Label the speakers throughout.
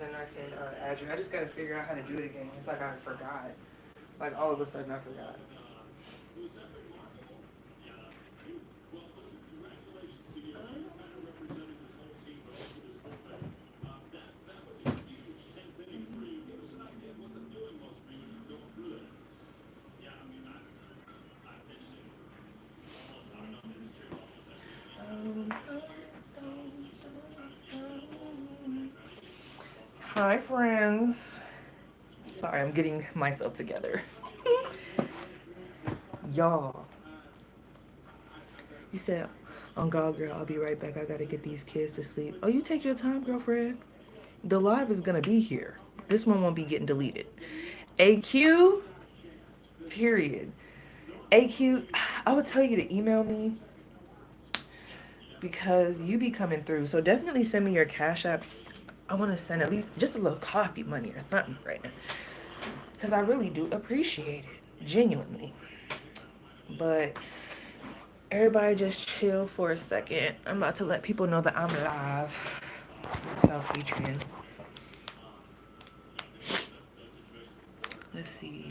Speaker 1: then I can add you. I just gotta figure out how to do it again. It's like I forgot. Like all of a sudden I forgot. Hi, friends. Sorry, I'm getting myself together. Y'all. You said, on God, girl, I'll be right back. I gotta get these kids to sleep. Oh, you take your time, girlfriend. The live is gonna be here. This one won't be getting deleted. AQ, period. AQ, I would tell you to email me because you be coming through. So definitely send me your Cash App. I want to send at least just a little coffee money or something right now. Because I really do appreciate it. Genuinely. But everybody just chill for a second. I'm about to let people know that I'm live. Tell Patreon. Let's see.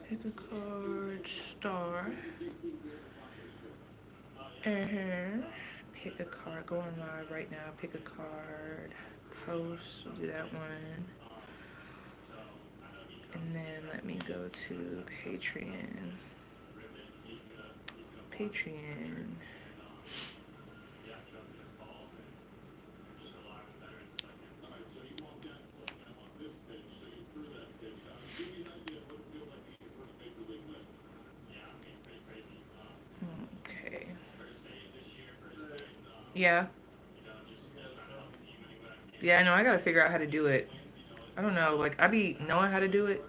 Speaker 1: Pick a card, star. Pick a card, going live right now. Pick a card, post, we'll do that one. And then let me go to Patreon. Patreon. Okay. Yeah. Yeah, I know. I gotta figure out how to do it. I don't know. Like I be knowing how to do it.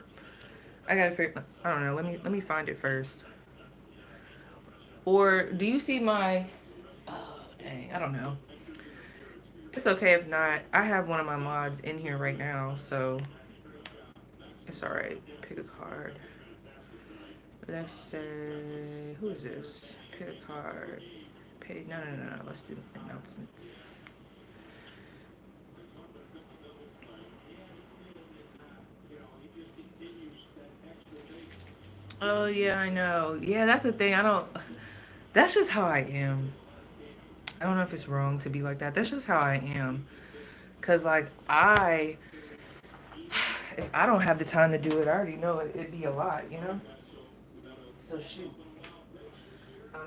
Speaker 1: I gotta figure. I don't know. Let me find it first. Or do you see my? Oh dang! I don't know. It's okay if not. I have one of my mods in here right now, so it's all right. Pick a card. Let's say who is this? Pick a card. Pay. No. Let's do announcements. Oh yeah, I know. Yeah, that's the thing. I don't. That's just how I am. I don't know if it's wrong to be like that. That's just how I am. Cause like if I don't have the time to do it, I already know it'd be a lot, you know. So shoot.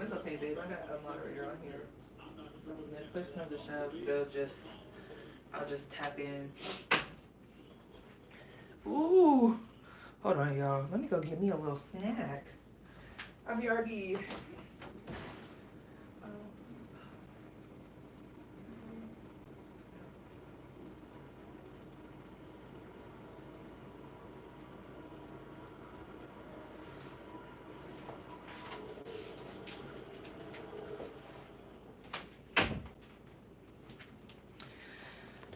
Speaker 1: It's okay, babe. I got a moderator on here. If push comes to shove, I'll just tap in. Ooh. Hold on, y'all. Let me go get me a little snack. RB.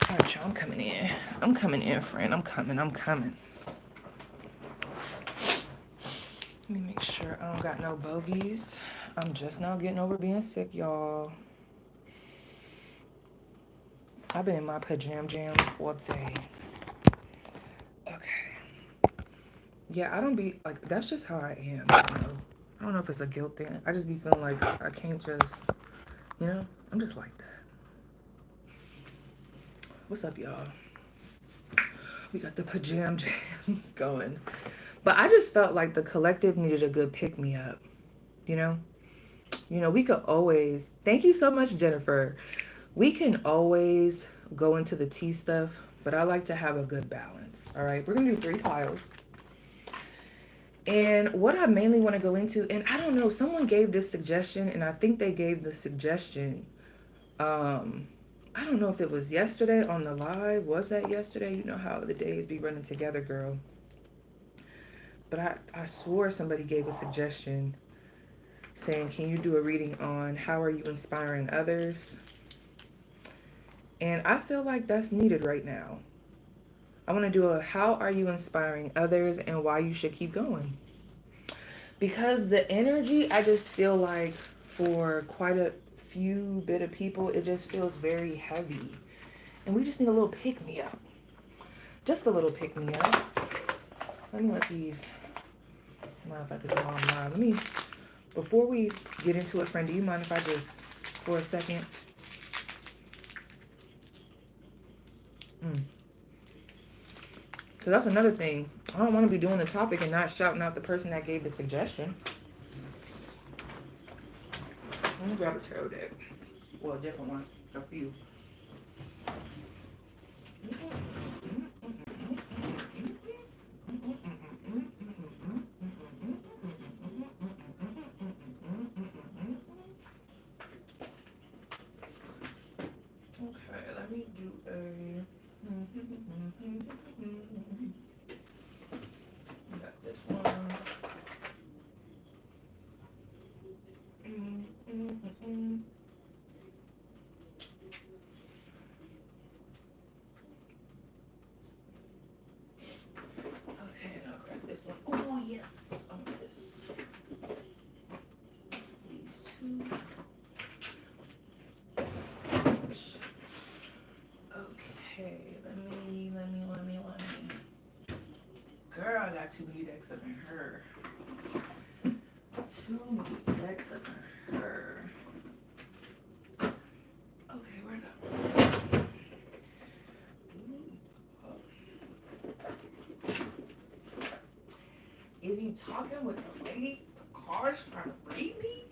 Speaker 1: All right, y'all. I'm coming in. I'm coming in, friend. I'm coming. Let me make sure I don't got no bogeys. I'm just now getting over being sick, y'all. I've been in my jams all day. Okay. Yeah, I don't be like that's just how I am. I don't know if it's a guilt thing. I just be feeling like I can't just, I'm just like that. What's up, y'all? We got the jams going. But I just felt like the collective needed a good pick me up. You know? We could always, thank you so much, Jennifer. We can always go into the tea stuff, but I like to have a good balance. All right, we're gonna do 3 piles. And what I mainly want to go into, and I don't know, someone gave this suggestion, and I think they gave the suggestion. I don't know if it was yesterday on the live. Was that yesterday? You know how the days be running together, girl. But I swore somebody gave a suggestion saying, can you do a reading on how are you inspiring others? And I feel like that's needed right now. I want to do a how are you inspiring others and why you should keep going. Because the energy, I just feel like for quite a few bit of people, it just feels very heavy. And we just need a little pick me up. Just a little pick me up. Let me let these motherfuckers go online. Let me, before we get into it, friend, do you mind if I just, for a second? Because that's another thing. I don't want to be doing the topic and not shouting out the person that gave the suggestion. Let me grab a tarot deck. Well, a different one. A few. Okay, let me do a... Got this one. Okay, I'll grab this one. Oh, yes. I want this. These two. Okay, let me. Girl, I got too many decks up in her. Too many decks up in her. Okay, where now? Is he talking with the lady? The car's trying to read me?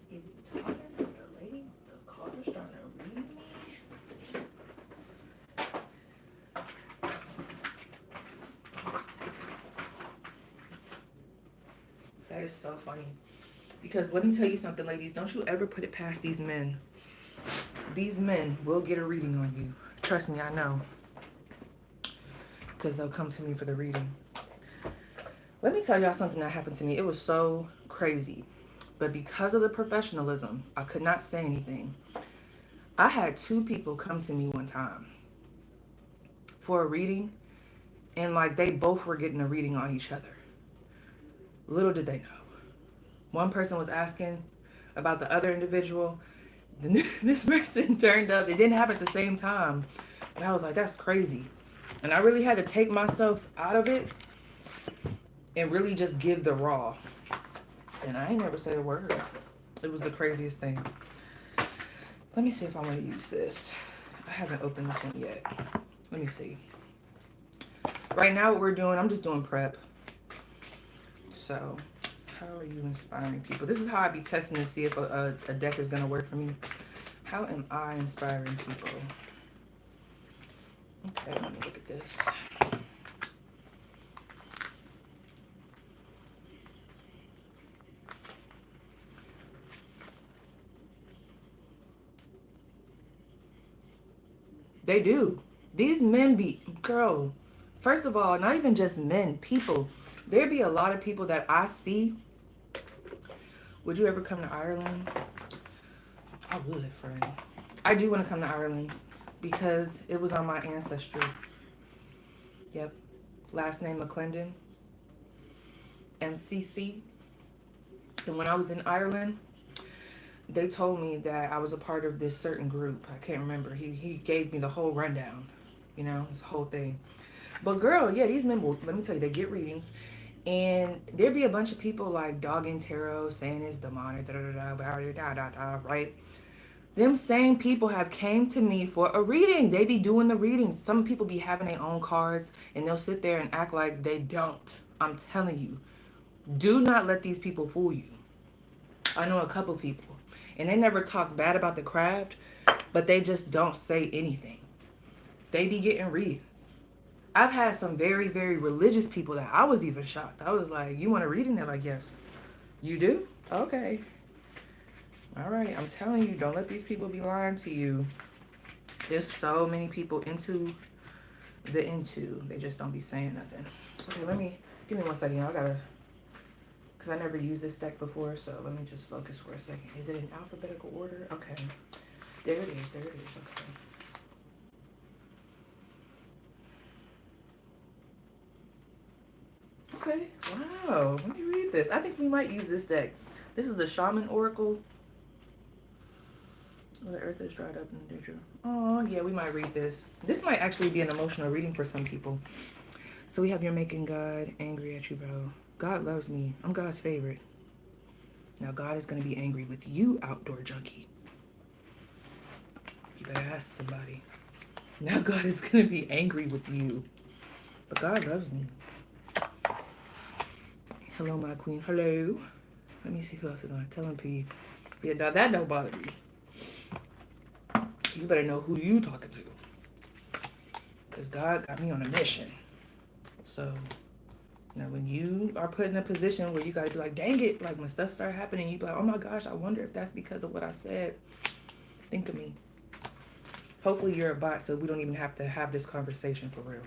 Speaker 1: Is he talking to the lady? The car's trying to read me? That is so funny. Because let me tell you something, ladies. Don't you ever put it past these men. These men will get a reading on you. Trust me, I know. Because they'll come to me for the reading. Let me tell y'all something that happened to me. It was so crazy. But because of the professionalism, I could not say anything. I had 2 people come to me one time for a reading. And like they both were getting a reading on each other. Little did they know. One person was asking about the other individual. This person turned up. It didn't happen at the same time. But I was like, that's crazy. And I really had to take myself out of it and really just give the raw. And I ain't never said a word. It was the craziest thing. Let me see if I want to use this. I haven't opened this one yet. Let me see. Right now what we're doing, I'm just doing prep. So, how are you inspiring people? This is how I be testing to see if a deck is going to work for me. How am I inspiring people? Okay, let me look at this. They do. These men be, girl, first of all, not even just men, people. There be a lot of people that I see. Would you ever come to Ireland? I would, friend. I do want to come to Ireland because it was on my ancestry. Yep. Last name McClendon. MCC. And when I was in Ireland, they told me that I was a part of this certain group. I can't remember. He gave me the whole rundown. You know, this whole thing. But girl, yeah, these men will, let me tell you, they get readings. And there'd be a bunch of people like dogging tarot, saying it's demonic, right? Them same people have came to me for a reading. They be doing the readings. Some people be having their own cards and they'll sit there and act like they don't. I'm telling you, do not let these people fool you. I know a couple people and they never talk bad about the craft, but they just don't say anything. They be getting readings. I've had some very, very religious people that I was even shocked. I was like, you want a reading? They're like, yes. You do? Okay. All right. I'm telling you, don't let these people be lying to you. There's so many people into the into. They just don't be saying nothing. Okay, give me 1 second. I gotta, because I never used this deck before, so let me just focus for a second. Is it in alphabetical order? Okay. There it is. There it is. Okay. Okay. Wow. Let me read this. I think we might use this deck. This is the Shaman Oracle. The earth is dried up in danger. Oh, yeah, we might read this. This might actually be an emotional reading for some people. So we have you're making God angry at you, bro. God loves me. I'm God's favorite. Now God is going to be angry with you, outdoor junkie. You better ask somebody. Now God is going to be angry with you. But God loves me. Hello, my queen. Hello. Let me see who else is on. Tell him, P. Yeah, that don't bother me. You better know who you talking to. Because God got me on a mission. So, you know, when you are put in a position where you got to be like, dang it, like when stuff start happening, you be like, oh my gosh, I wonder if that's because of what I said. Think of me. Hopefully you're a bot so we don't even have to have this conversation for real.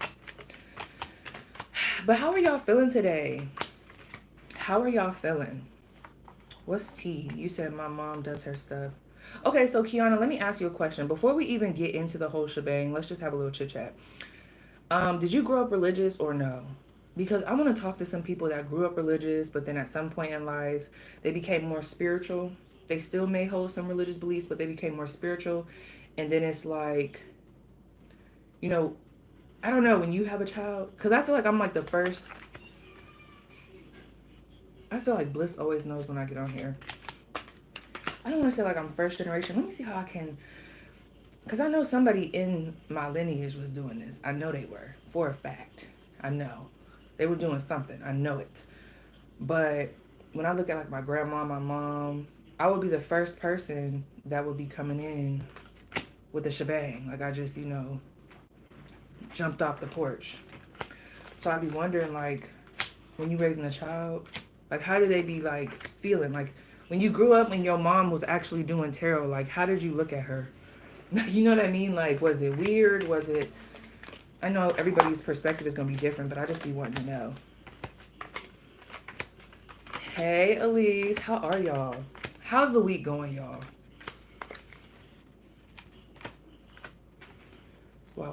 Speaker 1: But how are y'all feeling today? How are y'all feeling? What's tea? You said my mom does her stuff. Okay, so Kiana, let me ask you a question. Before we even get into the whole shebang, let's just have a little chit chat. Did you grow up religious or no? Because I want to talk to some people that grew up religious, but then at some point in life, they became more spiritual. They still may hold some religious beliefs, but they became more spiritual. And then it's like, you know, I don't know, when you have a child, because I feel like I'm like the first. I feel like Bliss always knows when I get on here. I don't want to say like I'm first generation. Let me see how I can, because I know somebody in my lineage was doing this. I know they were, for a fact. I know. They were doing something. I know it. But when I look at like my grandma, my mom, I would be the first person that would be coming in with the shebang. Like I just, you know, jumped off the porch. So I'd be wondering, like, when you raising a child, like how do they be like feeling? Like when you grew up and your mom was actually doing tarot, like how did you look at her? You know what I mean? Like, was it weird? Was it, I know everybody's perspective is going to be different, but I just be wanting to know. Hey, Elise, how are y'all? How's the week going, y'all? While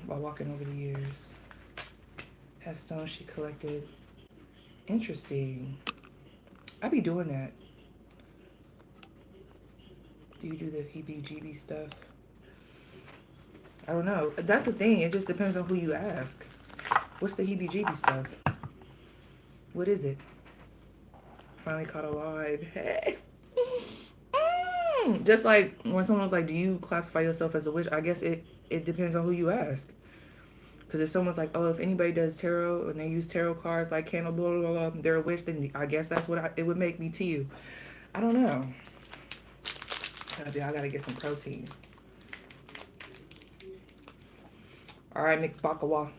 Speaker 1: walking over the years. Has stones she collected. Interesting. I be doing that. Do you do the heebie-jeebie stuff? I don't know. That's the thing. It just depends on who you ask. What's the heebie-jeebie stuff? What is it? Finally caught alive. Hey. Just like when someone's like, do you classify yourself as a witch? I guess it depends on who you ask. Because if someone's like, oh, if anybody does tarot and they use tarot cards like candle, blah, blah, blah, blah, they're a witch, then I guess that's what it would make me to you. I don't know. I gotta get some protein. All right, McBakawa.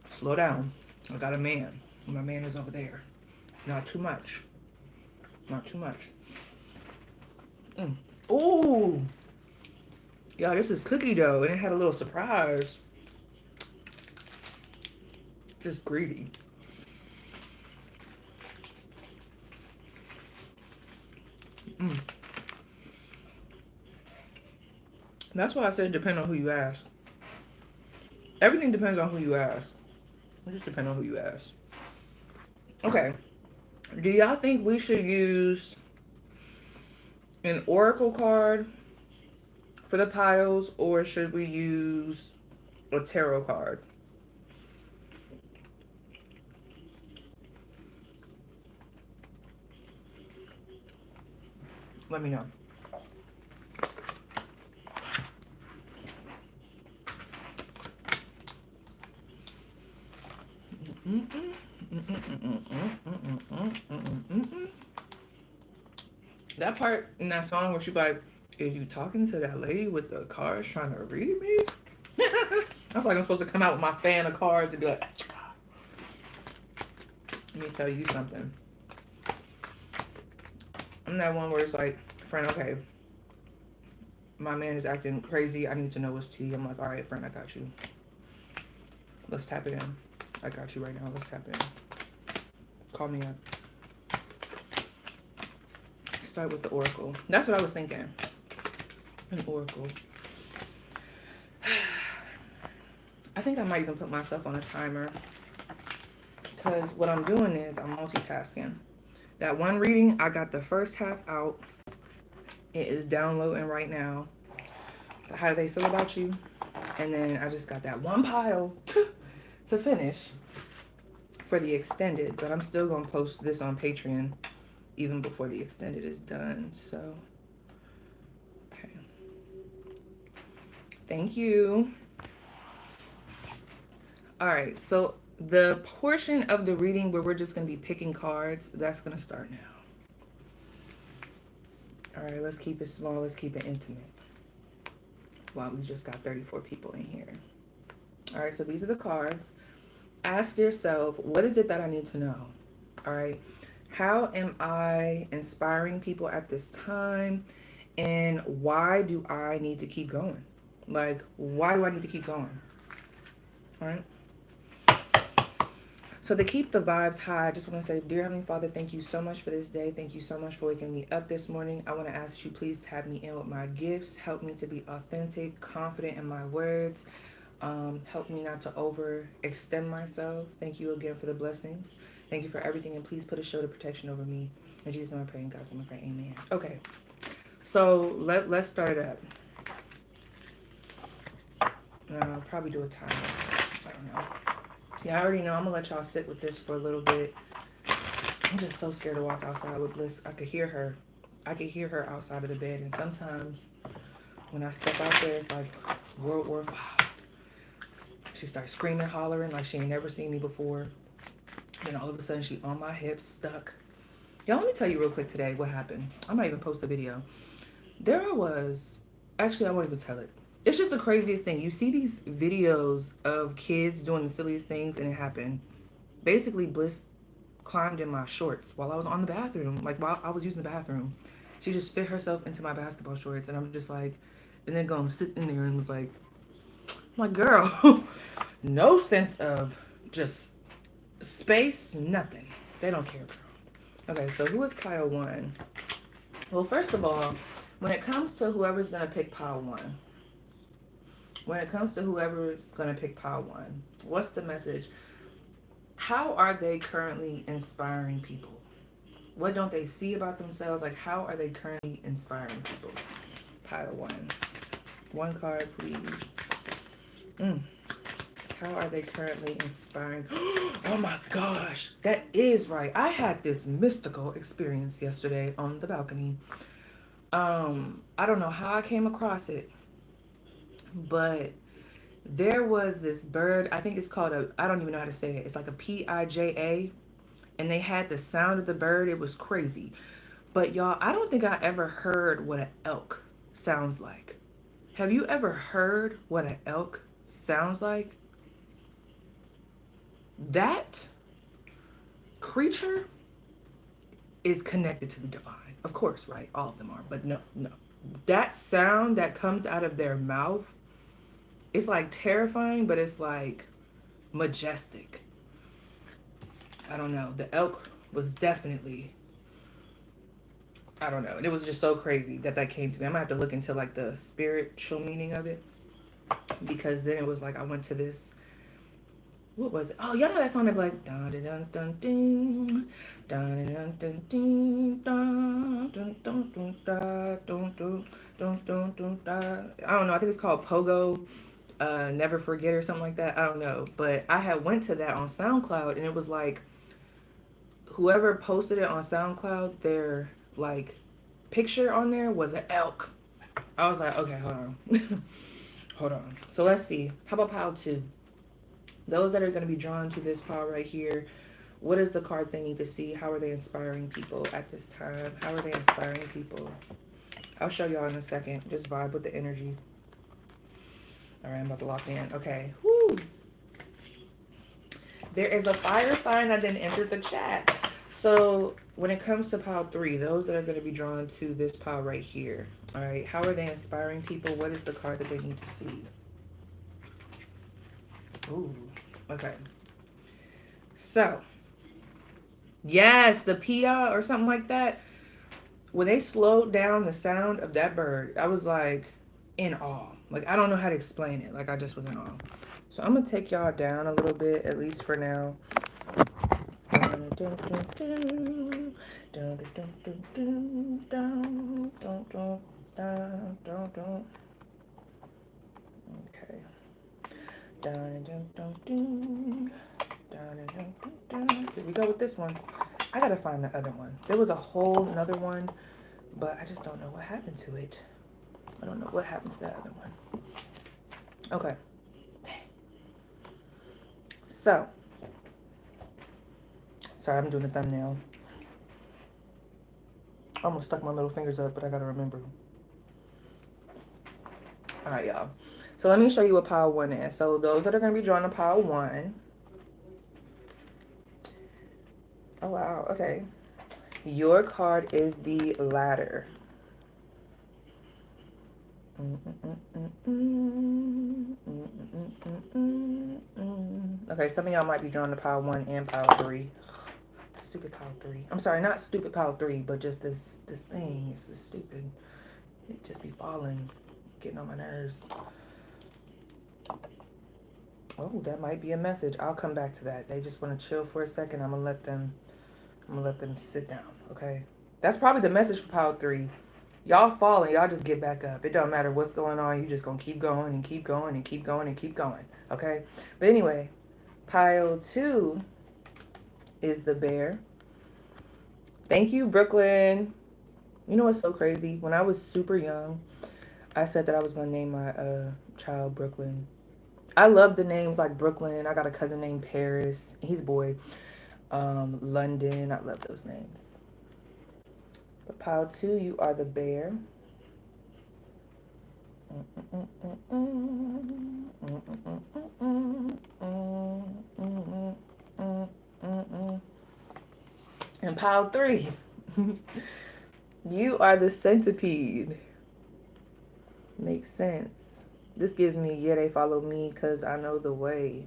Speaker 1: Slow down. I got a man. My man is over there. Not too much. Not too much. Ooh. Y'all, this is cookie dough, and it had a little surprise. Just greedy. That's why I said depend on who you ask. Everything depends on who you ask. It just depends on who you ask. Okay. Do y'all think we should use an oracle card for the piles, or should we use a tarot card? Let me know. That part in that song where she like, is you talking to that lady with the cards trying to read me? I feel like I'm supposed to come out with my fan of cards and be like, let me tell you something. I'm that one where it's like, friend, okay, my man is acting crazy. I need to know what's tea. I'm like, all right, friend, I got you. Let's tap it in. I got you right now. Let's tap it in. Call me up. Start with the oracle. That's what I was thinking. An oracle. I think I might even put myself on a timer because what I'm doing is I'm multitasking. That one reading, I got the first half out. It is downloading right now. How do they feel about you? And then I just got that one pile to finish for the extended, but I'm still going to post this on Patreon even before the extended is done. So, okay. Thank you. All right, so the portion of the reading where we're just going to be picking cards, that's going to start now. All right, let's keep it small. Let's keep it intimate. Wow, we just got 34 people in here. All right, so these are the cards. Ask yourself, what is it that I need to know? All right, how am I inspiring people at this time? And why do I need to keep going? Like, why do I need to keep going? All right. So to keep the vibes high, I just want to say, dear Heavenly Father, thank you so much for this day. Thank you so much for waking me up this morning. I want to ask you, please tap me in with my gifts. Help me to be authentic, confident in my words. Help me not to overextend myself. Thank you again for the blessings. Thank you for everything. And please put a shield of protection over me. In Jesus' name I pray, in God's name I pray, amen. Okay. So let's start it up. I'll probably do a timer. I don't know. Yeah, I already know. I'm going to let y'all sit with this for a little bit. I'm just so scared to walk outside with Bliss. I could hear her. I could hear her outside of the bed. And sometimes when I step out there, it's like World War V. She starts screaming, hollering like she ain't never seen me before. Then all of a sudden, she on my hips, stuck. Y'all, let me tell you real quick today what happened. I might even post the video. There I was. Actually, I won't even tell it. It's just the craziest thing. You see these videos of kids doing the silliest things, and it happened. Basically, Bliss climbed in my shorts while I was on the bathroom. Like, while I was using the bathroom. She just fit herself into my basketball shorts, and I'm just like, and then going sit in there and was like, I'm like, girl, no sense of just space, nothing. They don't care, girl. Okay, so who is pile one? Well, first of all, when it comes to whoever's going to pick pile one, what's the message? How are they currently inspiring people? What don't they see about themselves? Like, how are they currently inspiring people? Pile one. One card, please. How are they currently inspiring? Oh my gosh, that is right. I had this mystical experience yesterday on the balcony. I don't know how I came across it, but there was this bird. I think it's called I don't even know how to say it. It's like a PIJA, and they had the sound of the bird. It was crazy. But y'all, I don't think I ever heard what an elk sounds like. Have you ever heard what an elk sounds like? That creature is connected to the divine. Of course, right? All of them are. But no. That sound that comes out of their mouth, it's like terrifying, but it's like majestic. I don't know. The elk was definitely, I don't know. And it was just so crazy that came to me. I'm going to have to look into like the spiritual meaning of it. Because then it was like I went to this, what was it? Oh, y'all know that song that like dun dun dun dun ding, dun dun dun ding, dun dun dun dun dun dun dun dun dun dun. I don't know. I think it's called Pogo, Never Forget or something like that. I don't know. But I had went to that on SoundCloud, and it was like whoever posted it on SoundCloud, their like picture on there was an elk. I was like, okay, hold on. Hold on. So let's see. How about pile two? Those that are going to be drawn to this pile right here, what is the card they need to see? How are they inspiring people at this time? How are they inspiring people? I'll show y'all in a second. Just vibe with the energy. All right, I'm about to lock in. Okay. Woo. There is a fire sign that didn't enter the chat. So when it comes to pile three, those that are going to be drawn to this pile right here. All right. How are they inspiring people? What is the card that they need to see? Ooh. Okay. So, yes, the Pia or something like that. When they slowed down the sound of that bird, I was like, in awe. Like, I don't know how to explain it. Like, I just was in awe. So I'm gonna take y'all down a little bit, at least for now. Okay. Here we go with this one. I gotta find the other one. There was a whole another one, but I just don't know what happened to it. I don't know what happened to that other one. Okay. So, sorry, I'm doing a thumbnail. I almost stuck my little fingers up, but I gotta remember. All right, y'all. So let me show you what pile 1 is. So those that are gonna be drawing a pile 1. Oh wow, okay. Your card is the ladder. Okay, some of y'all might be drawing the pile 1 and pile 3. Stupid pile 3. I'm sorry, not stupid pile 3, but just this thing. It's just stupid. It just be falling, getting on my nerves. Oh, that might be a message. I'll come back to that. They just want to chill for a second. I'm gonna let them sit down. Okay, that's probably the message for pile 3. Y'all falling, y'all just get back up. It don't matter what's going on. You just gonna keep going and keep going and keep going and keep going. Okay, but anyway, pile 2 is the bear. Thank you, Brooklyn. You know what's so crazy? When I was super young, I said that I was gonna name my child Brooklyn. I love the names like Brooklyn. I got a cousin named Paris. He's a boy. London. I love those names. But pile 2, you are the bear. And pile 3, you are the centipede. Makes sense. This gives me, yeah, they follow me because I know the way.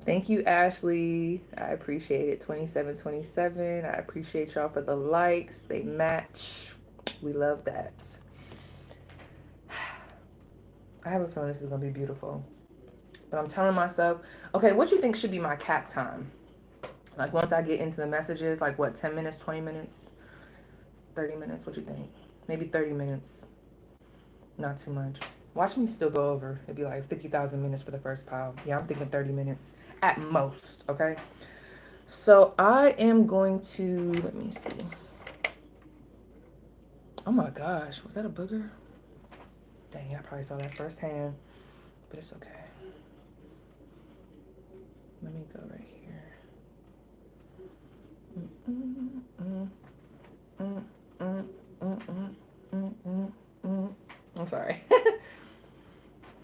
Speaker 1: Thank you, Ashley. I appreciate it. 2727. I appreciate y'all for the likes. They match. We love that. I have a feeling this is going to be beautiful. But I'm telling myself, okay, what you think should be my cap time? Like once I get into the messages, like what, 10 minutes, 20 minutes, 30 minutes? What you think? Maybe 30 minutes. Not too much. Watch me still go over. It'd be like 50,000 minutes for the first pile. Yeah, I'm thinking 30 minutes at most, okay? So I am going to, let me see. Oh my gosh, was that a booger? Dang, I probably saw that firsthand, but it's okay. Let me go right here. I'm sorry.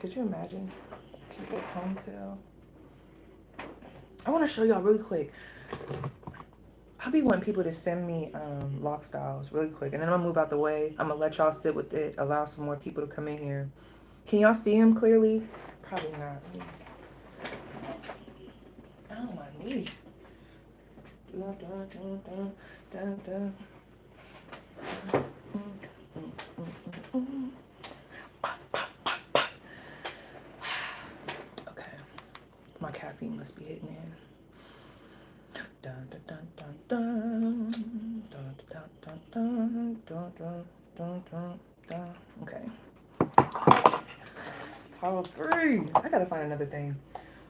Speaker 1: Could you imagine? Keep it ponytail. I want to show y'all really quick. I'll be wanting people to send me lock styles really quick. And then I'm going to move out the way. I'm going to let y'all sit with it. Allow some more people to come in here. Can y'all see him clearly? Probably not. Oh, my knee. Okay. My caffeine must be hitting in. Dun, dun, dun, dun, dun. Dun, dun, dun, dun, dun, dun, dun, dun, dun. Okay. Pile 3. I gotta find another thing.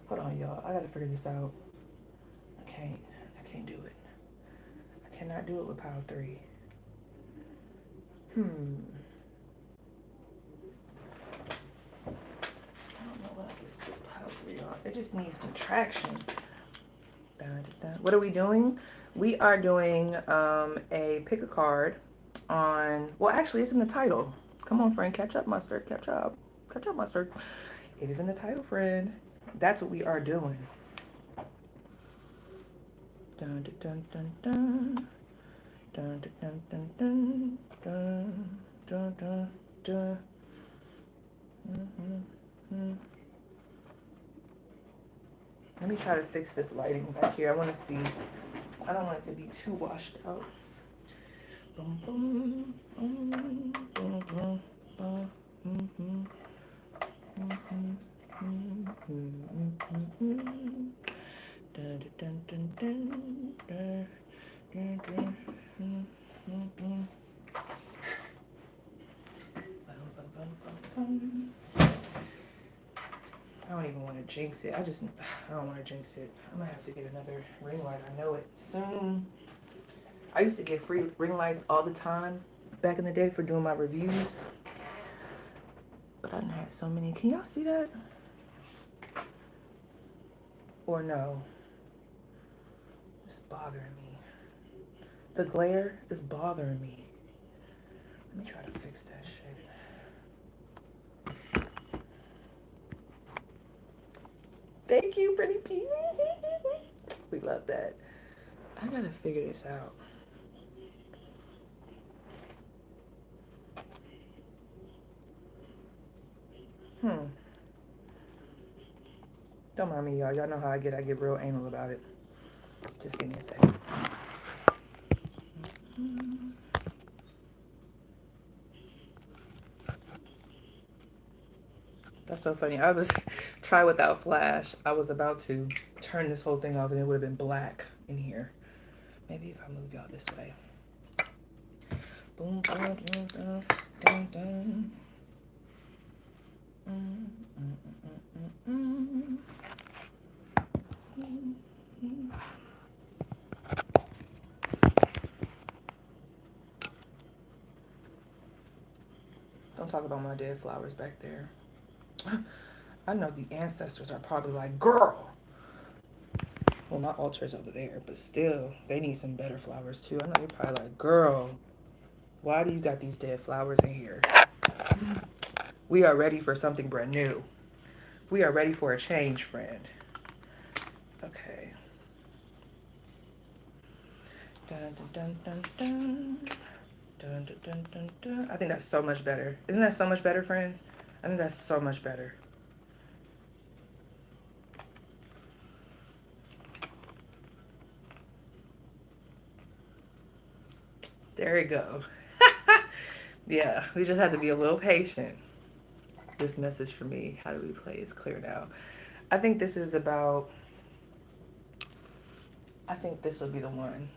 Speaker 1: Hold on, y'all. I gotta figure this out. I can't do it. I cannot do it with pile 3. I don't know what I can stick pile 3 on. It just needs some traction. Dun, dun, dun. What are we doing? We are doing a pick a card on, well, actually, it's in the title. Come on, friend. Catch up, mustard. Catch up. Catch up, mustard. It is in the title, friend. That's what we are doing. Dun, dun, dun, dun, dun, dun, dun, dun, dun, dun, dun, dun, dun. Let me try to fix this lighting back here. I want to see. I don't want it to be too washed out. Boom, boom, boom, boom, don't even want to jinx it. I don't want to jinx it. I'm gonna have to get another ring light. I know it soon. I used to get free ring lights all the time back in the day for doing my reviews. But I didn't have so many. Can y'all see that? Or no? It's bothering me. The glare is bothering me. Let me try to fix that shit. Thank you, pretty P. We love that. I gotta figure this out. Don't mind me, y'all. Y'all know how I get. I get real anal about it. Just give me a second. That's so funny. I was try without flash. I was about to turn this whole thing off and it would have been black in here. Maybe if I move y'all this way. Boom, boom, boom, boom, boom, boom. Don't talk about my dead flowers back there. I know the ancestors are probably like, girl. Well, my altar's over there, but still, they need some better flowers too. I know they're probably like, girl, why do you got these dead flowers in here? We are ready for something brand new. We are ready for a change, friend. Okay. Dun, dun, dun, dun, dun, dun, dun, dun, dun. I think that's so much better. Isn't that so much better, friends? I think that's so much better. There we go. Yeah, we just have to be a little patient. This message for me, how do we play, is clear now. I think this is about, I think this will be the one.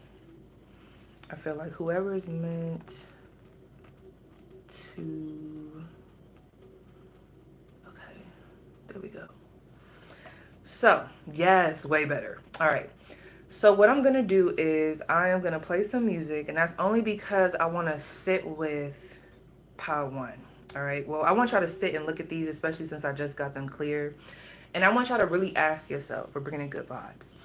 Speaker 1: I feel like whoever is meant to, okay, there we go. So, yes, way better. All right. So what I'm going to do is I am going to play some music, and that's only because I want to sit with pile one. All right. Well, I want y'all to sit and look at these, especially since I just got them clear. And I want y'all to really ask yourself, for bringing good vibes,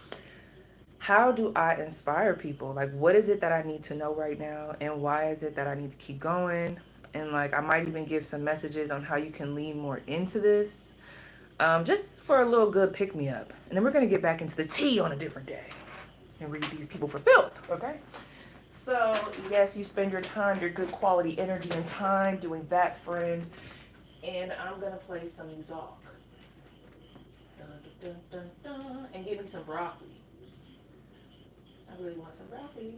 Speaker 1: how do I inspire people? Like, what is it that I need to know right now? And why is it that I need to keep going? And like, I might even give some messages on how you can lean more into this. Just for a little good pick me up. And then we're going to get back into the tea on a different day and read these people for filth. Okay. So, yes, you spend your time, your good quality energy and time doing that, friend. And I'm going to play some music. Dun, dun, dun, dun, dun, and give me some broccoli. I really want some broccoli.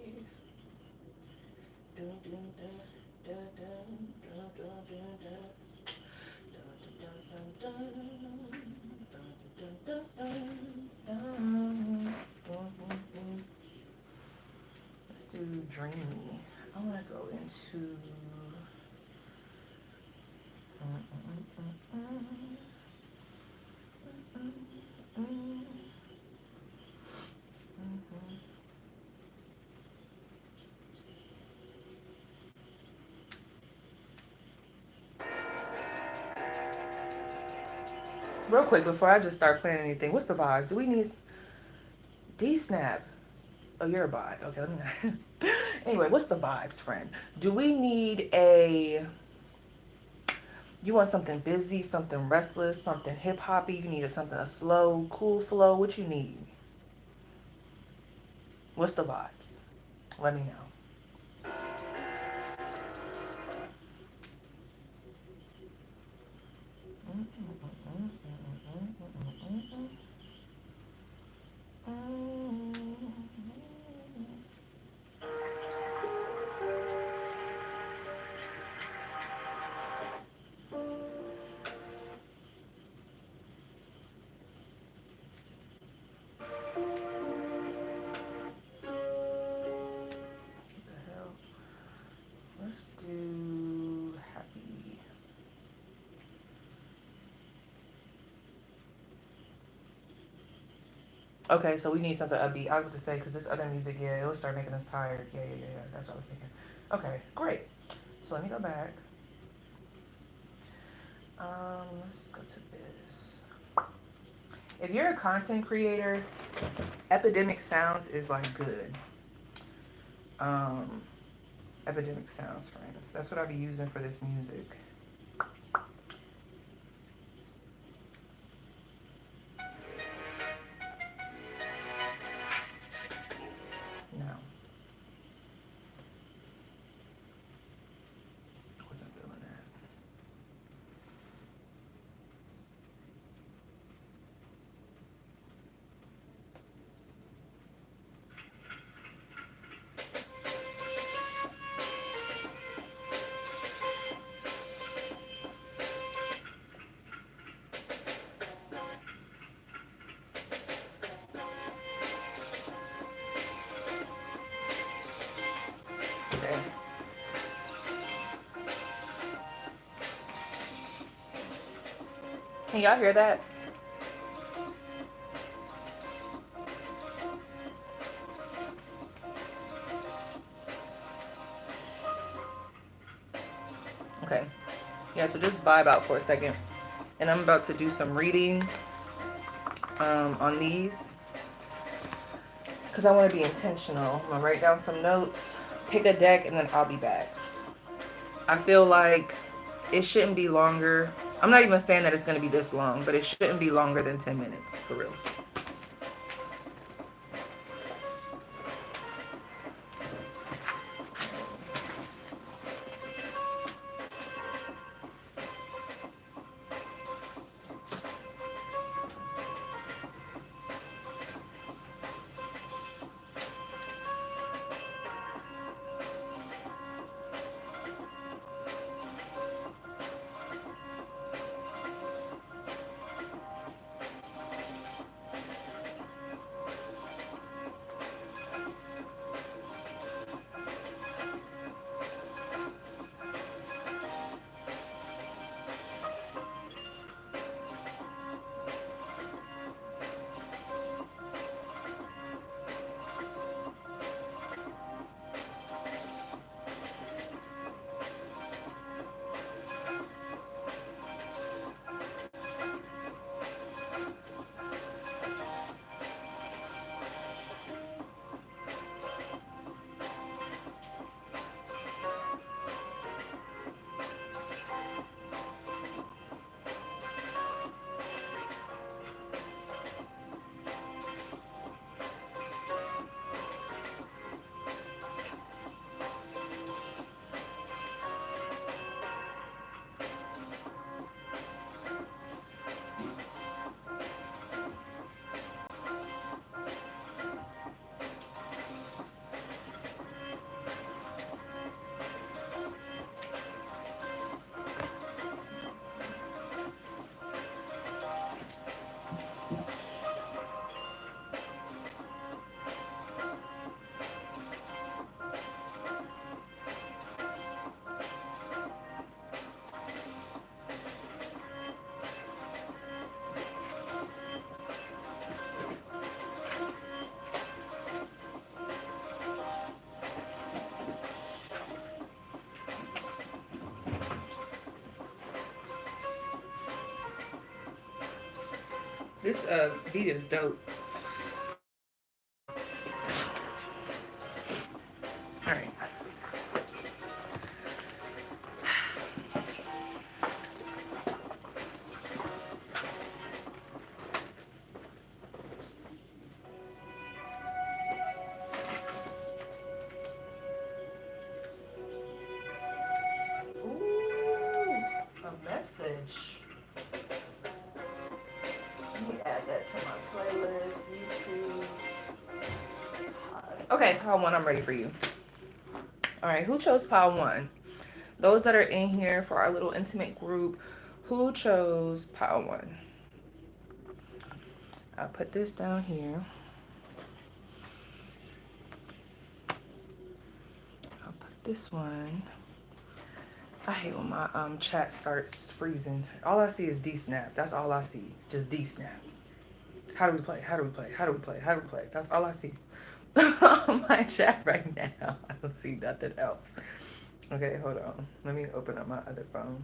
Speaker 1: Dun, dun, dun, dun, dun, dun, dun, dun, dun. Let's do dreamy. I want to go into real quick before I just start playing anything. What's the vibes? Do we need D-Snap? Oh, you're a bot. Okay, let me not. Anyway, what's the vibes, friend? Do we need a... You want something busy, something restless, something hip-hoppy? You need something a slow, cool flow? What you need? What's the vibes? Let me know. Okay, so we need something upbeat. I was about to say, because this other music, yeah, it'll start making us tired. Yeah. That's what I was thinking. Okay, great. So let me go back. Let's go to this. If you're a content creator, Epidemic Sounds is like good. Um, Epidemic Sounds, friends. That's what I'll be using for this music. No, wasn't feeling that. Okay. Can y'all hear that? Okay. Yeah, so just vibe out for a second. And I'm about to do some reading on these because I want to be intentional. I'm going to write down some notes, pick a deck, and then I'll be back. I feel like it shouldn't be longer. I'm not even saying that it's going to be this long, but it shouldn't be longer than 10 minutes, for real. This beat is dope. All right. Ooh, a message. Let me add that to my playlist. YouTube. Pause. Okay, pile one, I'm ready for you. All right, who chose pile one? Those that are in here for our little intimate group, who chose pile one? I'll put this down here. I'll put this one. I hate when my chat starts freezing. All I see is D snap. That's all I see. Just D snap. How do we play? How do we play? How do we play? How do we play? That's all I see on my chat right now. I don't see nothing else. Okay, hold on. Let me open up my other phone.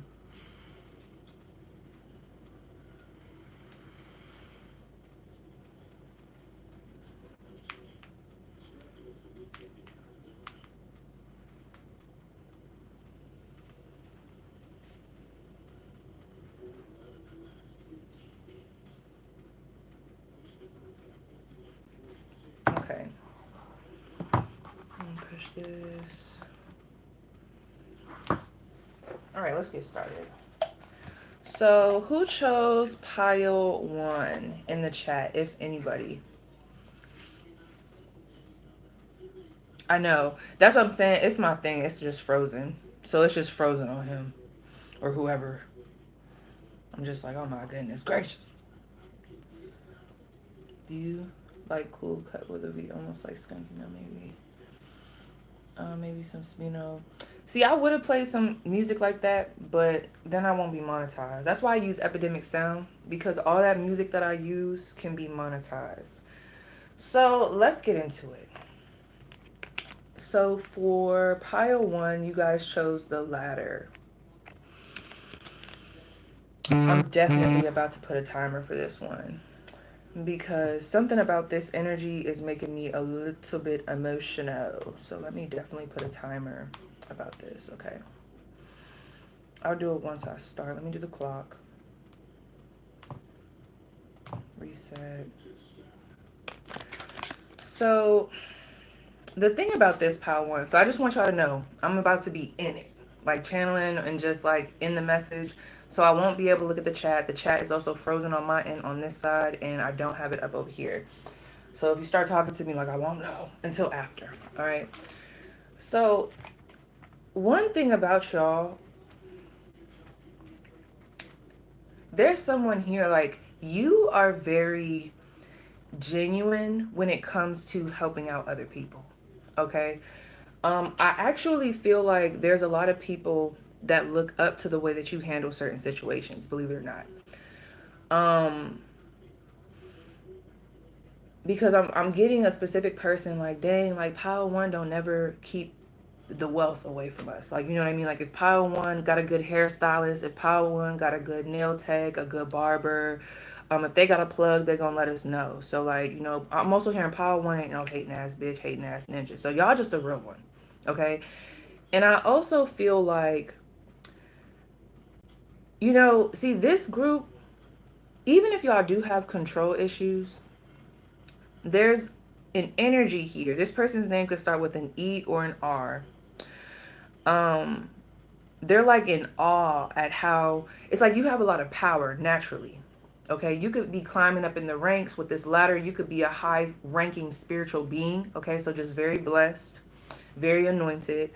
Speaker 1: Okay. Let me push this. All right, let's get started. So, who chose pile 1 in the chat, if anybody? I know. That's what I'm saying. It's my thing. It's just frozen. So, it's just frozen on him or whoever. I'm just like, oh my goodness gracious. Do you like cool cut with a V, almost like skunky? No, maybe. Maybe some, See, I would have played some music like that, but then I won't be monetized. That's why I use Epidemic Sound, because all that music that I use can be monetized. So let's get into it. So for pile 1, you guys chose the ladder. I'm definitely about to put a timer for this one, because something about this energy is making me a little bit emotional. So let me definitely put a timer about this. Okay. I'll do it once I start. Let me do the clock. Reset. So the thing about this pile 1, so I just want y'all to know I'm about to be in it, like channeling and just like in the message. So I won't be able to look at the chat. The chat is also frozen on my end on this side, and I don't have it up over here. So if you start talking to me, like, I won't know until after. All right. So one thing about y'all, there's someone here, like, you are very genuine when it comes to helping out other people. Okay. I actually feel like there's a lot of people that look up to the way that you handle certain situations, believe it or not. Because I'm getting a specific person, like, dang, like pile 1 don't never keep the wealth away from us. Like, you know what I mean? Like, if pile 1 got a good hairstylist, if pile 1 got a good nail tech, a good barber, if they got a plug, they're gonna let us know. So, like, you know, I'm also hearing pile 1 ain't no hating ass bitch, hating ass ninja. So y'all just a real one. Okay. And I also feel like, you know, see, this group, even if y'all do have control issues, there's an energy here. This person's name could start with an E or an R. They're like in awe at how it's like you have a lot of power naturally. Okay, you could be climbing up in the ranks with this ladder. You could be a high ranking spiritual being. Okay, so just very blessed, very anointed.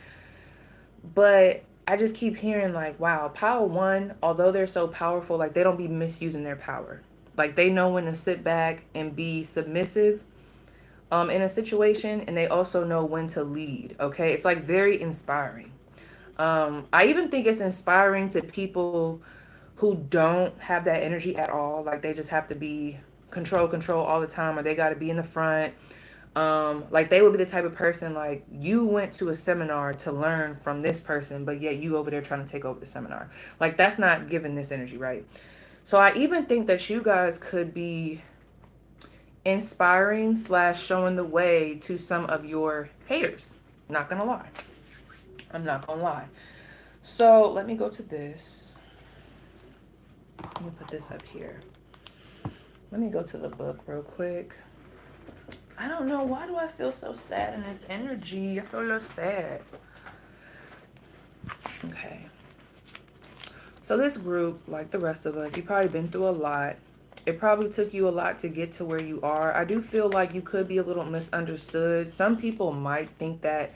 Speaker 1: But I just keep hearing like, wow, pile 1, although they're so powerful, like they don't be misusing their power. Like they know when to sit back and be submissive in a situation, and they also know when to lead. Okay, it's like very inspiring. I even think it's inspiring to people who don't have that energy at all. Like they just have to be control all the time, or they got to be in the front. Like they would be the type of person, like you went to a seminar to learn from this person, but yet you over there trying to take over the seminar. Like that's not giving this energy, right? So I even think that you guys could be inspiring / showing the way to some of your haters. Not gonna lie. I'm not gonna lie. So let me go to this. Let me put this up here. Let me go to the book real quick. I don't know. Why do I feel so sad in this energy? I feel a little sad. Okay. So this group, like the rest of us, you've probably been through a lot. It probably took you a lot to get to where you are. I do feel like you could be a little misunderstood. Some people might think that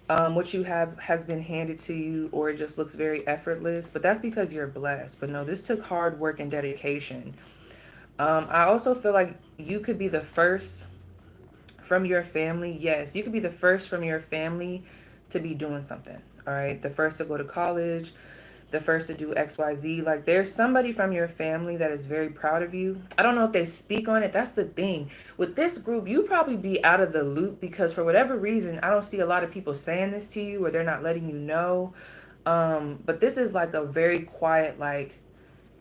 Speaker 1: what you have has been handed to you, or it just looks very effortless, but that's because you're blessed. But no, this took hard work and dedication. I also feel like you could be the first from your family. Yes, you could be the first from your family to be doing something. All right. The first to go to college, the first to do XYZ. Like there's somebody from your family that is very proud of you. I don't know if they speak on it. That's the thing. With this group, you probably be out of the loop because for whatever reason, I don't see a lot of people saying this to you or they're not letting you know. But this is like a very quiet, like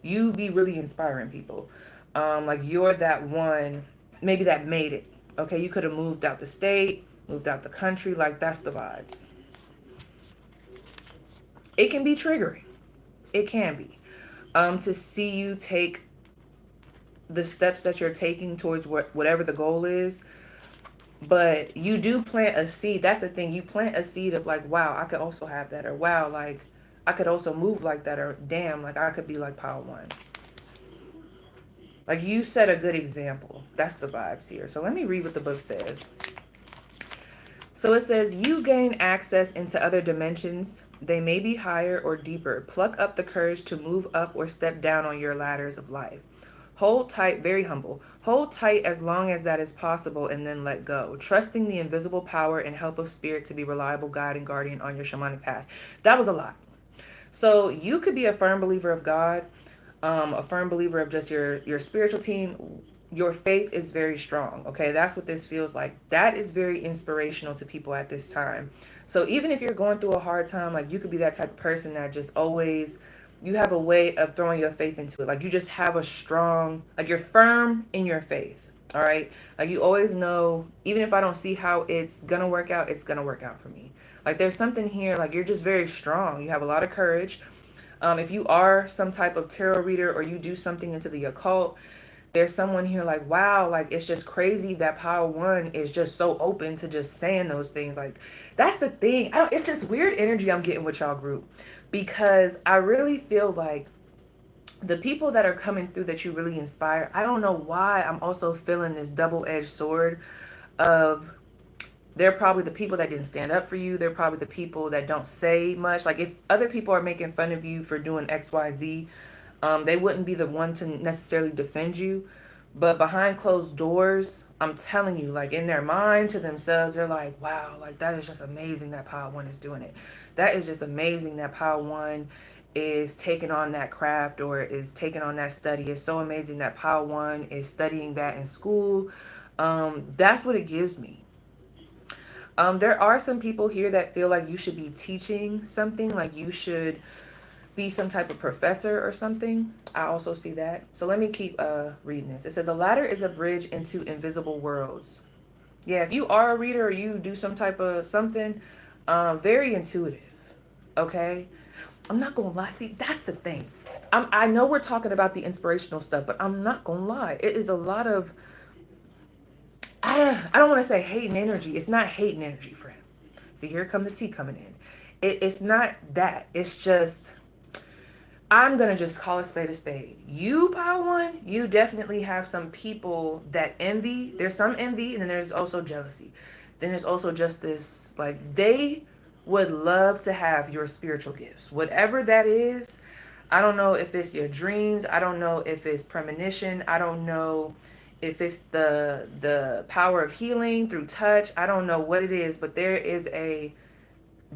Speaker 1: you be really inspiring people. Like you're that one, maybe that made it. Okay, you could have moved out the state, moved out the country. Like that's the vibes. It can be triggering. It can be. To see you take the steps that you're taking towards whatever the goal is. But you do plant a seed. That's the thing. You plant a seed of like, wow, I could also have that. Or wow, like I could also move like that. Or damn, like I could be like Power One. Like you set a good example. That's the vibes here. So let me read what the book says. So it says, you gain access into other dimensions. They may be higher or deeper. Pluck up the courage to move up or step down on your ladders of life. Hold tight, very humble. Hold tight as long as that is possible and then let go. Trusting the invisible power and help of spirit to be reliable guide and guardian on your shamanic path. That was a lot. So you could be a firm believer of God, a firm believer of just your spiritual team. Your faith is very strong. Okay, that's what this feels like. That is very inspirational to people at this time. So even if you're going through a hard time, like you could be that type of person that just always you have a way of throwing your faith into it. Like you just have a strong, like you're firm in your faith. All right. Like you always know, even if I don't see how it's going to work out, it's going to work out for me. Like there's something here, like you're just very strong. You have a lot of courage. If you are some type of tarot reader or you do something into the occult, there's someone here like, wow, like it's just crazy that Power One is just so open to just saying those things. Like that's the thing. It's this weird energy I'm getting with y'all group because I really feel like the people that are coming through that you really inspire, I don't know why I'm also feeling this double-edged sword of they're probably the people that didn't stand up for you. They're probably the people that don't say much. Like if other people are making fun of you for doing XYZ, they wouldn't be the one to necessarily defend you. But behind closed doors, I'm telling you, like in their mind to themselves, they're like, wow, like that is just amazing that Power One is doing it. That is just amazing that Power One is taking on that craft or is taking on that study. It's so amazing that Power One is studying that in school. That's what it gives me. There are some people here that feel like you should be teaching something, like you should be some type of professor or something. I also see that. So let me keep reading this. It says, a ladder is a bridge into invisible worlds. Yeah, if you are a reader or you do some type of something, very intuitive. Okay? I'm not going to lie. See, that's the thing. I know we're talking about the inspirational stuff, but I'm not going to lie. It is a lot of, I don't want to say hating energy. It's not hating energy, friend. See, here come the tea coming in. It's not that. It's just, I'm going to just call a spade a spade. You, Power One, you definitely have some people that envy. There's some envy, and then there's also jealousy. Then there's also just this, like, they would love to have your spiritual gifts. Whatever that is, I don't know if it's your dreams. I don't know if it's premonition. I don't know if it's the power of healing through touch. I don't know what it is, but there is a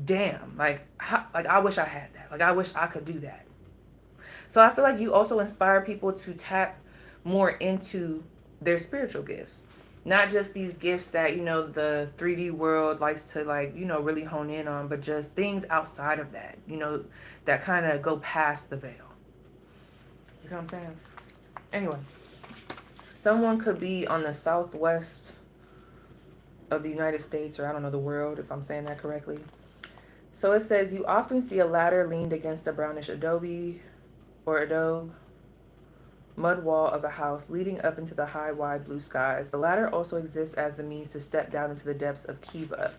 Speaker 1: damn, like I wish I had that. Like I wish I could do that. So I feel like you also inspire people to tap more into their spiritual gifts. Not just these gifts that, the 3D world likes to really hone in on, but just things outside of that, that kind of go past the veil. You know what I'm saying? Anyway, someone could be on the southwest of the United States, or I don't know, the world, if I'm saying that correctly. So it says, you often see a ladder leaned against a brownish adobe mud wall of a house leading up into the high, wide blue skies. The ladder also exists as the means to step down into the depths of Kiva.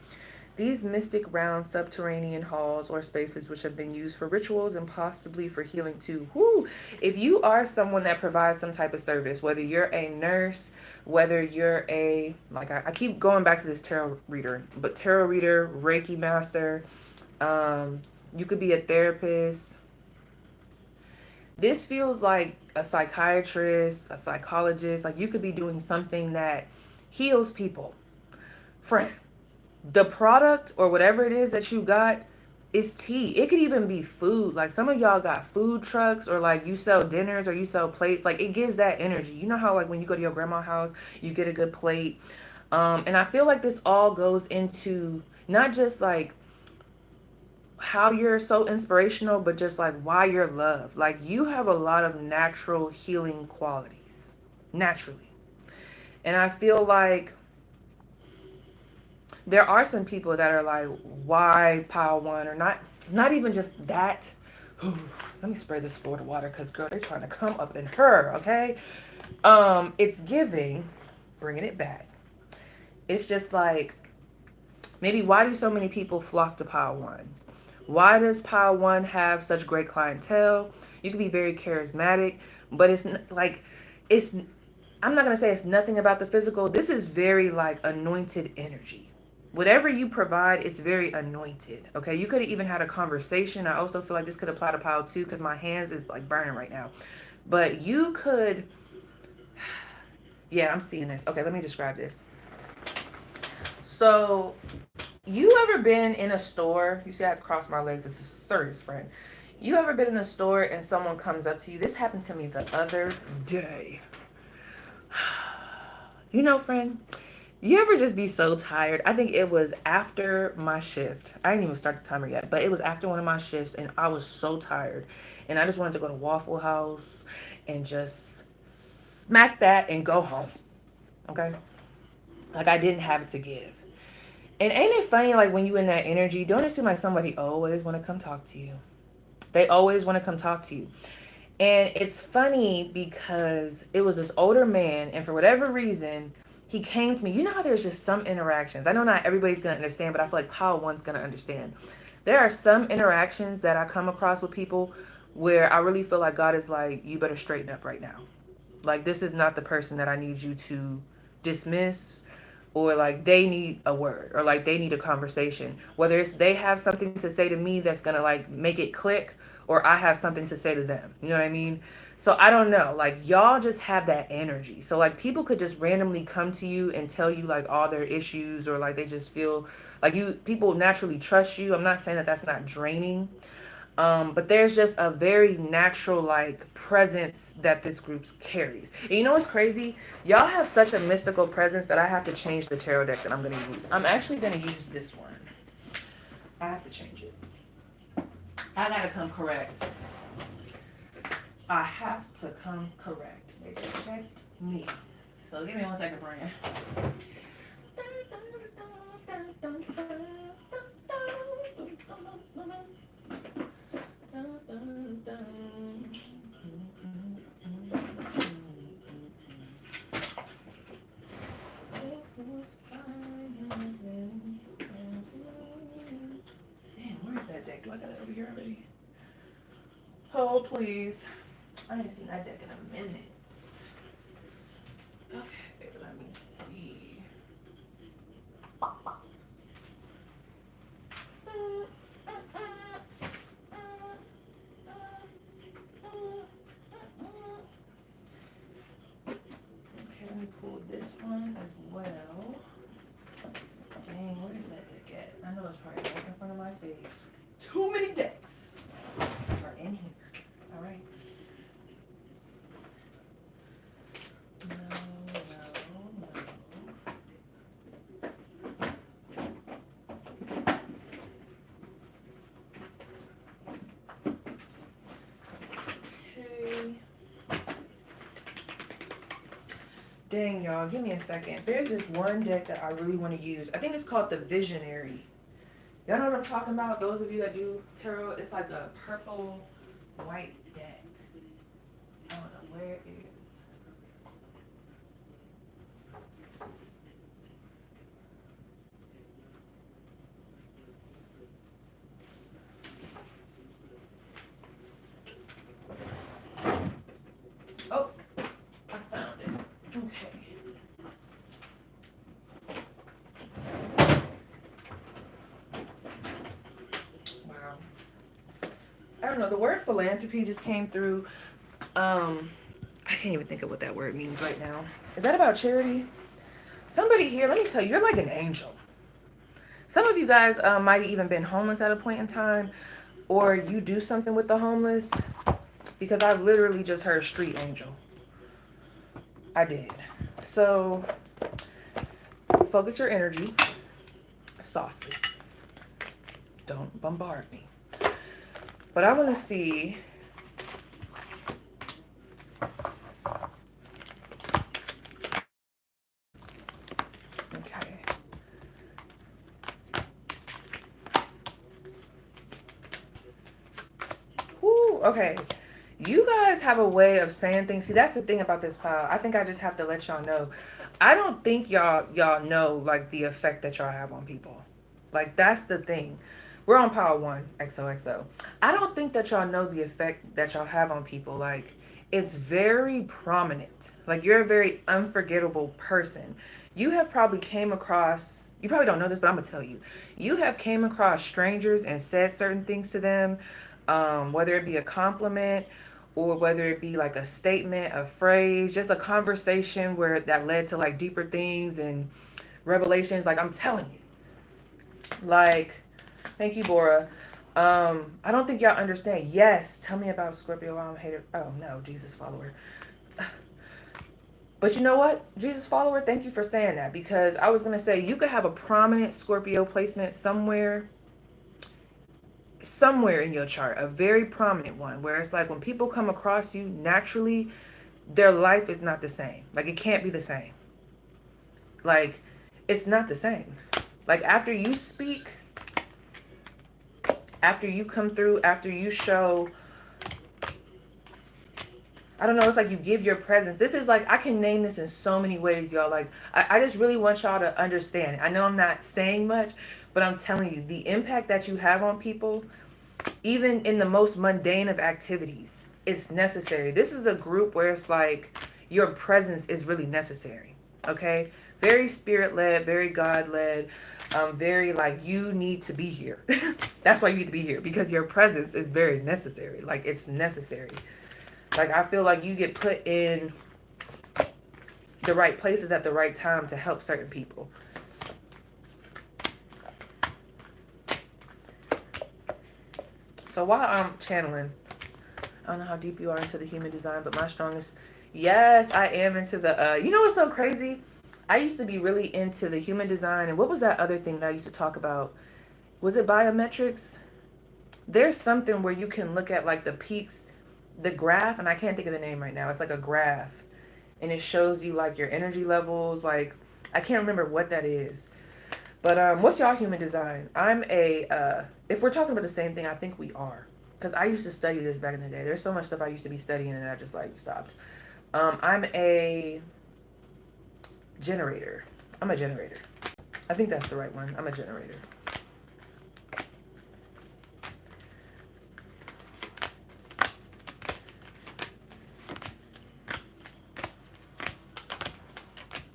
Speaker 1: These mystic round subterranean halls or spaces which have been used for rituals and possibly for healing too. Woo! If you are someone that provides some type of service, whether you're a nurse, whether you're a, like I keep going back to this tarot reader, but tarot reader, Reiki master, you could be a therapist. This feels like a psychiatrist, a psychologist, like you could be doing something that heals people. Friend, the product or whatever it is that you got, it's tea. It could even be food. Like some of y'all got food trucks, or like you sell dinners or you sell plates. Like it gives that energy. You know how like when you go to your grandma's house, you get a good plate. And I feel like this all goes into not just like how you're so inspirational, but just like why you're loved. Like you have a lot of natural healing qualities, naturally. And I feel like there are some people that are like, why pile one, or not even just that. Let me spray this Florida water because girl, they're trying to come up in her, okay? It's giving, bringing it back. It's just like, maybe why do so many people flock to pile one? Why does pile one have such great clientele? You can be very charismatic, but like, it's, I'm not going to say it's nothing about the physical. This is very like anointed energy. Whatever you provide, it's very anointed. Okay. You could have even had a conversation. I also feel like this could apply to pile two because my hands is like burning right now. But you could, yeah, I'm seeing this. Okay. Let me describe this. So, you ever been in a store? You see, I crossed my legs. It's a serious friend. You ever been in a store and someone comes up to you? This happened to me the other day. You know, friend, you ever just be so tired? I think it was after my shift. I didn't even start the timer yet, but it was after one of my shifts, and I was so tired. And I just wanted to go to Waffle House and just smack that and go home. Okay? Like I didn't have it to give. And ain't it funny, like when you in that energy, don't it seem like somebody always want to come talk to you? They always want to come talk to you. And it's funny because it was this older man, and for whatever reason, he came to me. You know how there's just some interactions. I know not everybody's going to understand, but I feel like Pile One's going to understand. There are some interactions that I come across with people where I really feel like God is like, you better straighten up right now. Like, this is not the person that I need you to dismiss, or like they need a word, or like they need a conversation. Whether it's they have something to say to me that's going to like make it click, or I have something to say to them. You know what I mean? So I don't know. Like y'all just have that energy. So like people could just randomly come to you and tell you like all their issues, or like they just feel like people naturally trust you. I'm not saying that that's not draining. But there's just a very natural like presence that this group carries. And you know what's crazy? Y'all have such a mystical presence that I have to change the tarot deck that I'm gonna use. I'm actually gonna use this one. I have to change it. I gotta come correct. I have to come correct. They just checked me. So give me 1 second, friend. Damn, where is that deck? Do I got it over here already? Oh, please. I ain't seen that deck in a minute. Okay, let me see. Okay, let me pull this one as well. Dang, where is that deck at? I know it's probably right in front of my face. Too many decks are in here. All right. No. Okay. Dang, y'all, give me a second. There's this one deck that I really want to use. I think it's called the Visionary. Y'all know what I'm talking about? Those of you that do tarot, it's like a purple, white deck. I don't know where it is. Oh, I found it. Okay. Wow. I don't know. The word philanthropy just came through. I can't even think of what that word means right now. Is that about charity? Somebody here, let me tell you, you're like an angel. Some of you guys might have even been homeless at a point in time, or you do something with the homeless, because I literally just heard street angel. I did. So focus your energy softly. Don't bombard me. But I want to see. Okay. Woo, okay. You guys have a way of saying things. See, that's the thing about this pile. I think I just have to let y'all know. I don't think y'all know like the effect that y'all have on people. Like that's the thing. We're on pile 1, XOXO. I don't think that y'all know the effect that y'all have on people. Like it's very prominent. Like you're a very unforgettable person. You have probably came across, you probably don't know this, but I'm gonna tell you. You have came across strangers and said certain things to them, whether it be a compliment or whether it be like a statement, a phrase, just a conversation where that led to like deeper things and revelations. Like I'm telling you, like, thank you, Bora. I don't think y'all understand. Yes, tell me about Scorpio. I'm a hater. Oh no, Jesus follower. But you know what, Jesus follower, thank you for saying that, because I was gonna say you could have a prominent Scorpio placement somewhere in your chart, a very prominent one, where it's like when people come across you naturally, their life is not the same. Like it can't be the same. Like it's not the same. Like after you speak, after you come through, after you show, I don't know, it's like you give your presence. This is like, I can name this in so many ways, y'all. Like I just really want y'all to understand. I know I'm not saying much, but I'm telling you, the impact that you have on people, even in the most mundane of activities, it's necessary. This is a group where it's like your presence is really necessary. Okay? Very spirit led, very God led, very like you need to be here. That's why you need to be here, because your presence is very necessary. Like it's necessary. Like I feel like you get put in the right places at the right time to help certain people. So while I'm channeling, I don't know how deep you are into the human design, but my strongest, yes, I am into the, you know what's so crazy? I used to be really into the human design. And what was that other thing that I used to talk about? Was it biometrics? There's something where you can look at like the peaks, the graph, and I can't think of the name right now. It's like a graph and it shows you like your energy levels. Like, I can't remember what that is. But what's y'all human design? I'm a, if we're talking about the same thing, I think we are. Because I used to study this back in the day. There's so much stuff I used to be studying and I just like stopped. I'm a generator. I'm a generator. I think that's the right one. I'm a generator.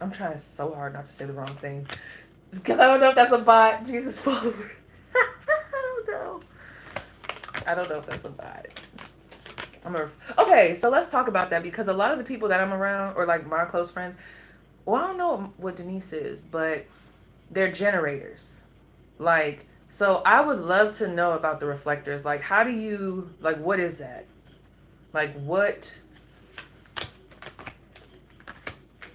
Speaker 1: I'm trying so hard not to say the wrong thing. Because I don't know if that's a bot. Jesus follower. I don't know. I don't know if that's a bot. Okay, so let's talk about that, because a lot of the people that I'm around, or like my close friends, well, I don't know what Denise is, but they're generators. Like, so I would love to know about the reflectors. Like, how do you, like, what is that? Like, what?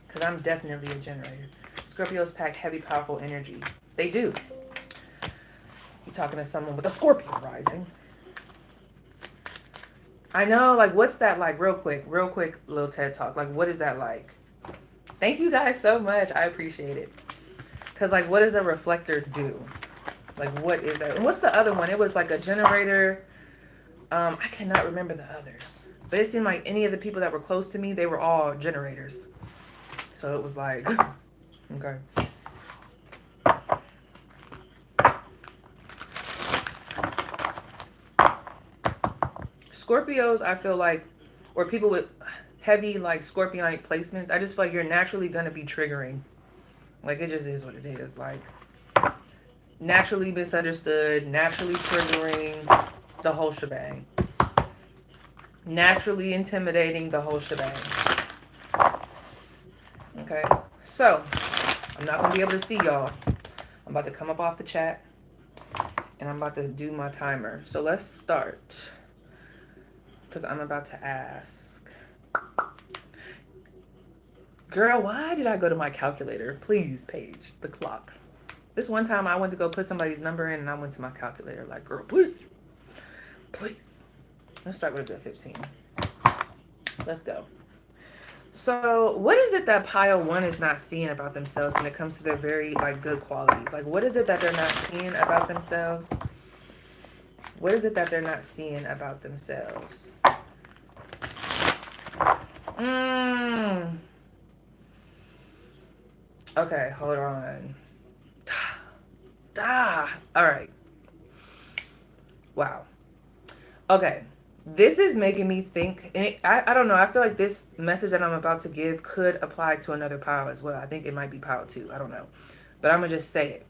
Speaker 1: Because I'm definitely a generator. Scorpios pack heavy, powerful energy. They do. You're talking to someone with a Scorpio rising. I know, like, what's that like? Real quick, little TED talk. Like, what is that like? Thank you guys so much. I appreciate it. Because, like, what does a reflector do? Like, what is that? And what's the other one? It was like a generator. I cannot remember the others. But it seemed like any of the people that were close to me, they were all generators. So it was like, okay. Scorpios, I feel like, or people with heavy, like, scorpionic placements, I just feel like you're naturally going to be triggering. Like, it just is what it is. Like, naturally misunderstood, naturally triggering, the whole shebang. Naturally intimidating, the whole shebang. Okay, so I'm not going to be able to see y'all. I'm I'm about to come up off the chat and I'm about to do my timer. So let's start because I'm about to ask. Girl, why did I go to my calculator? Please, Paige, the clock. This one time I went to go put somebody's number in and I went to my calculator like, girl, please, please. Let's start with a good 15. Let's go. So what is it that pile one is not seeing about themselves when it comes to their very like good qualities? Like what is it that they're not seeing about themselves? What is it that they're not seeing about themselves? Okay, hold on. All right. Wow. Okay. This is making me think, and I don't know, I feel like this message that I'm about to give could apply to another pile as well. I think it might be pile two. I don't know. But I'm going to just say it.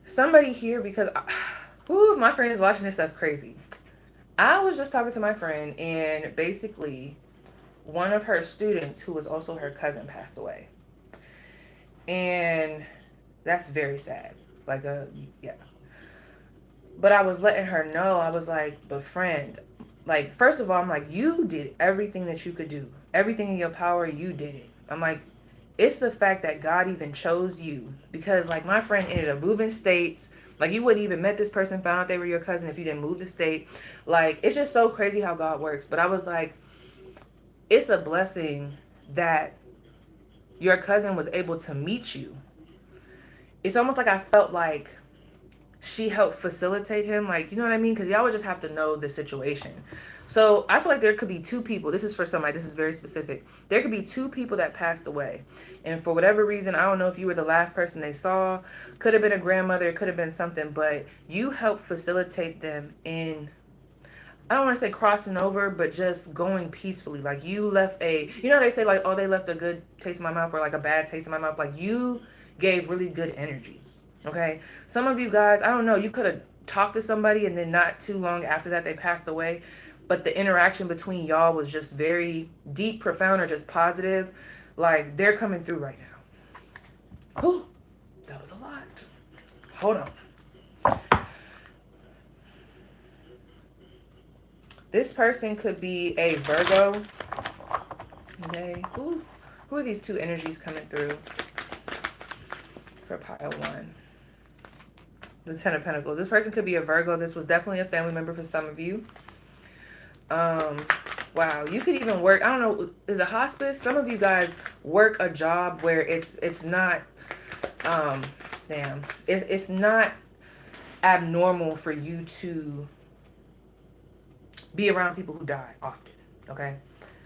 Speaker 1: Somebody here, because if my friend is watching this, that's crazy. I was just talking to my friend, and basically one of her students, who was also her cousin, passed away. And that's very sad. Like, yeah. But I was letting her know, I was like, but friend, like, first of all, I'm like, you did everything that you could do. Everything in your power, you did it. I'm like, it's the fact that God even chose you. Because, like, my friend ended up moving states. Like, you wouldn't even met this person, found out they were your cousin if you didn't move the state. Like, it's just so crazy how God works. But I was like, it's a blessing that your cousin was able to meet you. It's almost like I felt like she helped facilitate him, like, you know what I mean? Because y'all would just have to know the situation. So I feel like there could be two people. This is for somebody. This is very specific. There could be two people that passed away. And for whatever reason, I don't know if you were the last person they saw. Could have been a grandmother. It could have been something. But you helped facilitate them in, I don't want to say crossing over, but just going peacefully. Like you left a, you know, they say like, oh, they left a good taste in my mouth or like a bad taste in my mouth. Like you gave really good energy. Okay. Some of you guys, I don't know, you could have talked to somebody and then not too long after that they passed away. But the interaction between y'all was just very deep, profound, or just positive. Like they're coming through right now. Whew, that was a lot. Hold on. This person could be a Virgo. Okay. Who are these two energies coming through for pile one? The Ten of Pentacles. This person could be a Virgo. This was definitely a family member for some of you. Wow. You could even work, I don't know, is it hospice? Some of you guys work a job where it's not, it's not abnormal for you to be around people who die often. Okay.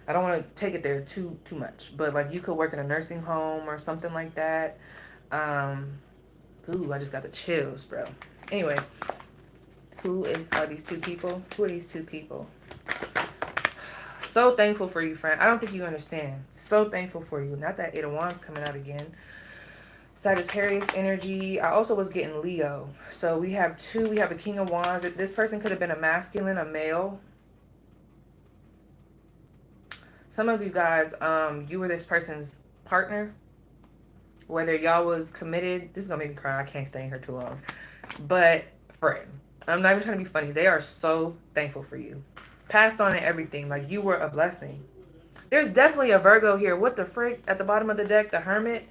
Speaker 1: I don't want to take it there too much, but like you could work in a nursing home or something like that. Ooh, I just got the chills, bro. Anyway, are these two people? Who are these two people? So thankful for you, friend. I don't think you understand. So thankful for you. Not that Eight of Wands coming out again. Sagittarius energy. I also was getting Leo. So we have two. We have a King of Wands. This person could have been a masculine, a male. Some of you guys, you were this person's partner. Whether y'all was committed. This is going to make me cry. I can't stay in here too long. But, friend, I'm not even trying to be funny. They are so thankful for you. Passed on and everything. Like, you were a blessing. There's definitely a Virgo here. What the frick? At the bottom of the deck, the Hermit.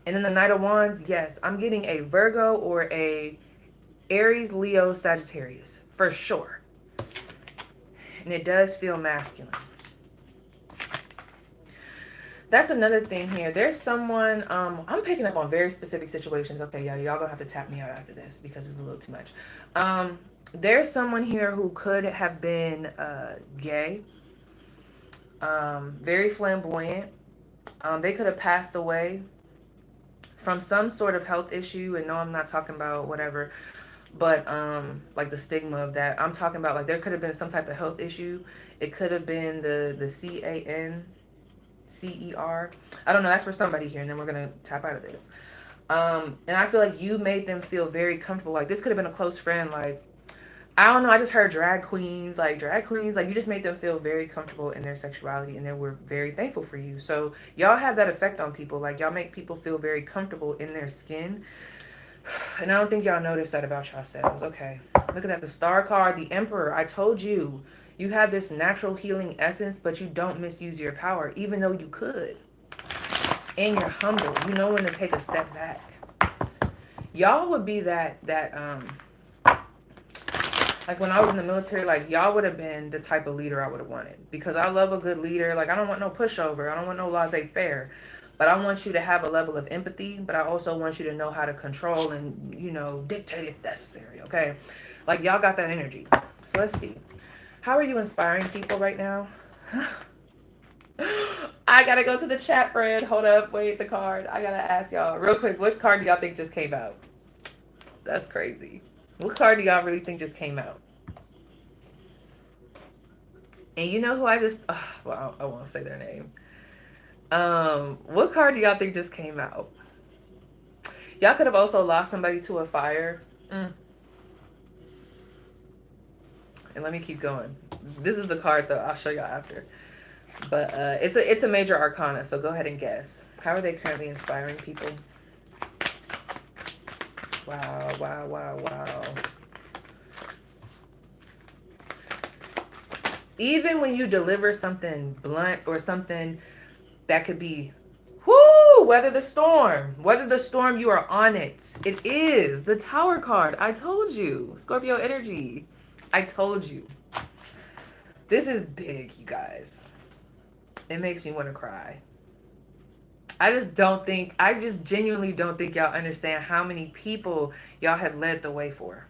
Speaker 1: And then the Knight of Wands. Yes, I'm getting a Virgo or a Aries, Leo, Sagittarius. For sure. And it does feel masculine. That's another thing here. There's someone, I'm picking up on very specific situations. Okay, y'all gonna have to tap me out after this because it's a little too much. There's someone here who could have been gay, very flamboyant. They could have passed away from some sort of health issue. And no, I'm not talking about whatever, but like the stigma of that. I'm talking about like there could have been some type of health issue. It could have been the CANCER. I don't know. That's for somebody here. And then we're going to tap out of this. And I feel like you made them feel very comfortable. Like this could have been a close friend. Like I don't know. I just heard drag queens, like you just made them feel very comfortable in their sexuality, and they were very thankful for you. So y'all have that effect on people. Like y'all make people feel very comfortable in their skin, and I don't think y'all noticed that about yourselves. Okay, look at that. The Star card, the Emperor. I told you, you have this natural healing essence, but you don't misuse your power, even though you could. And you're humble. You know when to take a step back. Y'all would be that like when I was in the military, like y'all would have been the type of leader I would have wanted, because I love a good leader. Like I don't want no pushover. I don't want no laissez-faire. But I want you to have a level of empathy, but I also want you to know how to control and, dictate if necessary, okay? Like y'all got that energy. So let's see. How are you inspiring people right now? I gotta go to the chat, friend. Hold up, wait, the card. I gotta ask y'all real quick, which card do y'all think just came out? That's crazy. What card do y'all really think just came out? And you know who I just, well, I won't say their name. What card do y'all think just came out? Y'all could have also lost somebody to a fire. And let me keep going. This is the card though. I'll show y'all after. But it's a major arcana, so go ahead and guess. How are they currently inspiring people? Wow, wow, wow, wow. Even when you deliver something blunt or something that could be, whoo, weather the storm. Weather the storm, you are on it. It is the Tower card. I told you. Scorpio energy. I told you. This is big, you guys. It makes me want to cry. I just genuinely don't think y'all understand how many people y'all have led the way for.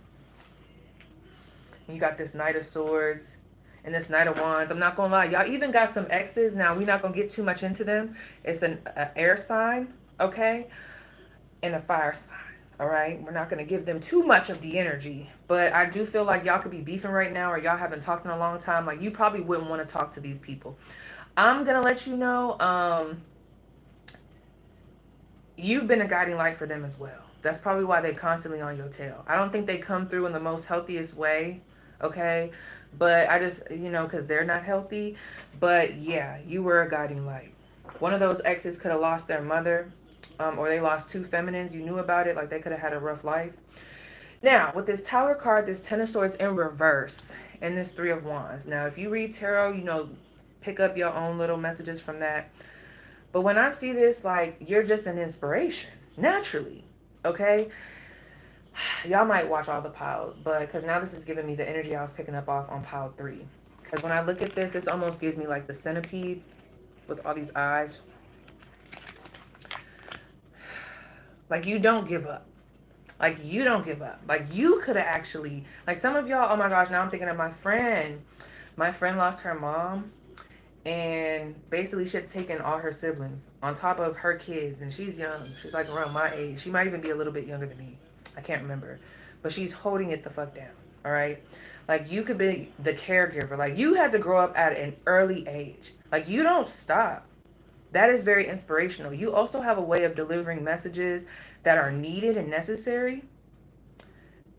Speaker 1: You got this Knight of Swords and this Knight of Wands. I'm not gonna lie, y'all even got some exes. Now we're not gonna get too much into them. It's an air sign, okay, and a fire sign. All right, we're not gonna give them too much of the energy, but I do feel like y'all could be beefing right now, or y'all haven't talked in a long time. Like you probably wouldn't want to talk to these people. I'm gonna let you know. You've been a guiding light for them as well. That's probably why they're constantly on your tail. I don't think they come through in the most healthiest way, okay? But I just, because they're not healthy. But yeah, you were a guiding light. One of those exes could have lost their mother, or they lost two feminines. You knew about it, like they could have had a rough life. Now, with this Tower card, this Ten of Swords in reverse, and this Three of Wands. Now, if you read tarot, pick up your own little messages from that. But when I see this, like, you're just an inspiration, naturally, okay? Y'all might watch all the piles, but because now this is giving me the energy I was picking up off on pile 3. Because when I look at this almost gives me like the centipede with all these eyes. Like, you don't give up. Like, you don't give up. Like, you could have actually, like, some of y'all, oh my gosh, now I'm thinking of my friend. My friend lost her mom. And basically she had taken all her siblings on top of her kids, and she's young. She's like around my age. She might even be a little bit younger than me. I can't remember. But she's holding it the fuck down. All right. Like you could be the caregiver. Like you had to grow up at an early age. Like you don't stop. That is very inspirational. You also have a way of delivering messages that are needed and necessary,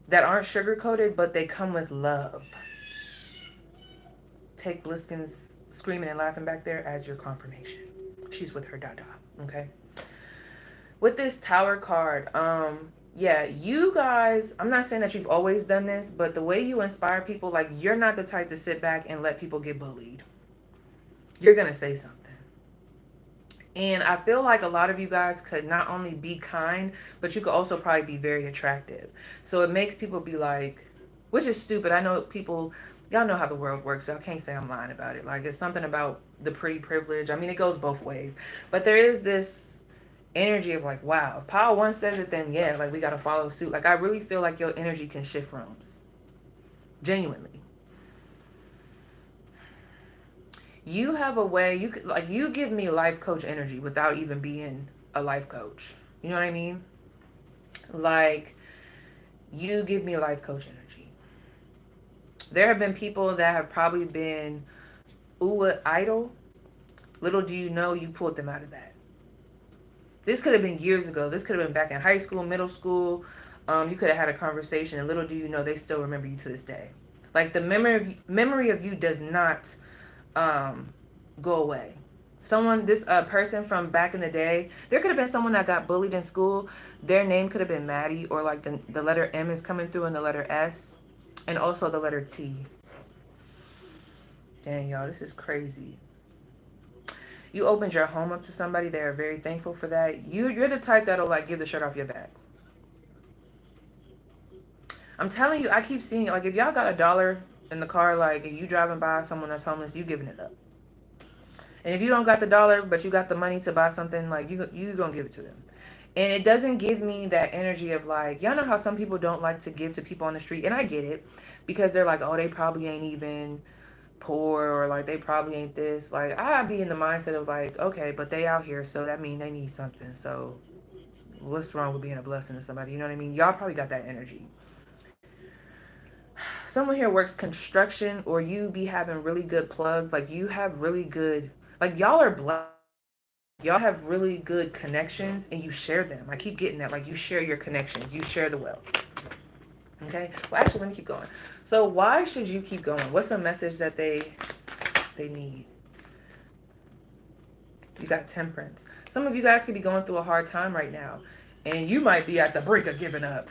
Speaker 1: that aren't sugar coated, but they come with love. Take Bliskin's screaming and laughing back there as your confirmation. She's with her dada, okay? With this Tower card, yeah, you guys, I'm not saying that you've always done this, but the way you inspire people, like you're not the type to sit back and let people get bullied. You're gonna say something. And I feel like a lot of you guys could not only be kind, but you could also probably be very attractive. So it makes people be like, which is stupid. I know people, y'all know how the world works. So I can't say I'm lying about it. Like it's something about the pretty privilege. I mean, it goes both ways. But there is this energy of like, wow, if pile 1 says it, then yeah, like we got to follow suit. Like I really feel like your energy can shift rooms. Genuinely. You have a way, you could like, you give me life coach energy without even being a life coach. You know what I mean? Like you give me life coach energy. There have been people that have probably been idle. Little do you know, you pulled them out of that. This could have been years ago. This could have been back in high school, middle school, You could have had a conversation, and little do you know, they still remember you to this day. Like the memory of you does not go away. Someone, this person from back in the day, there could have been someone that got bullied in school. Their name could have been Maddie, or like the letter M is coming through and the letter S, and also the letter T. Dang, y'all, this is crazy. You opened your home up to somebody. They are very thankful for that. You're the type that'll like give the shirt off your back. I'm telling you, I keep seeing it. Like if y'all got $1 in the car, like and you driving by someone that's homeless, you giving it up. And if you don't got the $1, but you got the money to buy something, like you gonna give it to them. And it doesn't give me that energy of like, y'all know how some people don't like to give to people on the street, and I get it, because they're like, oh, they probably ain't even poor, or like they probably ain't this. Like I'd be in the mindset of like, okay, but they out here, so that means they need something. So what's wrong with being a blessing to somebody? You know what I mean? Y'all probably got that energy. Someone here works construction, or you be having really good plugs. Like you have really good, like y'all are blessed. Y'all have really good connections and you share them. I keep getting that. Like you share your connections, you share the wealth. Okay. Well, actually, let me keep going. So why should you keep going? What's a message that they need? You got temperance. Some of you guys could be going through a hard time right now, and you might be at the brink of giving up.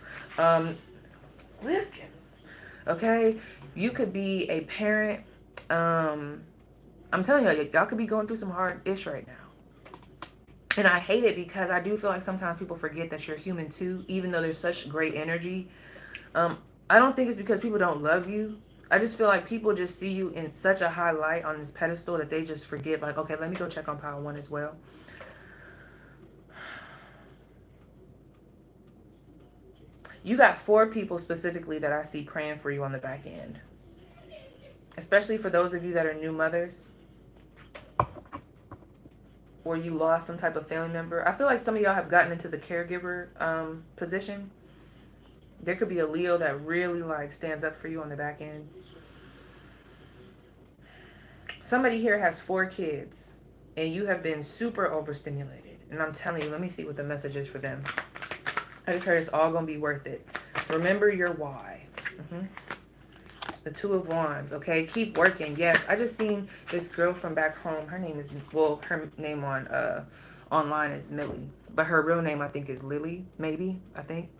Speaker 1: Liskins. Okay. You could be a parent. I'm telling y'all could be going through some hard ish right now. And I hate it because I do feel like sometimes people forget that you're human too, even though there's such great energy. I don't think it's because people don't love you. I just feel like people just see you in such a high light on this pedestal that they just forget, like, okay, let me go check on Power One as well. You got 4 people specifically that I see praying for you on the back end. Especially for those of you that are new mothers, or you lost some type of family member. I feel like some of y'all have gotten into the caregiver position. There could be a Leo that really like stands up for you on the back end. Somebody here has 4 kids and you have been super overstimulated. And I'm telling you, let me see what the message is for them. I just heard it's all going to be worth it. Remember your why. The 2 of Wands. Okay, keep working. Yes, I just seen this girl from back home. Her name is, well, her name on online is Millie, but her real name I think is Lily, maybe, I think.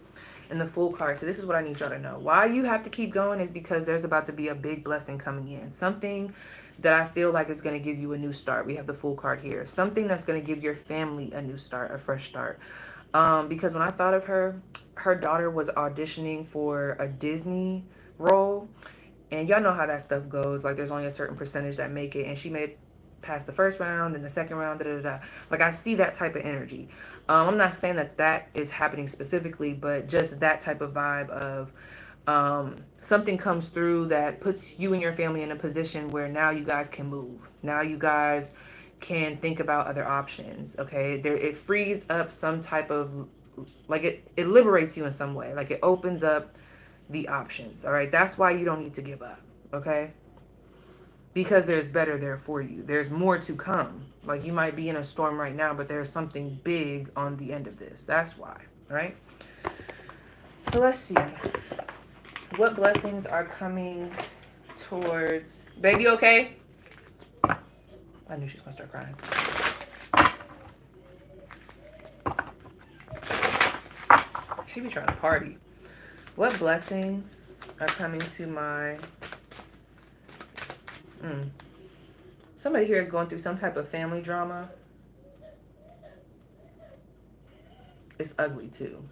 Speaker 1: And the Fool card. So this is what I need y'all to know. Why you have to keep going is because there's about to be a big blessing coming in. Something that I feel like is going to give you a new start. We have the Fool card here. Something that's going to give your family a new start, a fresh start. Because when I thought of her, her daughter was auditioning for a Disney role. And y'all know how that stuff goes. Like there's only a certain percentage that make it. And she made it past the first round and the second round, Like I see that type of energy. I'm not saying that that is happening specifically, but just that type of vibe of something comes through that puts you and your family in a position where now you guys can move. Now you guys can think about other options. Okay, it frees up some type of, like it liberates you in some way. Like it opens up the options. All right, that's why you don't need to give up. Okay, because there's better there for you. There's more to come. Like you might be in a storm right now, but there's something big on the end of this. That's why, right? So let's see. What blessings are coming towards... Baby, okay? I knew she was going to start crying. She be trying to party. What blessings are coming to my... Somebody here is going through some type of family drama. It's ugly too.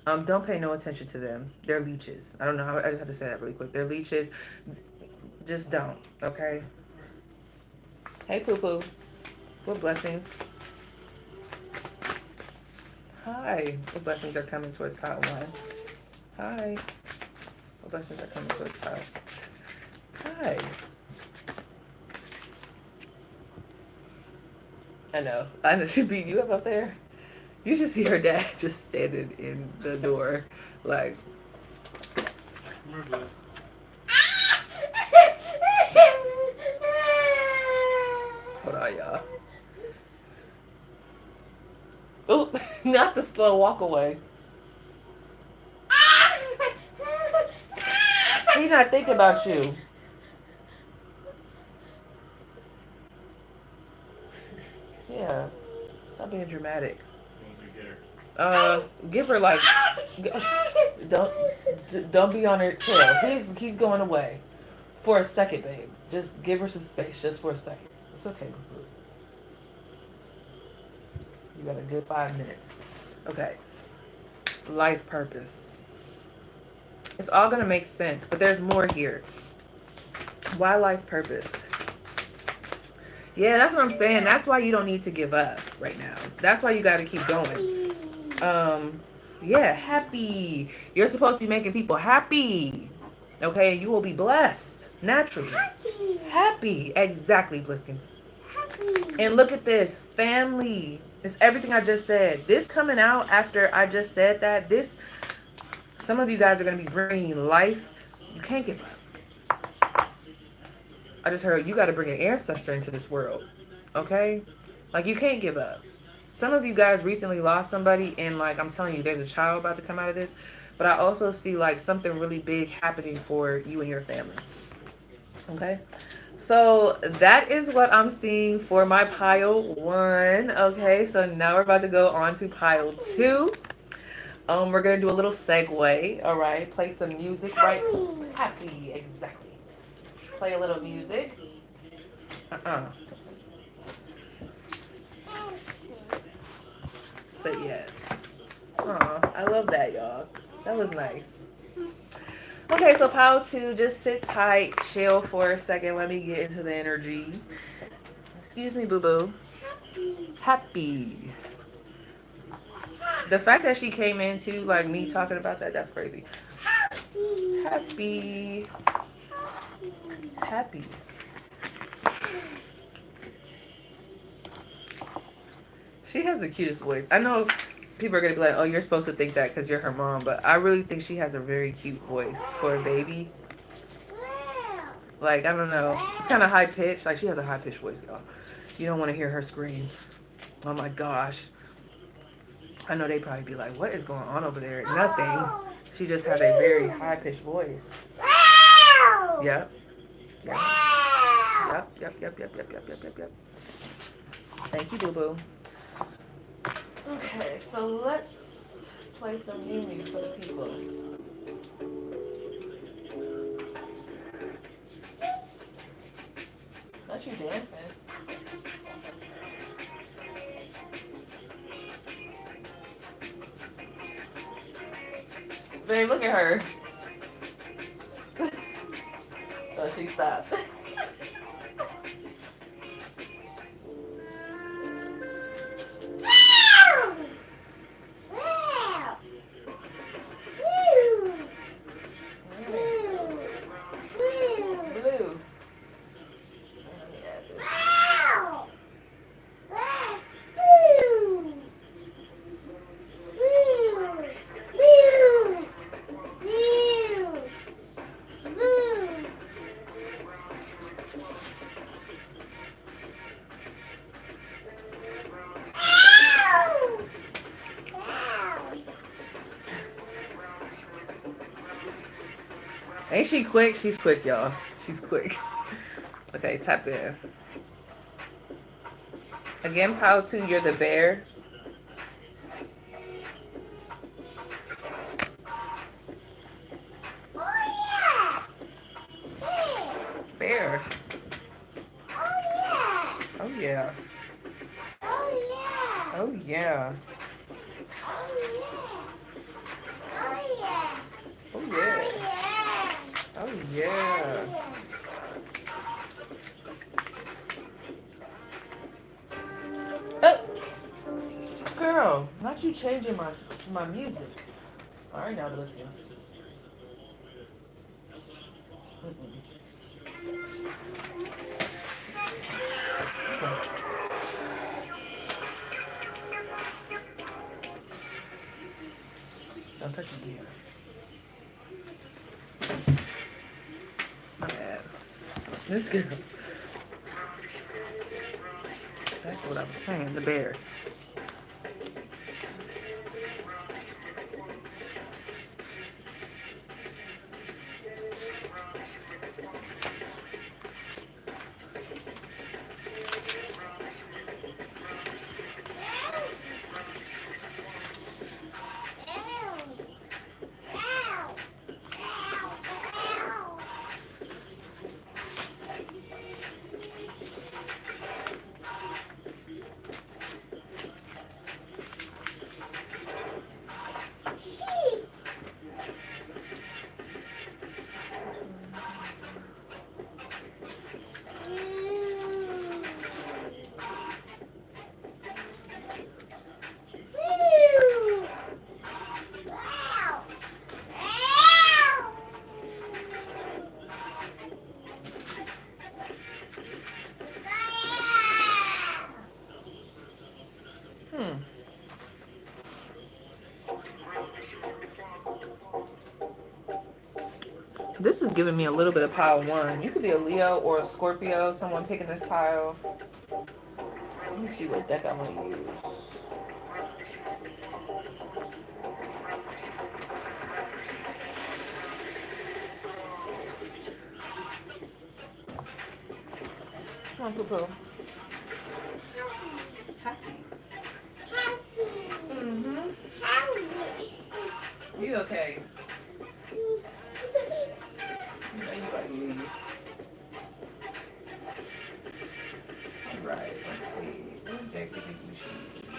Speaker 1: Don't pay no attention to them. They're leeches. I don't know how, I just have to say that really quick. They're leeches. Just don't, okay? Hey, poo-poo. What blessings? Hi. What blessings are coming towards Power One? Hi. What blessings are coming towards Power? Hi. I know she beat you up there. You should see her dad just standing in the door, like. Hold on, y'all. Oh, not the slow walk away. I think about you. Yeah. Stop being dramatic. Give her like, don't don't be on her tail. He's going away for a second, babe. Just give her some space, just for a second. It's okay, boo. You got a good 5 minutes. Okay. Life purpose. It's all gonna make sense, but there's more here. Why life purpose? Yeah, that's what I'm saying. That's why you don't need to give up right now. That's why you got to keep going. Yeah, happy. You're supposed to be making people happy. Okay, you will be blessed naturally. Happy. Exactly, Bliskins. And look at this. Family. It's everything I just said. This coming out after I just said that. Some of you guys are going to be bringing life. You can't give up. I just heard you got to bring an ancestor into this world. Okay? Like, you can't give up. Some of you guys recently lost somebody, and like I'm telling you, there's a child about to come out of this. But I also see like something really big happening for you and your family. Okay? So that is what I'm seeing for my pile 1. Okay, so now we're about to go on to pile 2. We're gonna do a little segue. All right, play some music, right? Happy, exactly. Play a little music. But yes. Aw, I love that, y'all. That was nice. Okay, so pile 2, just sit tight, chill for a second. Let me get into the energy. Excuse me, boo-boo. Happy. The fact that she came into like me talking about that, that's crazy. Happy. Happy. She has the cutest voice. I know people are going to be like, oh, you're supposed to think that because you're her mom. But I really think she has a very cute voice for a baby. Like, I don't know. It's kind of high pitched. Like, she has a high pitched voice, y'all. You don't want to hear her scream. Oh, my gosh. I know they probably be like, what is going on over there? Nothing. She just has a very high pitched voice. Yep. Yep. Yep. Thank you, boo-boo. Okay, so let's play some new music for the people. Not you dancing. Babe, look at her. So she stopped. Ain't she quick? She's quick, y'all. She's quick. Okay, tap in. Again, pile 2, you're the bear. Bear. Oh, yeah. Oh, yeah. Oh, yeah. Oh, yeah. Oh. Girl, not you changing my music. All right, now listen. Don't touch it again. My bad. This girl. That's what I was saying, the bear. This is giving me a little bit of pile 1. You could be a Leo or a Scorpio, someone picking this pile. Let me see what deck I'm going to use. Come on, Poo-Poo. Happy. Mm-hmm. You okay? You know you like me. Right, let's see. What deck do you think we should use?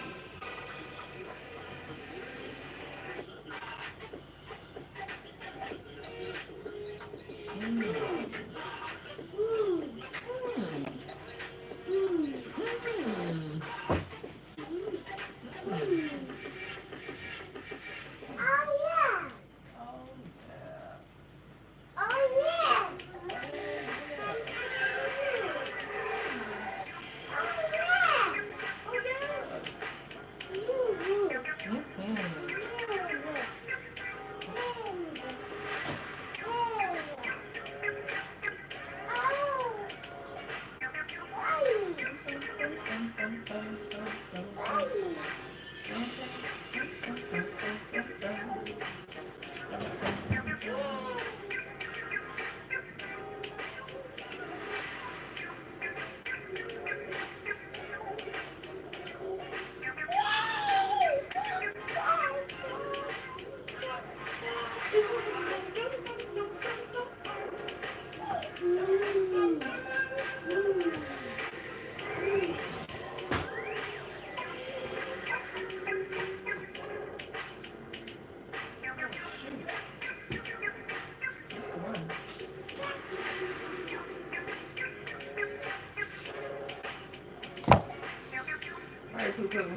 Speaker 1: Alright, Poo-Poo.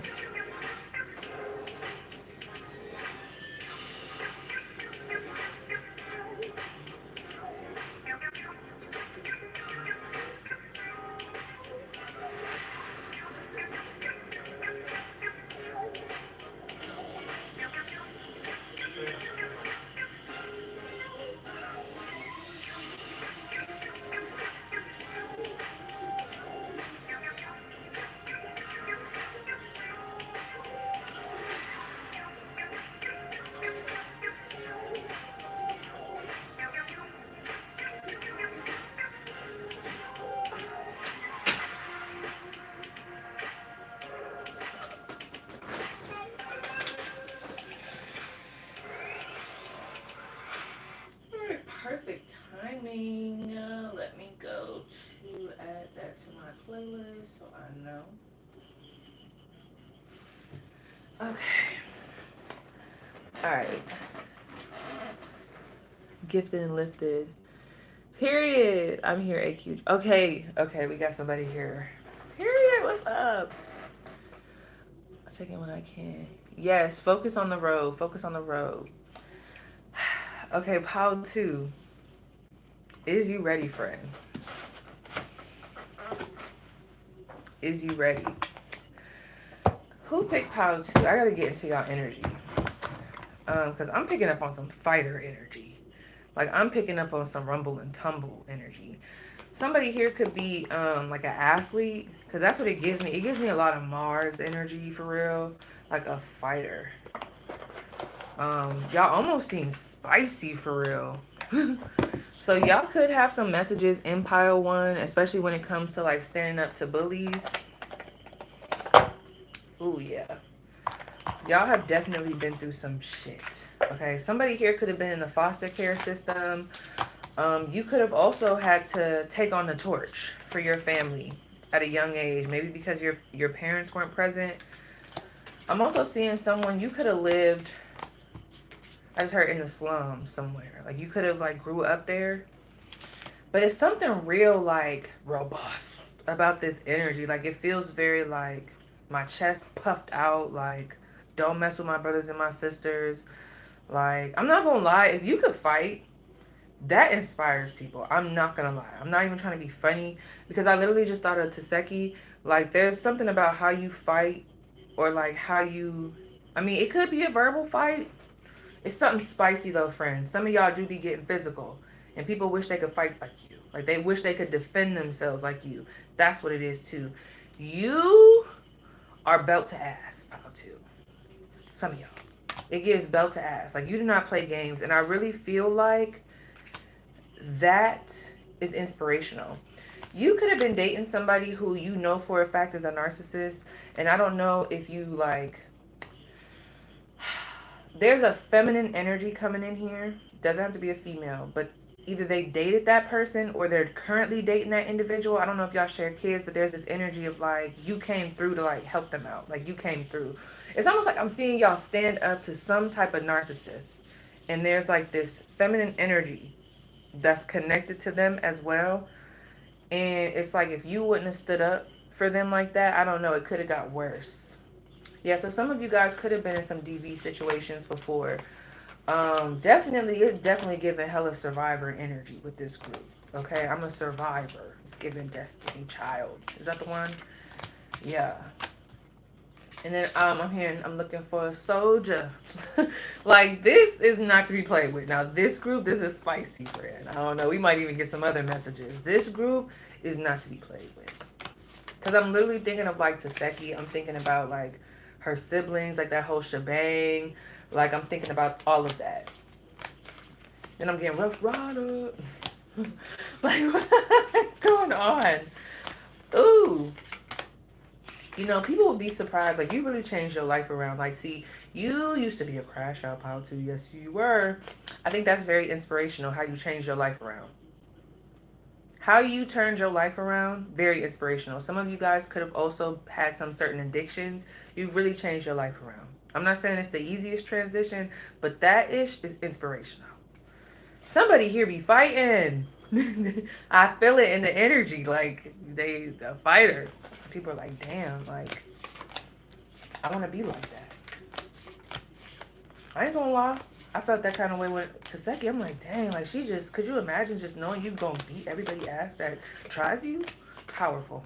Speaker 1: Perfect timing. Let me go to add that to my playlist so I know. Okay. Alright. Gifted and lifted. Period. I'm here, AQ. Okay. Okay, we got somebody here. Period. What's up? I'll check in when I can. Yes, focus on the road. Focus on the road. Okay, pile 2. Is you ready, friend? Is you ready? Who picked pile 2? I gotta get into y'all energy. Because I'm picking up on some fighter energy. Like, I'm picking up on some rumble and tumble energy. Somebody here could be like an athlete. Because that's what it gives me. It gives me a lot of Mars energy, for real. Like a fighter. Y'all almost seem spicy, for real. So y'all could have some messages in pile 1, especially when it comes to like standing up to bullies. Ooh, yeah. Y'all have definitely been through some shit. Okay, somebody here could have been in the foster care system. You could have also had to take on the torch for your family at a young age. Maybe because your parents weren't present. I'm also seeing someone you could have lived, I just heard, in the slums somewhere. Like, you could have, like, grew up there. But it's something real, like, robust about this energy. Like, it feels very, like, my chest puffed out. Like, don't mess with my brothers and my sisters. Like, I'm not gonna lie. If you could fight, that inspires people. I'm not gonna lie. I'm not even trying to be funny. Because I literally just thought of Taseki. Like, there's something about how you fight. Or, like, how you... I mean, it could be a verbal fight. It's something spicy, though, friends. Some of y'all do be getting physical. And people wish they could fight like you. Like they wish they could defend themselves like you. That's what it is too. You are belt to ass, pile two. Some of y'all. It gives belt to ass. Like you do not play games. And I really feel like that is inspirational. You could have been dating somebody who you know for a fact is a narcissist. And I don't know if you like, there's a feminine energy coming in here. Doesn't have to be a female, but either they dated that person or they're currently dating that individual. I don't know if y'all share kids, but there's this energy of like you came through to like help them out. Like you came through. It's almost like I'm seeing y'all stand up to some type of narcissist. And there's like this feminine energy that's connected to them as well. And it's like if you wouldn't have stood up for them like that, I don't know, it could have got worse. Yeah, so some of you guys could have been in some DV situations before. Definitely, it's definitely giving hella survivor energy with this group. Okay, I'm a survivor. It's giving Destiny Child. Is that the one? Yeah. And then I'm hearing I'm looking for a soldier. Like this is not to be played with. Now this group, this is spicy, friend. I don't know. We might even get some other messages. This group is not to be played with. Cause I'm literally thinking of like Taseki. I'm thinking about like her siblings, like that whole shebang. Like I'm thinking about all of that. Then I'm getting Rough Rider. Like what's going on? Ooh. You know, people would be surprised. Like, you really changed your life around. Like, see, you used to be a crash out, pile too. Yes, you were. I think that's very inspirational, how you changed your life around. How you turned your life around, very inspirational. Some of you guys could have also had some certain addictions. You've really changed your life around. I'm not saying it's the easiest transition, but that ish is inspirational. Somebody here be fighting. I feel it in the energy. Like, a fighter. People are like, damn, like, I want to be like that. I ain't gonna lie. I felt that kind of way with Taseki. I'm like, dang, like she just, could you imagine just knowing you gonna beat everybody ass that tries you? Powerful.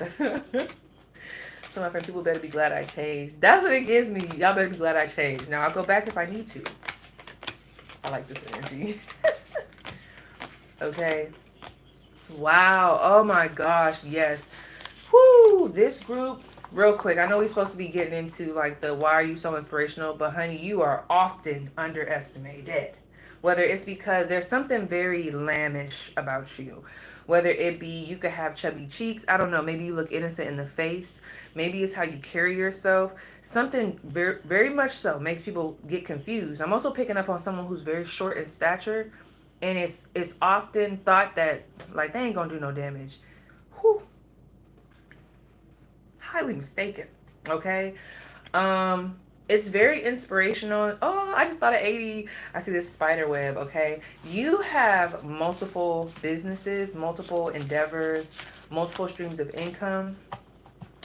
Speaker 1: So my friend, people better be glad I changed. That's what it gives me. Y'all better be glad I changed. Now I'll go back if I need to. I like this energy. Okay. Wow. Oh my gosh. Yes. Whoo. This group, real quick. I know we're supposed to be getting into like the why are you so inspirational, but honey, you are often underestimated. Whether it's because there's something very lambish about you. Whether it be you could have chubby cheeks, I don't know, maybe you look innocent in the face. Maybe it's how you carry yourself. Something very, very much so makes people get confused. I'm also picking up on someone who's very short in stature, and it's often thought that like they ain't gonna do no damage. Whew, highly mistaken. Okay. It's very inspirational. Oh, I just thought of 80. I see this spider web. Okay. You have multiple businesses, multiple endeavors, multiple streams of income,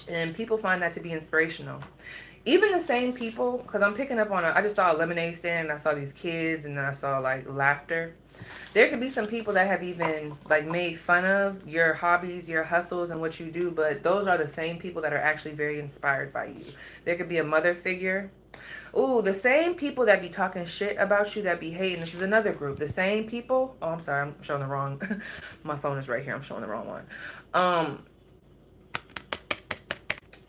Speaker 1: and people find that to be inspirational. Even the same people, because I'm picking up on I just saw a lemonade stand, and I saw these kids, and then I saw like laughter. There could be some people that have even like made fun of your hobbies, your hustles, and what you do, but those are the same people that are actually very inspired by you. There could be a mother figure. Ooh, the same people that be talking shit about you, that be hating. This is another group. The same people. Oh, I'm sorry, I'm showing the wrong. My phone is right here. I'm showing the wrong one.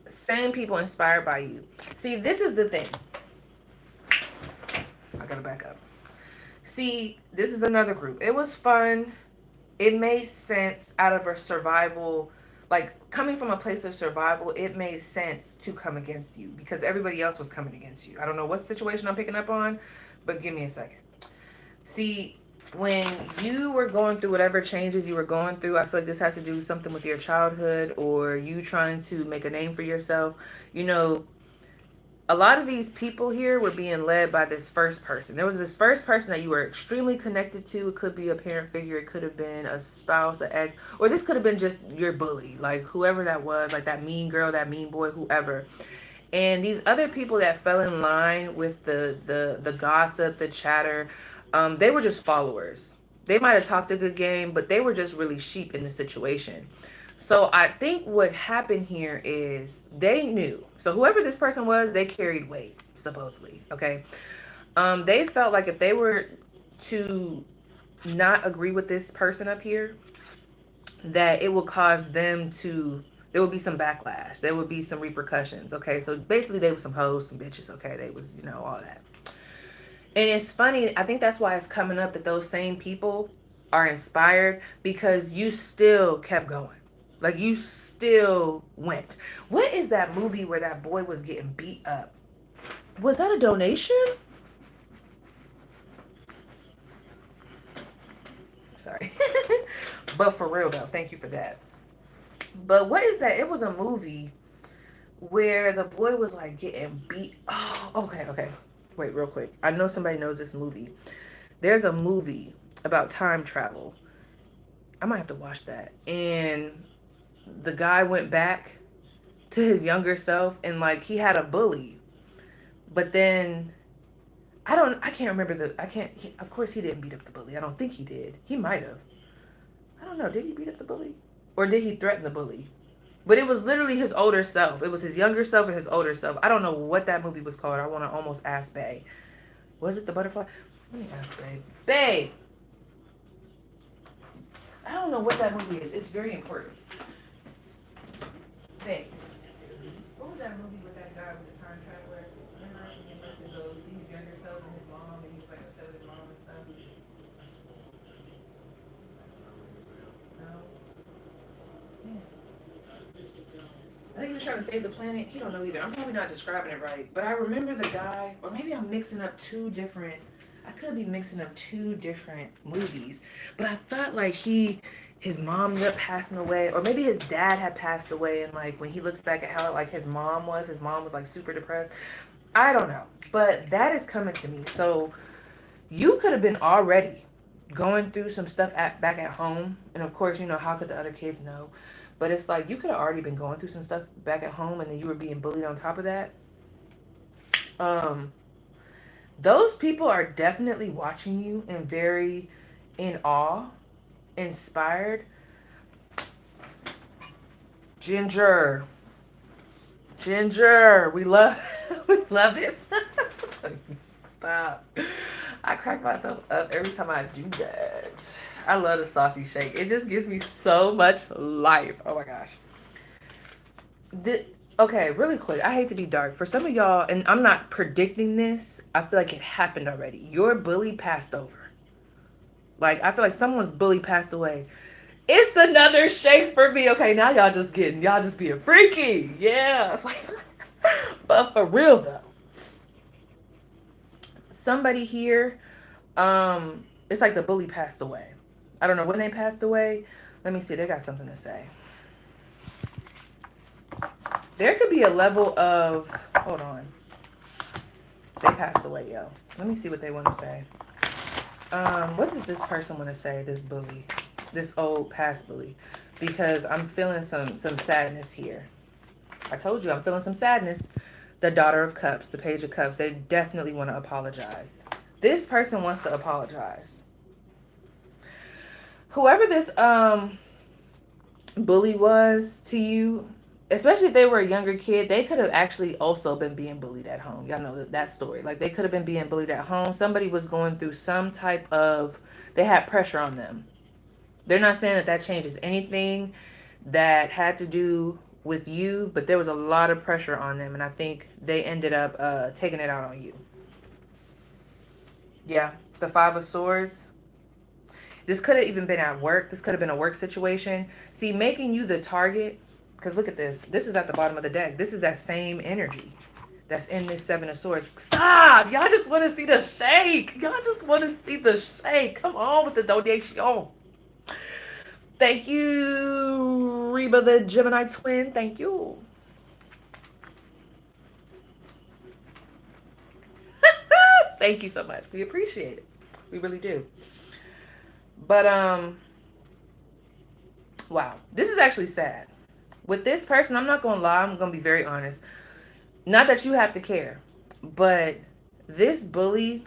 Speaker 1: Same people inspired by you. See, this is the thing. I gotta back up. See, this is another group. It was fun. It made sense out of a survival, like coming from a place of survival, it made sense to come against you because everybody else was coming against you. I don't know what situation I'm picking up on, but give me a second. See, when you were going through whatever changes you were going through, I feel like this has to do something with your childhood or you trying to make a name for yourself. You know, a lot of these people here were being led by this first person. There was this first person that you were extremely connected to. It could be a parent figure. It could have been a spouse, an ex, or this could have been just your bully, like whoever that was, like that mean girl, that mean boy, whoever. And these other people that fell in line with the gossip, the chatter, they were just followers. They might have talked a good game, but they were just really sheep in the situation. So I think what happened here is they knew. So whoever this person was, they carried weight, supposedly. Okay. They felt like if they were to not agree with this person up here, that it will cause them to, there will be some backlash. There will be some repercussions. Okay. So basically they were some hoes, some bitches. Okay. They was, you know, all that. And it's funny. I think that's why it's coming up that those same people are inspired, because you still kept going. Like you still went. What is that movie where that boy was getting beat up? Was that a donation? Sorry. But for real though, thank you for that. But what is that? It was a movie where the boy was like getting beat. Oh, okay. Wait, real quick. I know somebody knows this movie. There's a movie about time travel. I might have to watch that. And the guy went back to his younger self, and like he had a bully. But then I can't remember of course he didn't beat up the bully. I don't think he did. He might have. I don't know. Did he beat up the bully? Or did he threaten the bully? But it was literally his older self. It was his younger self and his older self. I don't know what that movie was called. I want to almost ask Bae. Was it The Butterfly? Let me ask Bae. Bae! I don't know what that movie is. It's very important. Bae. What was that movie with that guy with the time traveler? Remember when he went to go see his younger self and his mom, and he was like upset with his mom and stuff? No? Yeah. I think he was trying to save the planet. He don't know either. I'm probably not describing it right. But I remember the guy, or maybe I'm mixing up two different, I could be mixing up two different movies. But I thought like his mom ended up passing away, or maybe his dad had passed away, and like when he looks back at how like his mom was like super depressed. I don't know. But that is coming to me. So you could have been already going through some stuff back at home. And of course, you know, how could the other kids know? But it's like you could have already been going through some stuff back at home, and then you were being bullied on top of that. Those people are definitely watching you and very in awe, inspired. Ginger. We love we love this. Stop. I crack myself up every time I do that. I love the saucy shake. It just gives me so much life. Oh my gosh. Okay, really quick. I hate to be dark. For some of y'all, and I'm not predicting this, I feel like it happened already. Your bully passed over. Like, I feel like someone's bully passed away. It's another shake for me. Okay, now y'all just being freaky. Yeah. It's like, but for real though. Somebody here, it's like the bully passed away. I don't know when they passed away. Let me see. They got something to say. There could be a level of, hold on. They passed away, yo. Let me see what they want to say. What does this person want to say? This bully, this old past bully, because I'm feeling some sadness here. I told you I'm feeling some sadness. The Daughter of Cups, the Page of Cups, they definitely want to apologize. This person wants to apologize. Whoever this bully was to you, especially if they were a younger kid, they could have actually also been being bullied at home. Y'all know that story. Like they could have been being bullied at home. Somebody was going through some type of, they had pressure on them. They're not saying that changes anything that had to do with you, but there was a lot of pressure on them, and I think they ended up taking it out on you. Yeah, the Five of Swords. This could have even been at work. This could have been a work situation. See, making you the target, because look at this. This is at the bottom of the deck. This is that same energy that's in this Seven of Swords. Stop! Y'all just want to see the shake. Y'all just want to see the shake. Come on with the donation. Thank you, Reba the Gemini twin. Thank you. Thank you so much. We appreciate it. We really do. But wow, this is actually sad. With this person, I'm not gonna lie, I'm gonna be very honest. Not that you have to care, but this bully,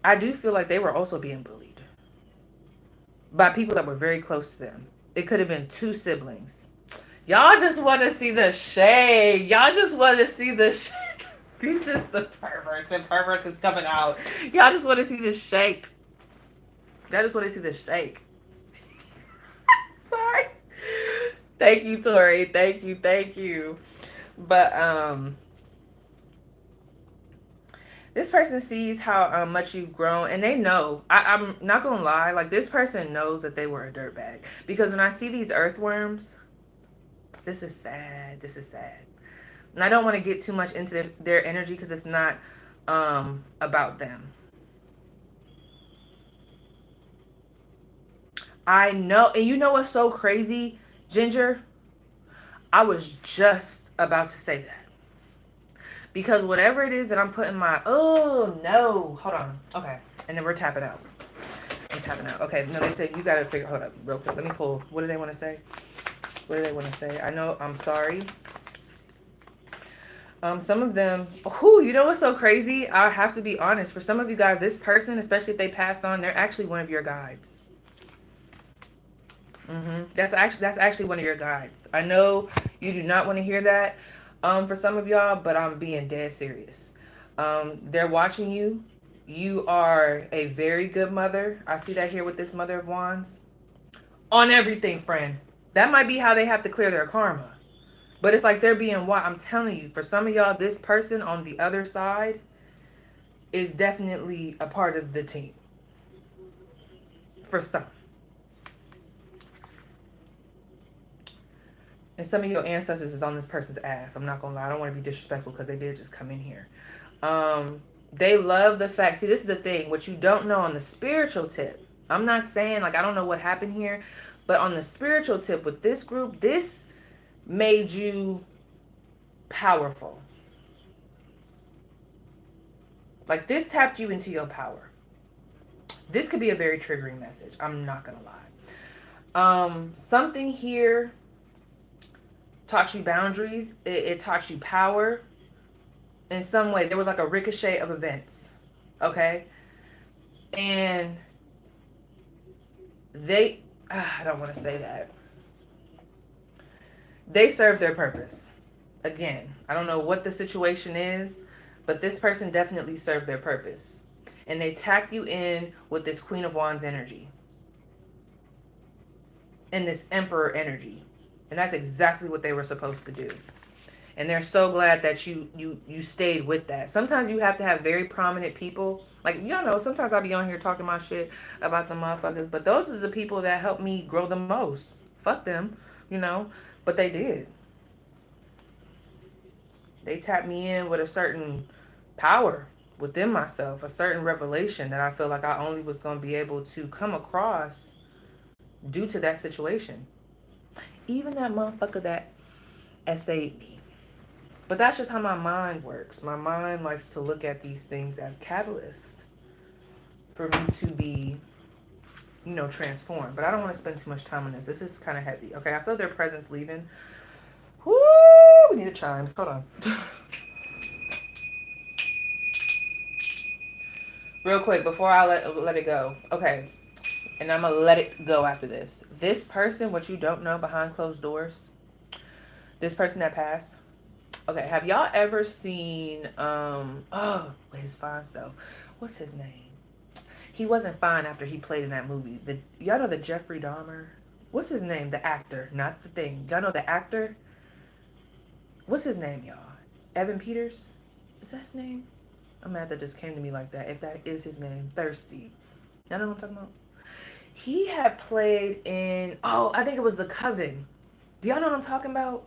Speaker 1: I do feel like they were also being bullied by people that were very close to them. It could have been two siblings. Y'all just want to see the shade. Y'all just want to see the shake. This is the perverse. The perverse is coming out. Y'all just want to see the shake. I just want to see the shake. Sorry. Thank you, Tori. Thank you. Thank you. But this person sees how much you've grown, and they know. I'm not gonna lie. Like, this person knows that they were a dirtbag, because when I see these earthworms, this is sad. This is sad. And I don't want to get too much into their energy, because it's not about them. I know. And you know what's so crazy, Ginger? I was just about to say that. Because whatever it is that I'm putting my... Oh, no. Hold on. Okay. And then we're tapping out. I'm tapping out. Okay. No, they said you got to figure... Hold up real quick. Let me pull. What do they want to say? What do they want to say? I know. I'm sorry. Some of them... Whew, you know what's so crazy? I have to be honest. For some of you guys, this person, especially if they passed on, they're actually one of your guides. That's actually one of your guides. I know you do not want to hear that for some of y'all, but I'm being dead serious. They're watching you. You are a very good mother. I see that here with this Mother of Wands. On everything, friend. That might be how they have to clear their karma. But it's like they're being what I'm telling you. For some of y'all, this person on the other side is definitely a part of the team. For some. And some of your ancestors is on this person's ass. I'm not gonna lie. I don't want to be disrespectful, because they did just come in here. They love the fact. See, this is the thing. What you don't know on the spiritual tip. I'm not saying, like, I don't know what happened here. But on the spiritual tip with this group, this made you powerful. Like, this tapped you into your power. This could be a very triggering message. I'm not gonna lie. Something here taught you boundaries. It taught you power. In some way, there was like a ricochet of events. Okay? And they... I don't want to say that. They served their purpose. Again, I don't know what the situation is, but this person definitely served their purpose. And they tacked you in with this Queen of Wands energy. And this Emperor energy. And that's exactly what they were supposed to do. And they're so glad that you stayed with that. Sometimes you have to have very prominent people. Like, y'all know, sometimes I'll be on here talking my shit about the motherfuckers. But those are the people that helped me grow the most. Fuck them, you know. But they did. They tapped me in with a certain power within myself. A certain revelation that I feel like I only was going to be able to come across due to that situation. Even that motherfucker that essayed me. But that's just how my mind works. My mind likes to look at these things as catalysts for me to be, you know, transformed. But I don't want to spend too much time on this. This is kind of heavy. Okay, I feel their presence leaving. Woo! We need the chimes. Hold on. Real quick, before I let it go. Okay. And I'm going to let it go after this. This person, what you don't know behind closed doors, this person that passed. Okay, have y'all ever seen, his fine self. What's his name? He wasn't fine after he played in that movie. Y'all know the Jeffrey Dahmer? What's his name? The actor, not the thing. Y'all know the actor? What's his name, y'all? Evan Peters? Is that his name? I'm mad that just came to me like that. If that is his name. Thirsty. Y'all know what I'm talking about? He had played in... Oh, I think it was The Coven. Do y'all know what I'm talking about?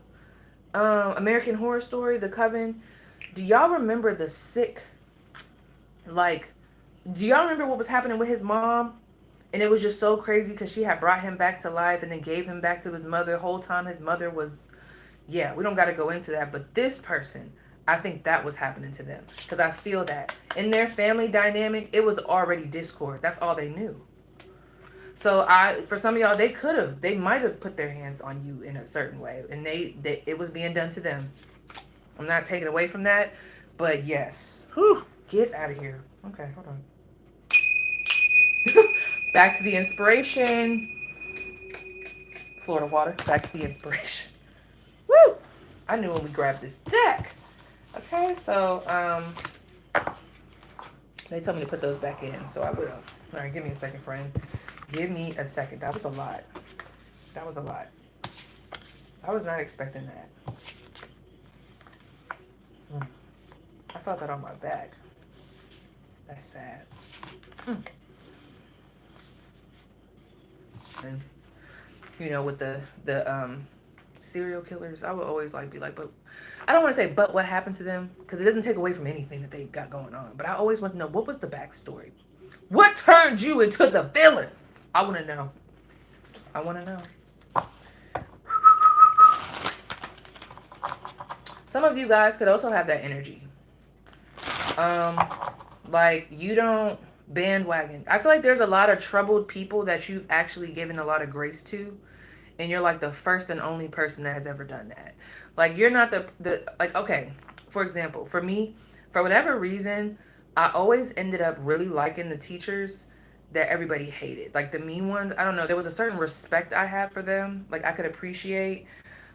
Speaker 1: American Horror Story, The Coven. Do y'all remember the sick... Like... Do y'all remember what was happening with his mom? And it was just so crazy because she had brought him back to life and then gave him back to his mother. The whole time his mother was... Yeah, we don't got to go into that. But this person... I think that was happening to them. Because I feel that. In their family dynamic, it was already discord. That's all they knew. So for some of y'all, they might have put their hands on you in a certain way. And it was being done to them. I'm not taking away from that. But yes. Whew, get out of here. Okay, hold on. Back to the inspiration. Florida water. Back to the inspiration. Woo! I knew when we grabbed this deck. Okay, so they told me to put those back in, so I will. All right, give me a second, friend. Give me a second. That was a lot. That was a lot. I was not expecting that. I felt that on my back. That's sad. And you know, with the serial killers, I would always like be like, but I don't want to say, but what happened to them, because it doesn't take away from anything that they got going on. But I always want to know, what was the backstory? What turned you into the villain? I want to know. I want to know. Some of you guys could also have that energy. Like, you don't bandwagon. I feel like there's a lot of troubled people that you've actually given a lot of grace to, and you're like the first and only person that has ever done that. Like, you're not the like, okay, for example, for me, for whatever reason, I always ended up really liking the teachers that everybody hated. Like the mean ones, I don't know, there was a certain respect I had for them, like I could appreciate.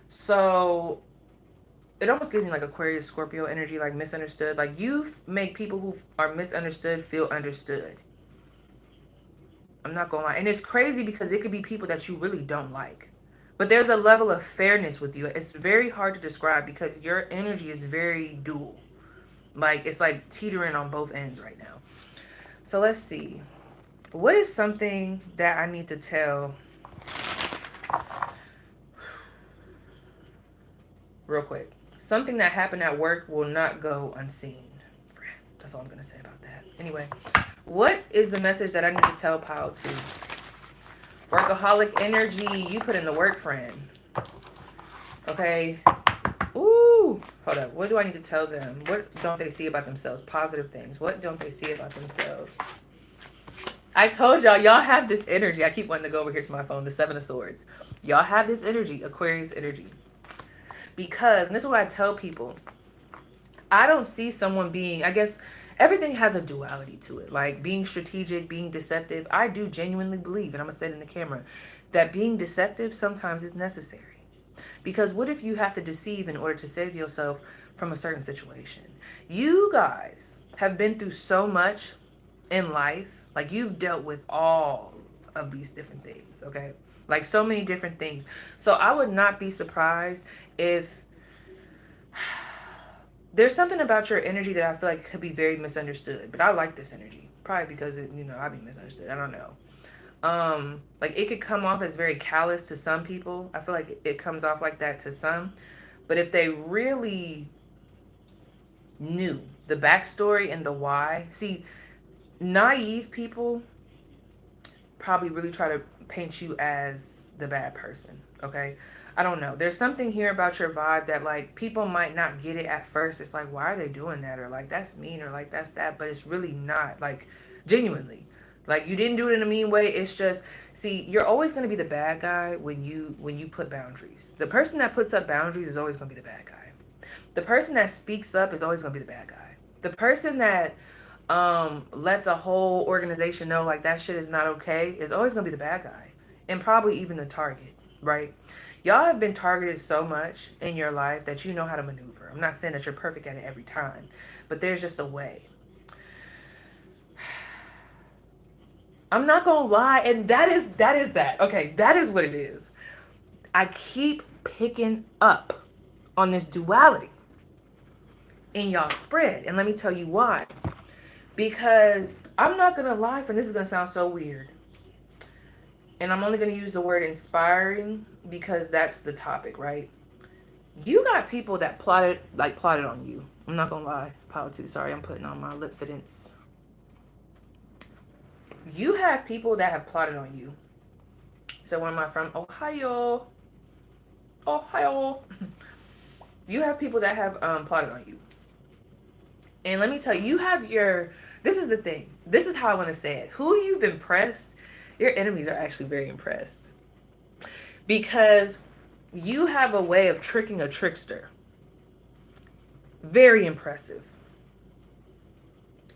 Speaker 1: So it almost gives me like Aquarius Scorpio energy, like misunderstood. Like, you make people who are misunderstood feel understood. I'm not gonna lie. And it's crazy because it could be people that you really don't like. But there's a level of fairness with you. It's very hard to describe because your energy is very dual. Like, it's like teetering on both ends right now. So let's see. What is something that I need to tell real quick? Something that happened at work will not go unseen. That's all I'm going to say about that. Anyway, what is the message that I need to tell Pile 2? Workaholic energy. You put in the work, friend. Okay. Ooh. Hold up. What do I need to tell them? What don't they see about themselves? Positive things. What don't they see about themselves? I told y'all have this energy. I keep wanting to go over here to my phone. The 7 of Swords. Y'all have this energy. Aquarius energy. Because, and this is what I tell people, I don't see someone being, I guess everything has a duality to it. Like being strategic, being deceptive. I do genuinely believe, and I'm going to say it in the camera, that being deceptive sometimes is necessary. Because what if you have to deceive in order to save yourself from a certain situation? You guys have been through so much in life. Like, you've dealt with all of these different things, okay? Like, so many different things. So I would not be surprised if there's something about your energy that I feel like could be very misunderstood. But I like this energy. Probably because, I be misunderstood. I don't know. Like, it could come off as very callous to some people. I feel like it comes off like that to some. But if they really knew the backstory and the why. See, naive people probably really try to paint you as the bad person, okay? I don't know. There's something here about your vibe that, like, people might not get it at first. It's like, why are they doing that? Or, like, that's mean, or, like, that's that. But it's really not. Like, genuinely. Like, you didn't do it in a mean way. It's just, see, you're always going to be the bad guy when you put boundaries. The person that puts up boundaries is always going to be the bad guy. The person that speaks up is always going to be the bad guy. The person that lets a whole organization know, like, that shit is not okay is always going to be the bad guy. And probably even the target, right? Y'all have been targeted so much in your life that you know how to maneuver. I'm not saying that you're perfect at it every time, but there's just a way. I'm not gonna lie, and that is that. Okay, that is what it is. I keep picking up on this duality in y'all spread, and let me tell you why. Because I'm not gonna lie, and this is gonna sound so weird, and I'm only gonna use the word inspiring because that's the topic, right? You got people that plotted on you. I'm not gonna lie. Politics. Sorry, I'm putting on my lip fittings. You have people that have plotted on you. So when am I from? Ohio. You have people that have plotted on you. And let me tell you, you have this is the thing. This is how I want to say it. Who you've impressed, your enemies are actually very impressed. Because you have a way of tricking a trickster. Very impressive.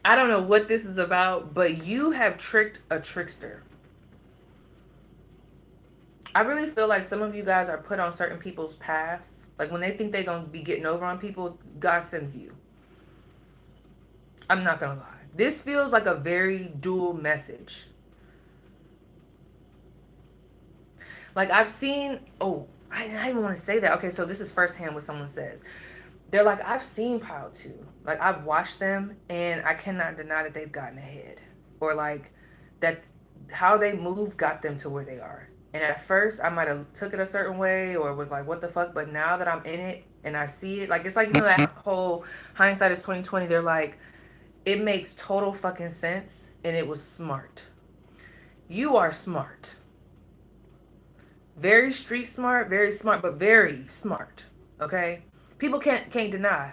Speaker 1: I don't know what this is about, but you have tricked a trickster. I really feel like some of you guys are put on certain people's paths. Like, when they think they're going to be getting over on people, God sends you. I'm not going to lie. This feels like a very dual message. Like I've seen, oh, I didn't even want to say that. Okay, so this is firsthand what someone says. They're like, I've seen Proud too. Like I've watched them and I cannot deny that they've gotten ahead. Or like that how they move got them to where they are. And at first I might have took it a certain way or was like, what the fuck? But now that I'm in it and I see it, like it's like, you know, that whole hindsight is 2020. They're like, it makes total fucking sense and it was smart. You are smart. Very street smart, but very smart. Okay? People can't deny.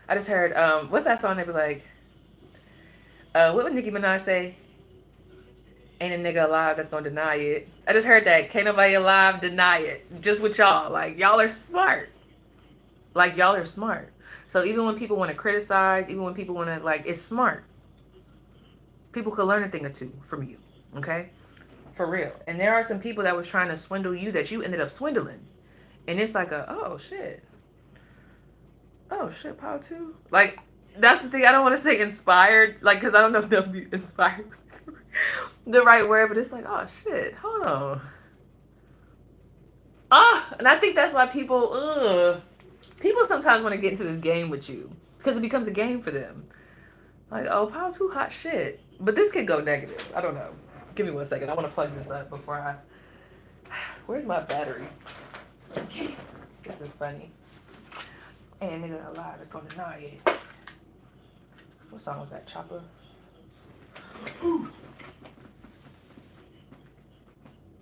Speaker 1: I just heard what's that song they be like, what would Nicki Minaj say? Ain't a nigga alive that's gonna deny it. I just heard that. Can't nobody alive deny it. Just with y'all. Like y'all are smart. Like y'all are smart. So even when people want to criticize, even when people want to like, it's smart. People could learn a thing or two from you. Okay? For real. And there are some people that was trying to swindle you that you ended up swindling. And it's like a, oh shit. Oh shit, power too. Like, that's the thing. I don't want to say inspired, like, because I don't know if they'll be inspired the right word, but it's like, oh shit, hold on. And I think that's why people sometimes want to get into this game with you because it becomes a game for them. Like, oh, power too hot shit. But this could go negative. I don't know. Give me 1 second. I want to plug this up before I. Where's my battery? This is funny. And nigga alive is gonna deny it. What song was that? Chopper? Ooh.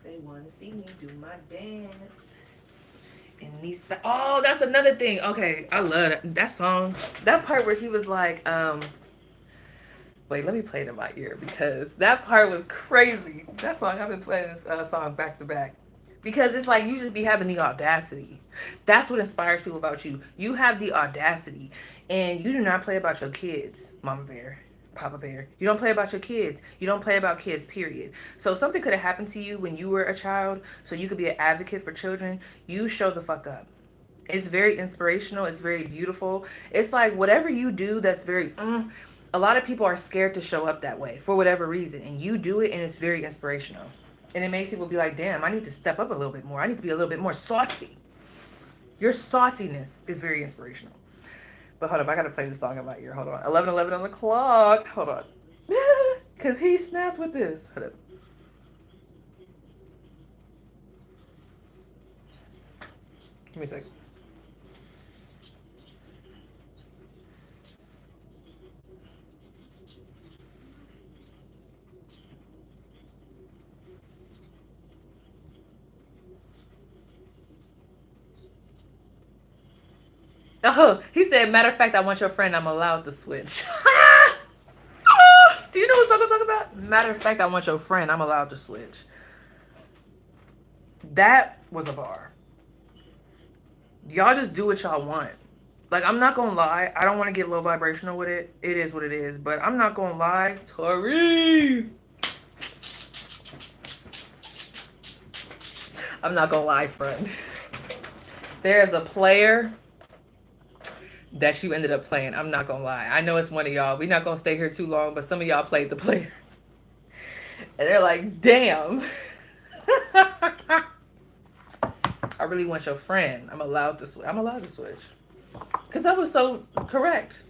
Speaker 1: They wanna see me do my dance. And these oh, that's another thing. Okay, I love that song. That part where he was like, wait, let me play it in my ear because that part was crazy. That song, I've been playing this song back to back. Because it's like you just be having the audacity. That's what inspires people about you. You have the audacity. And you do not play about your kids, Mama Bear, Papa Bear. You don't play about your kids. You don't play about kids, period. So something could have happened to you when you were a child, so you could be an advocate for children. You show the fuck up. It's very inspirational. It's very beautiful. It's like whatever you do that's very, a lot of people are scared to show up that way for whatever reason. And you do it and it's very inspirational. And it makes people be like, damn, I need to step up a little bit more. I need to be a little bit more saucy. Your sauciness is very inspirational. But hold up, I gotta play the song in my ear. Hold on. 11:11 on the clock. Hold on. Because he snapped with this. Hold up. Give me a sec. Oh, he said, matter of fact, I want your friend. I'm allowed to switch. Do you know what I'm talking about? Matter of fact, I want your friend. I'm allowed to switch. That was a bar. Y'all just do what y'all want. Like, I'm not gonna lie. I don't want to get low vibrational with it. It is what it is. But I'm not gonna lie. Tori! I'm not gonna lie, friend. There's a player that you ended up playing. I'm not gonna lie. I know it's one of y'all. We're not gonna stay here too long, but some of y'all played the player. And they're like, damn. I really want your friend. I'm allowed to switch. I'm allowed to switch. Because that was so correct.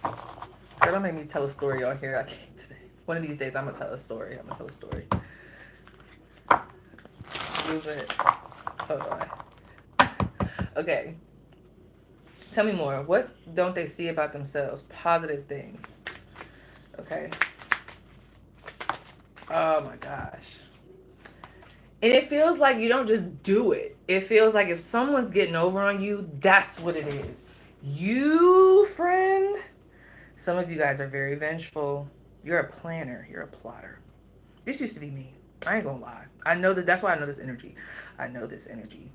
Speaker 1: Girl, don't make me tell a story on here. I can't today. One of these days, I'm going to tell a story. I'm going to tell a story. Move it. Hold on. Okay. Tell me more. What don't they see about themselves? Positive things. Okay. Oh my gosh. And it feels like you don't just do it. It feels like if someone's getting over on you, that's what it is. You, friend, some of you guys are very vengeful. You're a planner. You're a plotter. This used to be me. I ain't gonna lie. I know that's why I know this energy. I know this energy.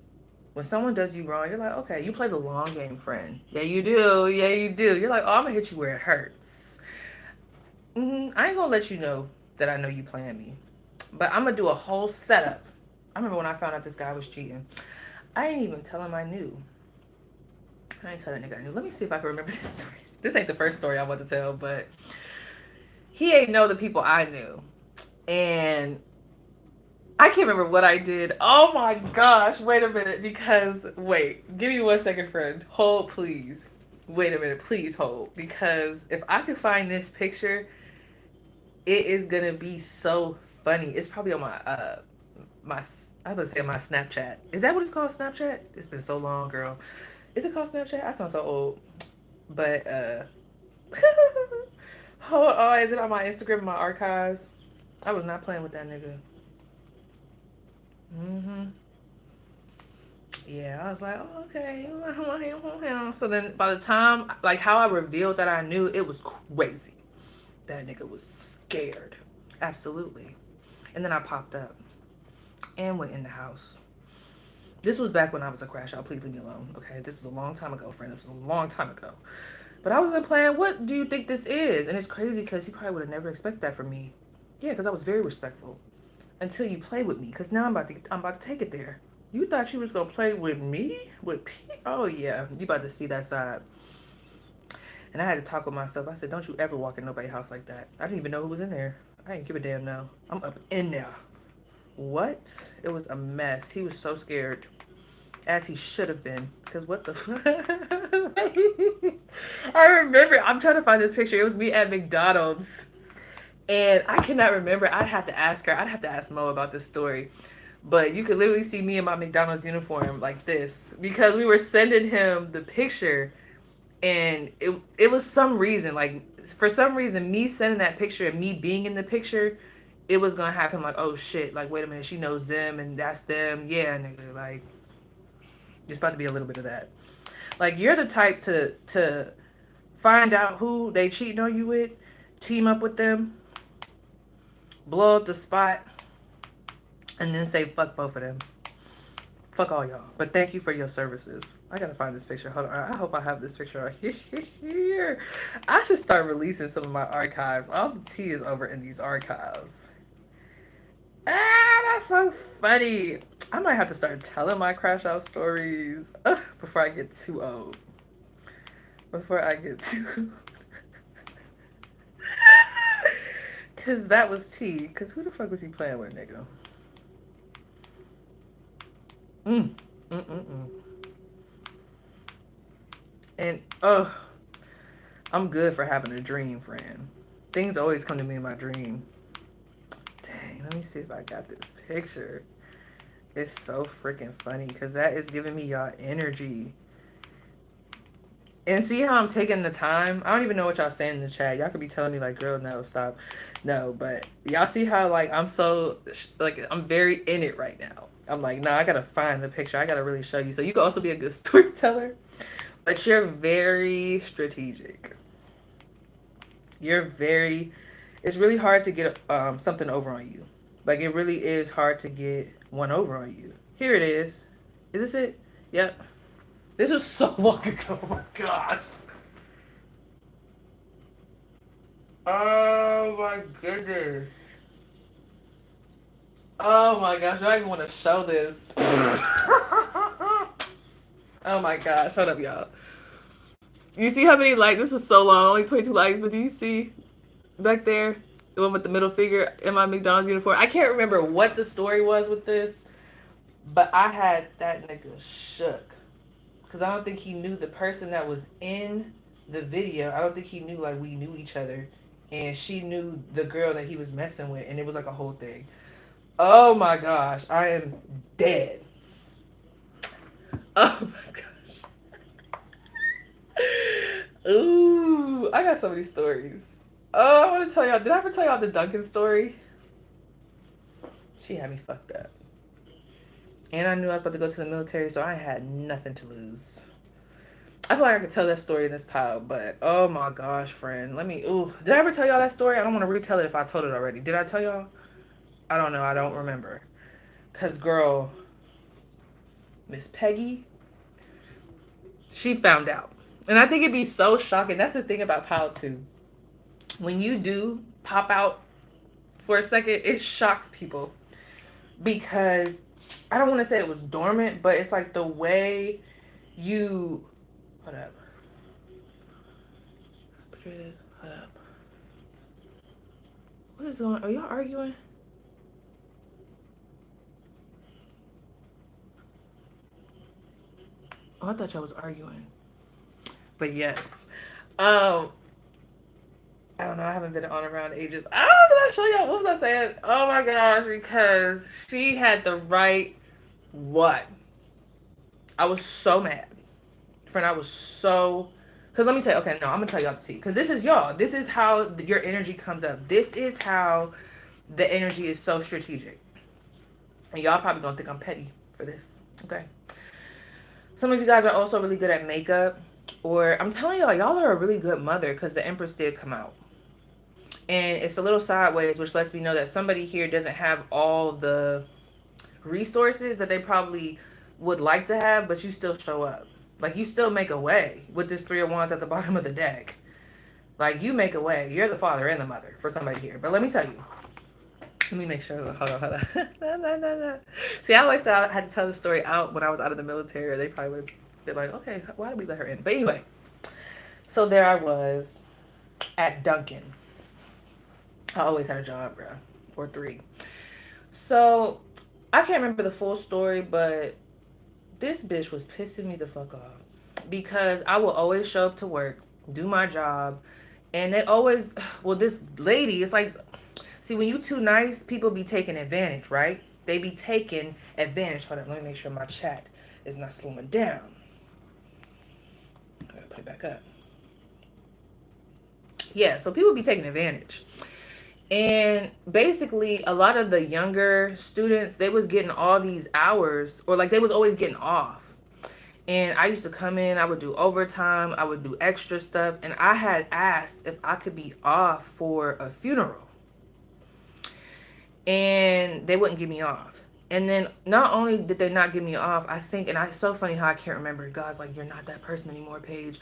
Speaker 1: When someone does you wrong, you're like, okay, you play the long game, friend. Yeah, you do. Yeah, you do. You're like, oh, I'm gonna hit you where it hurts. I ain't gonna let you know that I know you playing me. But I'm gonna do a whole setup. I remember when I found out this guy was cheating. I didn't even tell him I knew. I didn't tell that nigga I knew. Let me see if I can remember this story. This ain't the first story I want to tell, but he ain't know the people I knew. And I can't remember what I did. Oh my gosh. Wait a minute. Because, wait. Give me 1 second, friend. Hold, please. Wait a minute. Please hold. Because if I could find this picture, it is going to be so funny. It's probably on my, I was say my Snapchat. Is that what it's called, Snapchat? It's been so long, girl. Is it called Snapchat? I sound so old. But, hold on. Is it on my Instagram, my archives? I was not playing with that nigga. Mm-hmm. Yeah, I was like, oh, okay. So then by the time, like how I revealed that I knew, it was crazy. That nigga was scared. Absolutely. And then I popped up and went in the house. This was back when I was a crash out. Please leave me alone. Okay, this was a long time ago, friend. This was a long time ago. But I was in plan, what do you think this is? And it's crazy because he probably would have never expected that from me. Yeah, because I was very respectful. Until you play with me. Because now I'm about to take it there. You thought you was going to play with me? With P? Oh, yeah. You about to see that side. And I had to talk with myself. I said, don't you ever walk in nobody's house like that. I didn't even know who was in there. I didn't give a damn now. I'm up in there. What? It was a mess. He was so scared. As he should have been. Because what the fuck? I remember. I'm trying to find this picture. It was me at McDonald's. And I cannot remember. I'd have to ask her. I'd have to ask Mo about this story. But you could literally see me in my McDonald's uniform like this. Because we were sending him the picture. And it was some reason. Like, for some reason, me sending that picture and me being in the picture, it was going to have him like, oh shit. Like, wait a minute. She knows them and that's them. Yeah, nigga. Like, it's about to be a little bit of that. Like, you're the type to find out who they cheating on you with, team up with them, blow up the spot, and then say fuck both of them. Fuck all y'all. But thank you for your services. I gotta find this picture. Hold on. I hope I have this picture right here. I should start releasing some of my archives. All the tea is over in these archives. Ah, that's so funny. I might have to start telling my crash out stories before I get too old. Before I get too Cause that was tea. Cause who the fuck was he playing with, nigga? Mm. Mm-mm-mm. And I'm good for having a dream, friend. Things always come to me in my dream. Dang, let me see if I got this picture. It's so freaking funny because that is giving me y'all energy. And see how I'm taking the time? I don't even know what y'all saying in the chat. Y'all could be telling me like, girl, no, stop. No, but y'all see how like I'm so, like I'm very in it right now. I'm like, no, I gotta find the picture. I gotta really show you. So you can also be a good storyteller, but you're very strategic. You're very, it's really hard to get something over on you. Like it really is hard to get one over on you. Here it is. Is this it? Yep. This was so long ago. Oh my gosh. Oh my goodness. Oh my gosh. I don't even want to show this. Oh my gosh. Hold up, y'all. You see how many likes? This was so long. Only 22 likes. But do you see back there? The one with the middle finger in my McDonald's uniform. I can't remember what the story was with this. But I had that nigga shook. Because I don't think he knew the person that was in the video. I don't think he knew, like, we knew each other. And she knew the girl that he was messing with. And it was like a whole thing. Oh my gosh. I am dead. Oh my gosh. Ooh. I got so many stories. Oh, I want to tell y'all. Did I ever tell y'all the Duncan story? She had me fucked up. And I knew I was about to go to the military, so I had nothing to lose. I feel like I could tell that story in this pile, but oh my gosh, friend. Let me, ooh. Did I ever tell y'all that story? I don't want to retell it if I told it already. Did I tell y'all? I don't know. I don't remember. Because, girl, Miss Peggy, she found out. And I think it'd be so shocking. That's the thing about pile two. When you do pop out for a second, it shocks people. Because I don't want to say it was dormant, but it's like the way you, hold up. Hold up. What is going on? Are y'all arguing? Oh, I thought y'all was arguing. But yes. Um, I don't know. I haven't been on around ages. Oh, did I show y'all? What was I saying? Oh my gosh, because she had the right what? I was so mad. Friend, I was so. Because let me tell you, okay, no, I'm going to tell y'all the tea. Because this is y'all. This is how your energy comes up. This is how the energy is so strategic. And y'all probably going to think I'm petty for this. Okay. Some of you guys are also really good at makeup. Or I'm telling y'all are a really good mother because the Empress did come out. And it's a little sideways, which lets me know that somebody here doesn't have all the resources that they probably would like to have, but you still show up. Like, you still make a way with this Three of Wands at the bottom of the deck. Like, you make a way. You're the father and the mother for somebody here. But let me tell you. Let me make sure. Hold on. No. See, I always said I had to tell the story out when I was out of the military, or they probably would have been like, okay, why did we let her in? But anyway, so there I was at Dunkin'. I always had a job, bro, or three. So I can't remember the full story, but this bitch was pissing me the fuck off because I will always show up to work, do my job, and they always, well, this lady, it's like, see, when you too nice, people be taking advantage, right? They be taking advantage. Hold on, let me make sure my chat is not slowing down. I gotta put it back up. Yeah, so people be taking advantage. And basically, a lot of the younger students, they was getting all these hours, or like they was always getting off. And I used to come in, I would do overtime, I would do extra stuff, and I had asked if I could be off for a funeral. And they wouldn't give me off. And then not only did they not give me off, I think, and it's so funny how I can't remember. God's like, you're not that person anymore, Paige.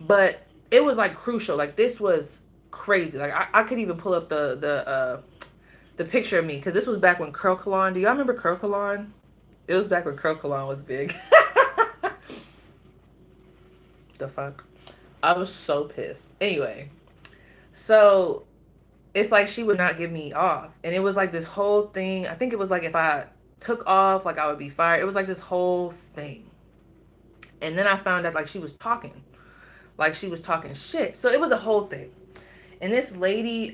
Speaker 1: But it was like crucial. Like, this was crazy. Like, I could even pull up the picture of me, because this was back when ⴇᴠᴇʀyévᴏᴅᴜ. Do y'all remember ⴇᴠᴇʀyévᴏᴅᴜ? It was back when ⴇᴠᴇʀyévᴏᴅᴜ was big. The fuck? I was so pissed. Anyway, so it's like she would not give me off. And it was like this whole thing. I think it was like if I took off, like I would be fired. It was like this whole thing. And then I found out like she was talking. Like she was talking shit. So it was a whole thing. And this lady,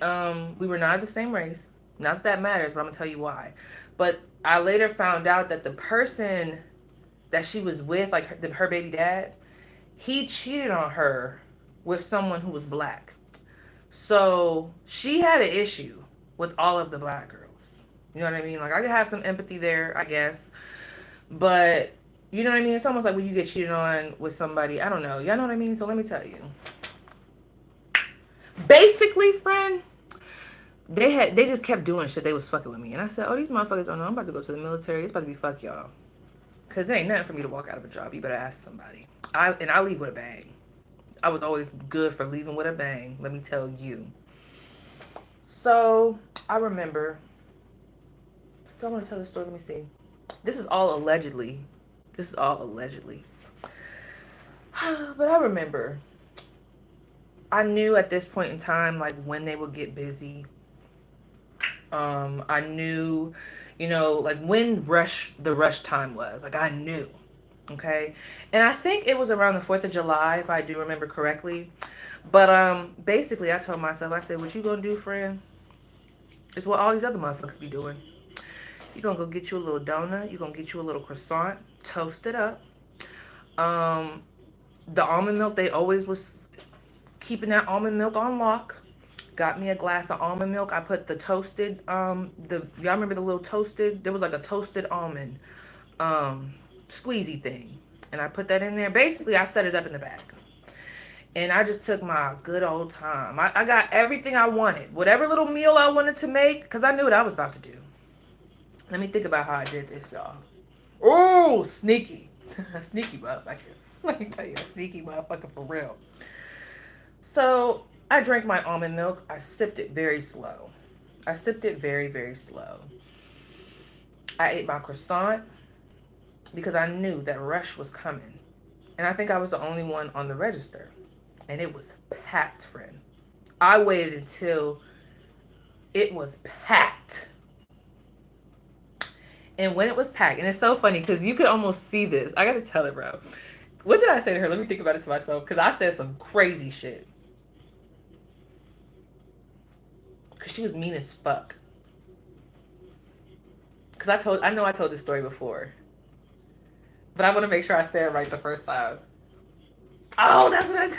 Speaker 1: we were not the same race. Not that that matters, but I'm gonna tell you why. But I later found out that the person that she was with, like her baby dad, he cheated on her with someone who was black. So she had an issue with all of the black girls. You know what I mean? Like, I could have some empathy there, I guess. But you know what I mean? It's almost like when you get cheated on with somebody. I don't know. Y'all know what I mean? So let me tell you. Basically, friend, they just kept doing shit. They was fucking with me. And I said, oh, these motherfuckers don't know. I'm about to go to the military. It's about to be fuck y'all. Because there ain't nothing for me to walk out of a job. You better ask somebody. I leave with a bang. I was always good for leaving with a bang. Let me tell you. So I remember. Do I want to tell the story? Let me see. This is all allegedly. This is all allegedly. But I remember. I knew at this point in time, like, when they would get busy. I knew, you know, like when the rush time was. Like, I knew. Okay. And I think it was around the 4th of July, if I do remember correctly. But basically I told myself, I said, what you gonna do, friend, is what all these other motherfuckers be doing. You're gonna go get you a little donut, you're gonna get you a little croissant, toast it up. The almond milk, they always was keeping that almond milk on lock. Got me a glass of almond milk. I put the toasted, y'all remember the little toasted, there was like a toasted almond squeezy thing. And I put that in there. Basically, I set it up in the back. And I just took my good old time. I got everything I wanted. Whatever little meal I wanted to make, because I knew what I was about to do. Let me think about how I did this, y'all. Oh, sneaky. Sneaky motherfucker. Let me tell you, a sneaky motherfucker for real. So I drank my almond milk. I sipped it very slow. I sipped it very, very slow. I ate my croissant because I knew that rush was coming. And I think I was the only one on the register. And it was packed, friend. I waited until it was packed. And when it was packed, and it's so funny because you could almost see this. I got to tell it, bro. What did I say to her? Let me think about it to myself, because I said some crazy shit. Because she was mean as fuck. Because I know I told this story before. But I want to make sure I say it right the first time. Oh, that's what I did.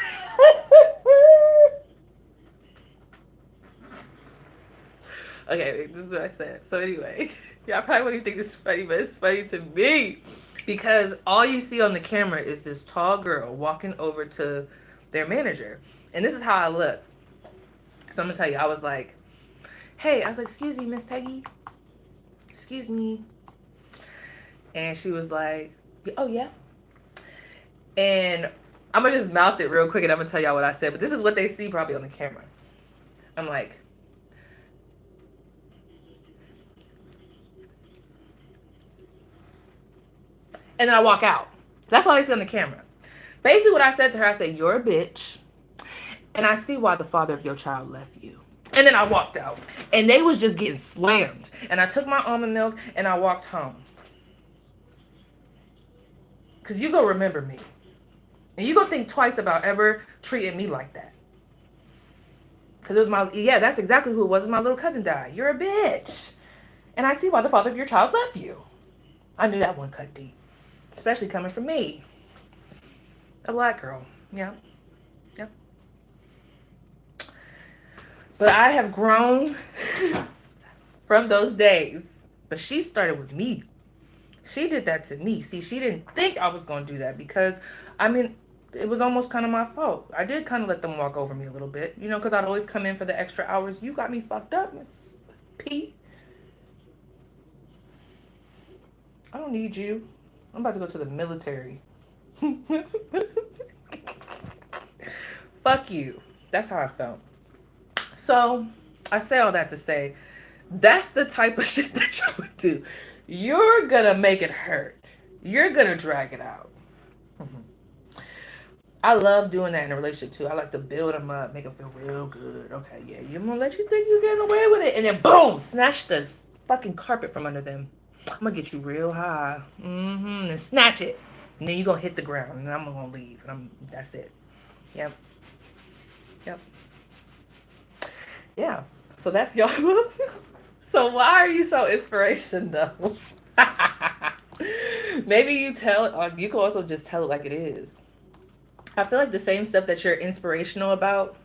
Speaker 1: Okay, this is what I said. So anyway, y'all probably wouldn't think this is funny, but it's funny to me. Because all you see on the camera is this tall girl walking over to their manager. And this is how I looked. So I'm going to tell you, I was like, hey, I was like, excuse me, Miss Peggy. Excuse me. And she was like, oh, yeah. And I'm going to just mouth it real quick and I'm going to tell y'all what I said. But this is what they see probably on the camera. I'm like, and then I walk out. That's all they see on the camera. Basically what I said to her, I said, you're a bitch. And I see why the father of your child left you. And then I walked out. And they was just getting slammed. And I took my almond milk and I walked home. Because you gonna remember me. And you gonna think twice about ever treating me like that. Because it was that's exactly who it was when my little cousin died. You're a bitch. And I see why the father of your child left you. I knew that one cut deep. Especially coming from me. A black girl. Yeah. Yep. But I have grown from those days. But she started with me. She did that to me. See, she didn't think I was going to do that because, I mean, it was almost kind of my fault. I did kind of let them walk over me a little bit, you know, because I'd always come in for the extra hours. You got me fucked up, Miss P. I don't need you. I'm about to go to the military. Fuck you. That's how I felt. So, I say all that to say, that's the type of shit that you would do. You're gonna make it hurt. You're gonna drag it out. Mm-hmm. I love doing that in a relationship too. I like to build them up, make them feel real good. Okay, yeah, you're gonna let you think you're getting away with it. And then boom, snatch the fucking carpet from under them. I'm gonna get you real high. Mm-hmm. And snatch it. And then you're gonna hit the ground. And I'm gonna leave. And that's it. Yep. Yep. Yeah. So that's y'all. So why are you so inspirational? Maybe you tell it, or you can also just tell it like it is. I feel like the same stuff that you're inspirational about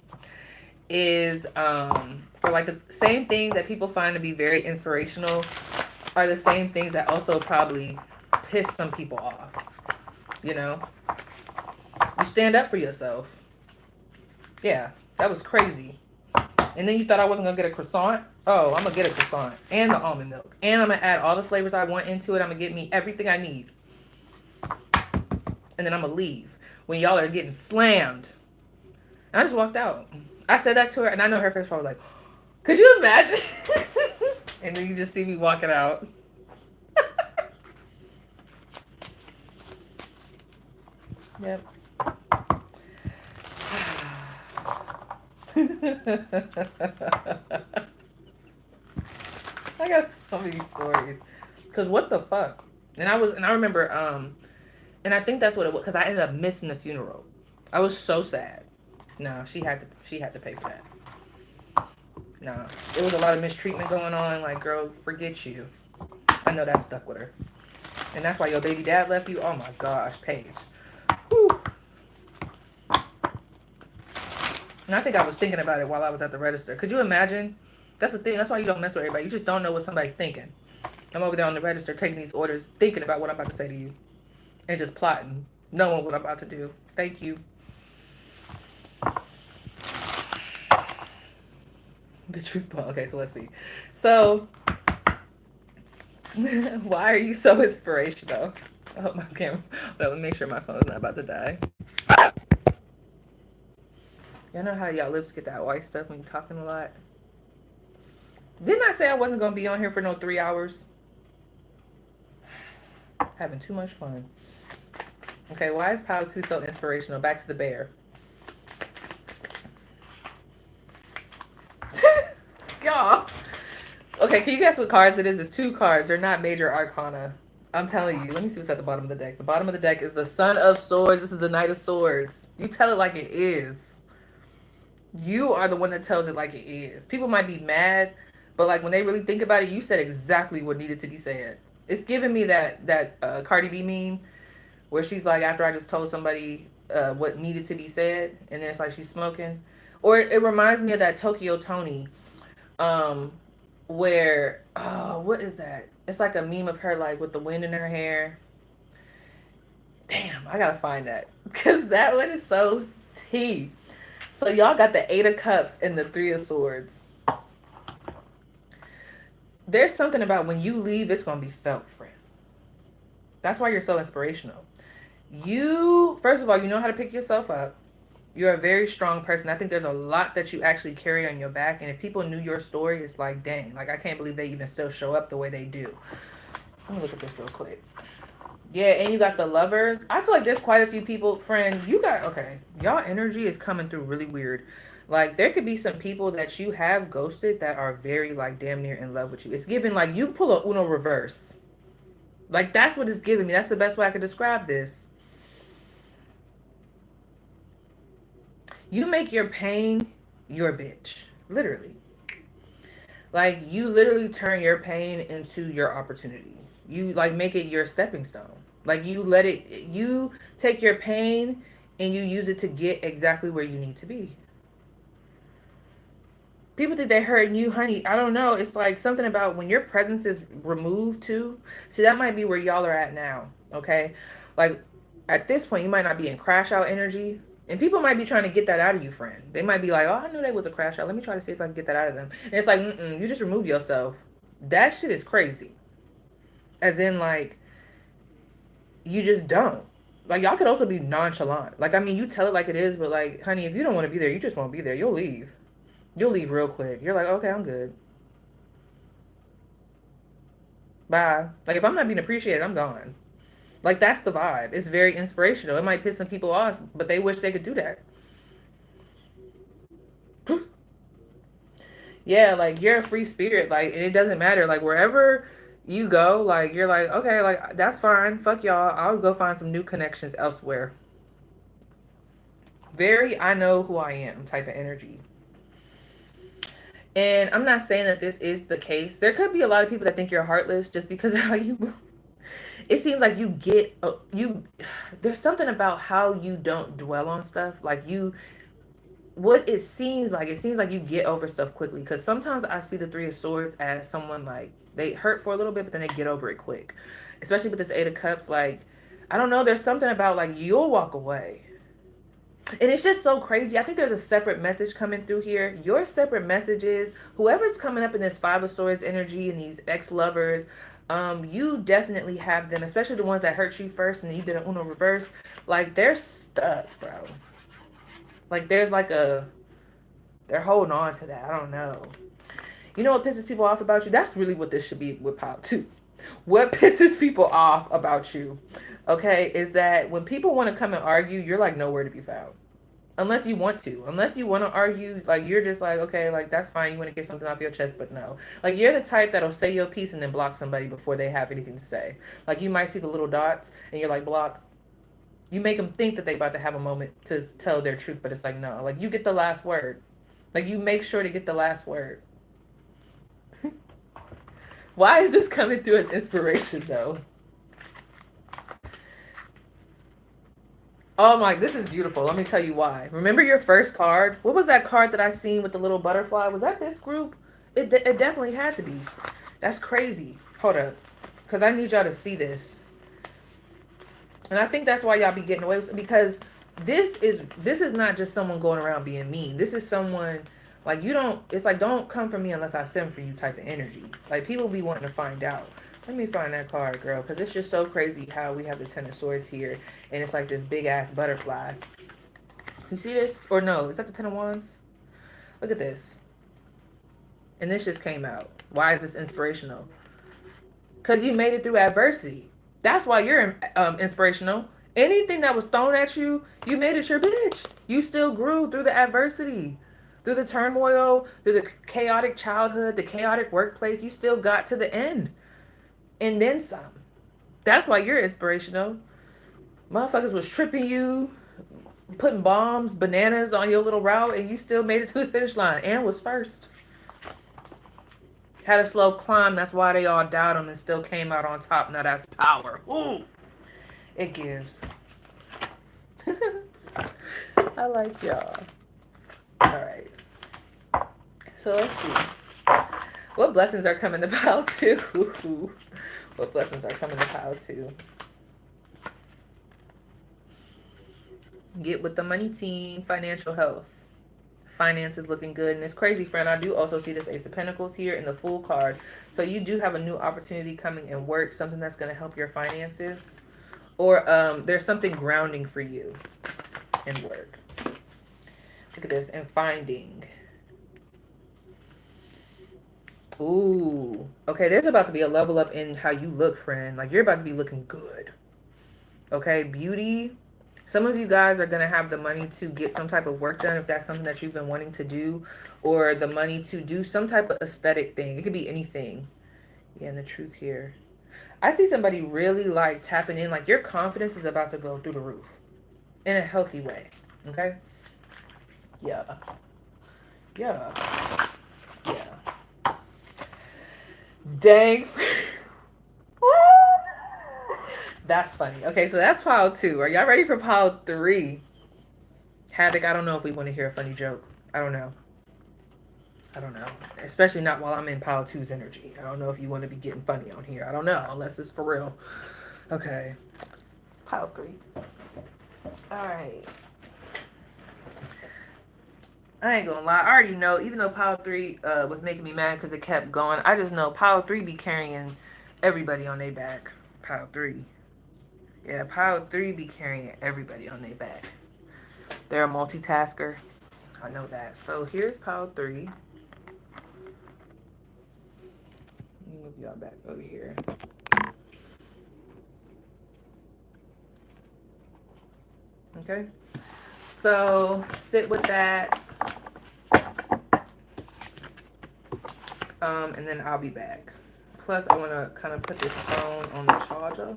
Speaker 1: is, or like the same things that people find to be very inspirational are the same things that also probably piss some people off. You know? You stand up for yourself. Yeah, that was crazy. And then you thought I wasn't going to get a croissant? Oh, I'm going to get a croissant. And the almond milk. And I'm going to add all the flavors I want into it. I'm going to get me everything I need. And then I'm going to leave. When y'all are getting slammed. And I just walked out. I said that to her. And I know her face probably like, could you imagine? And then you just see me walking out. Yep. I got so many stories. Cause what the fuck? And I remember, and I think that's what it was. Cause I ended up missing the funeral. I was so sad. No, she had to pay for that. No, there was a lot of mistreatment going on. Like, girl, forget you. I know that stuck with her. And that's why your baby dad left you. Oh my gosh, Paige. Whew. And I think I was thinking about it while I was at the register. Could you imagine? That's the thing. That's why you don't mess with everybody. You just don't know what somebody's thinking. I'm over there on the register taking these orders, thinking about what I'm about to say to you. And just plotting, knowing what I'm about to do. Thank you. The truth bomb. Okay, so let's see. So, why are you so inspirational? Oh, my camera. Let me make sure my phone's not about to die. Y'all know how y'all lips get that white stuff when you're talking a lot? Didn't I say I wasn't going to be on here for no 3 hours? Having too much fun. Okay, why is Power 2 so inspirational? Back to the bear. Y'all. Okay, can you guess what cards it is? It's 2 cards. They're not major arcana. I'm telling you. Let me see what's at the bottom of the deck. The bottom of the deck is the Son of Swords. This is the Knight of Swords. You tell it like it is. You are the one that tells it like it is. People might be mad, but like when they really think about it, you said exactly what needed to be said. It's giving me that Cardi B meme where she's like, after I just told somebody what needed to be said, and then it's like she's smoking. Or it reminds me of that Tokyo Tony, um, where what is that? It's like a meme of her like with the wind in her hair. Damn, I gotta find that because that one is so tea. So y'all got the Eight of Cups and the Three of Swords. There's something about when you leave, it's gonna be felt, friend. That's why you're so inspirational. You, first of all, you know how to pick yourself up. You're a very strong person. I think there's a lot that you actually carry on your back. And if people knew your story, it's like, dang, like I can't believe they even still show up the way they do. Let me look at this real quick. Yeah, and you got the Lovers. I feel like there's quite a few people, friend. You got, okay, y'all energy is coming through really weird. Like there could be some people that you have ghosted that are very like damn near in love with you. It's giving like you pull a Uno reverse. Like that's what it's giving me. That's the best way I could describe this. You make your pain your bitch. Literally. Like you literally turn your pain into your opportunity. You like make it your stepping stone. Like you let it, you take your pain and you use it to get exactly where you need to be. People think they hurting you, honey. I don't know. It's like something about when your presence is removed too. See, that might be where y'all are at now. Okay. Like at this point, you might not be in crash out energy. And people might be trying to get that out of you, friend. They might be like, oh, I knew they was a crash out. Let me try to see if I can get that out of them. And it's like, you just remove yourself. That shit is crazy. As in, like, you just don't. Like, y'all could also be nonchalant. Like, I mean, you tell it like it is, but like, honey, if you don't want to be there, you just won't be there. You'll leave. You'll leave real quick. You're like, okay, I'm good. Bye. Like, if I'm not being appreciated, I'm gone. Like, that's the vibe. It's very inspirational. It might piss some people off, but they wish they could do that. Yeah, like you're a free spirit, like, and it doesn't matter, like wherever you go, like you're like, okay, like that's fine, fuck y'all, I'll go find some new connections elsewhere. Very I know who I am type of energy. And I'm not saying that this is the case. There could be a lot of people that think you're heartless just because of how you move. It seems like you get you there's something about how you don't dwell on stuff, like you, what it seems like you get over stuff quickly, because sometimes I see the Three of Swords as someone like they hurt for a little bit but then they get over it quick, especially with this Eight of Cups. Like I don't know, there's something about like you'll walk away, and it's just so crazy. I think there's a separate message coming through here. Your separate messages, whoever's coming up in this Five of Swords energy and these ex-lovers, you definitely have them, especially the ones that hurt you first and then you did an Uno reverse. Like they're stuck, bro. Like there's like a, they're holding on to that. I don't know. You know what pisses people off about you? That's really what this should be with pop too. What pisses people off about you, okay, is that when people want to come and argue, you're like nowhere to be found. Unless you want to. Unless you want to argue, like you're just like, okay, like that's fine. You want to get something off your chest, but no. Like you're the type that'll say your piece and then block somebody before they have anything to say. Like you might see the little dots and you're like, block. You make them think that they about to have a moment to tell their truth, but it's like, no. Like you get the last word. Like you make sure to get the last word. Why is this coming through as inspiration though? Oh my, this is beautiful. Let me tell you why. Remember your first card? What was that card that I seen with the little butterfly? Was that this group? It definitely had to be. That's crazy. Hold up. Because I need y'all to see this. And I think that's why y'all be getting away with it, because this is not just someone going around being mean. This is someone like you don't, it's like don't come for me unless I send for you type of energy. Like people be wanting to find out. Let me find that card, girl, because it's just so crazy how we have the Ten of Swords here and it's like this big ass butterfly. You see this? Or no, is that the Ten of Wands? Look at this. And this just came out. Why is this inspirational? Because you made it through adversity. That's why you're inspirational. Anything that was thrown at you, you made it your bitch. You still grew through the adversity, through the turmoil, through the chaotic childhood, the chaotic workplace. You still got to the end. And then some. That's why you're inspirational. Motherfuckers was tripping you, putting bombs, bananas on your little route, and you still made it to the finish line and was first. Had a slow climb. That's why they all doubted him and still came out on top. Now that's power. Ooh, it gives. I like y'all. All right. So let's see. What blessings are coming to pile two? What blessings are coming to pile two? Get with the money team. Financial health. Finance is looking good. And it's crazy, friend. I do also see this Ace of Pentacles here in the Fool card. So you do have a new opportunity coming in work. Something that's going to help your finances. Or there's something grounding for you in work. Look at this. And finding. Ooh. Okay, there's about to be a level up in how you look, friend. Like, you're about to be looking good. Okay, beauty. Some of you guys are going to have the money to get some type of work done if that's something that you've been wanting to do. Or the money to do some type of aesthetic thing. It could be anything. Yeah, and the truth here. I see somebody really, like, tapping in. Like, your confidence is about to go through the roof. In a healthy way. Okay? Yeah. Yeah. Yeah. Dang. That's funny. Okay, so that's pile 2. Are y'all ready for pile 3? Havoc, I don't know if we want to hear a funny joke. I don't know. I don't know. Especially not while I'm in pile 2's energy. I don't know if you want to be getting funny on here. I don't know, unless it's for real. Okay. Pile 3. All right. I ain't gonna lie. I already know, even though pile 3 was making me mad because it kept going, I just know pile 3 be carrying everybody on their back. Pile 3. Yeah, pile 3 be carrying everybody on their back. They're a multitasker. I know that. So here's pile 3. Let me move y'all back over here. Okay. So sit with that. And then I'll be back. Plus, I want to kind of put this phone on the charger.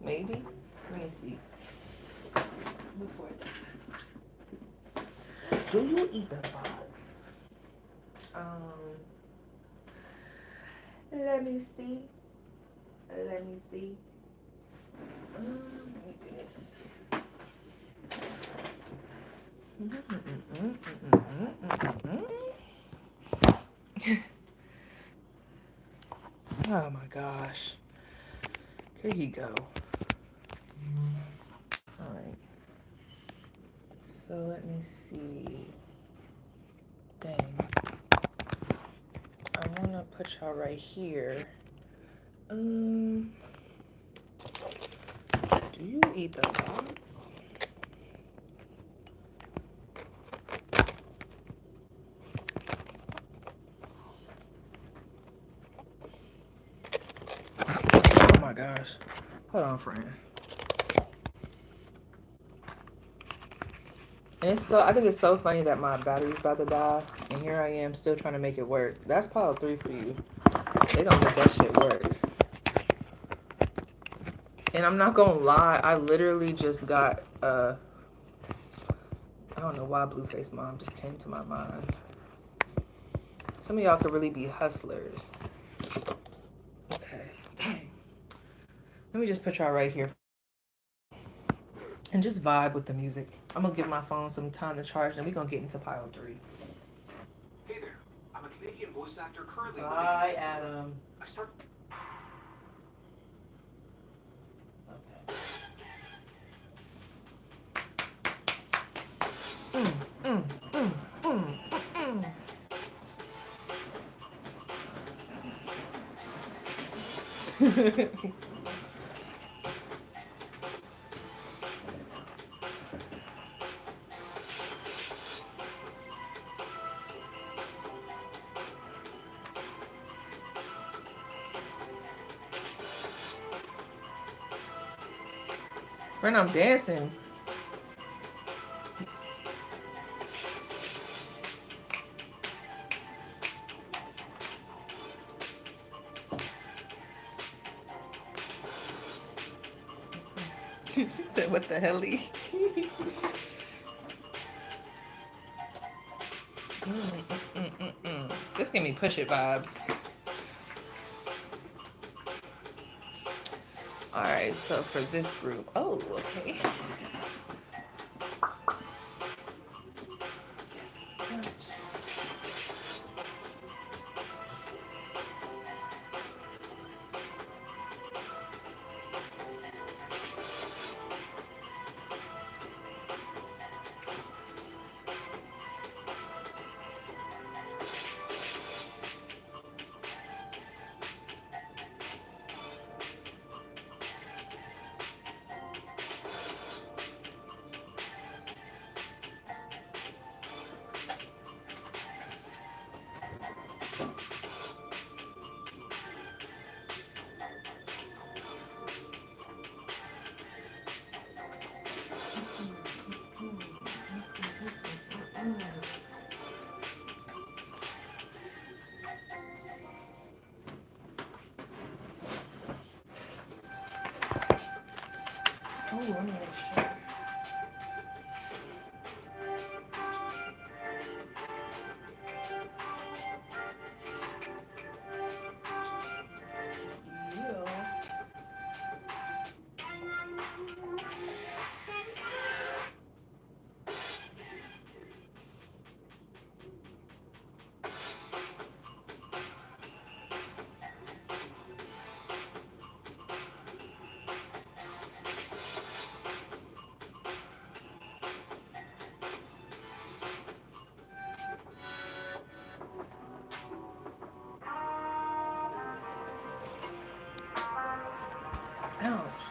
Speaker 1: Maybe. Let me see. Before that. Do you eat the box? Let me see. Let me see. Let me do this. Oh my gosh. Here you go. All right. So let me see. Dang. I want to put y'all right here. Do you eat the box? Oh my gosh. Hold on, friend. And it's so, I think it's so funny that my battery's about to die, and here I am still trying to make it work. That's pile 3 for you. They gonna make that shit work. And I'm not gonna lie, I literally just got, I don't know why Blueface Mom just came to my mind. Some of y'all could really be hustlers. Okay, dang. Let me just put y'all right here. And just vibe with the music. I'm gonna give my phone some time to charge, and we're gonna get into pile 3.
Speaker 2: Hey there, I'm a Canadian voice actor currently.
Speaker 1: Hi, Adam.
Speaker 2: I start.
Speaker 1: Okay. Friend, I'm dancing. She said, what the hell? This give me push it vibes. All right, so for this group, oh, okay. Oh, let me make sure. Ouch.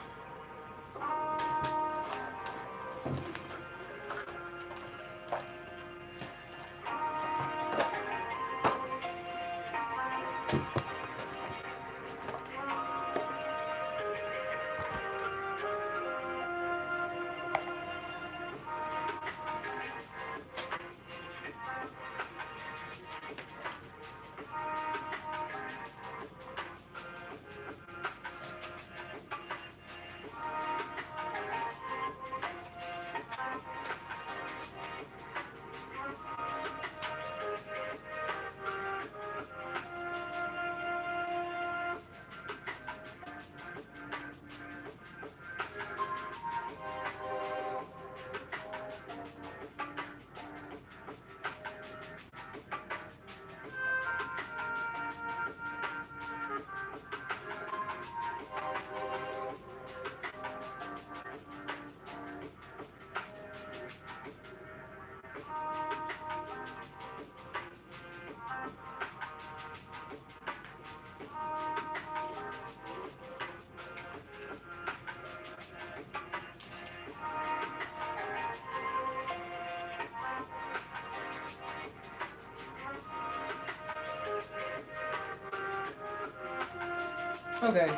Speaker 1: Okay,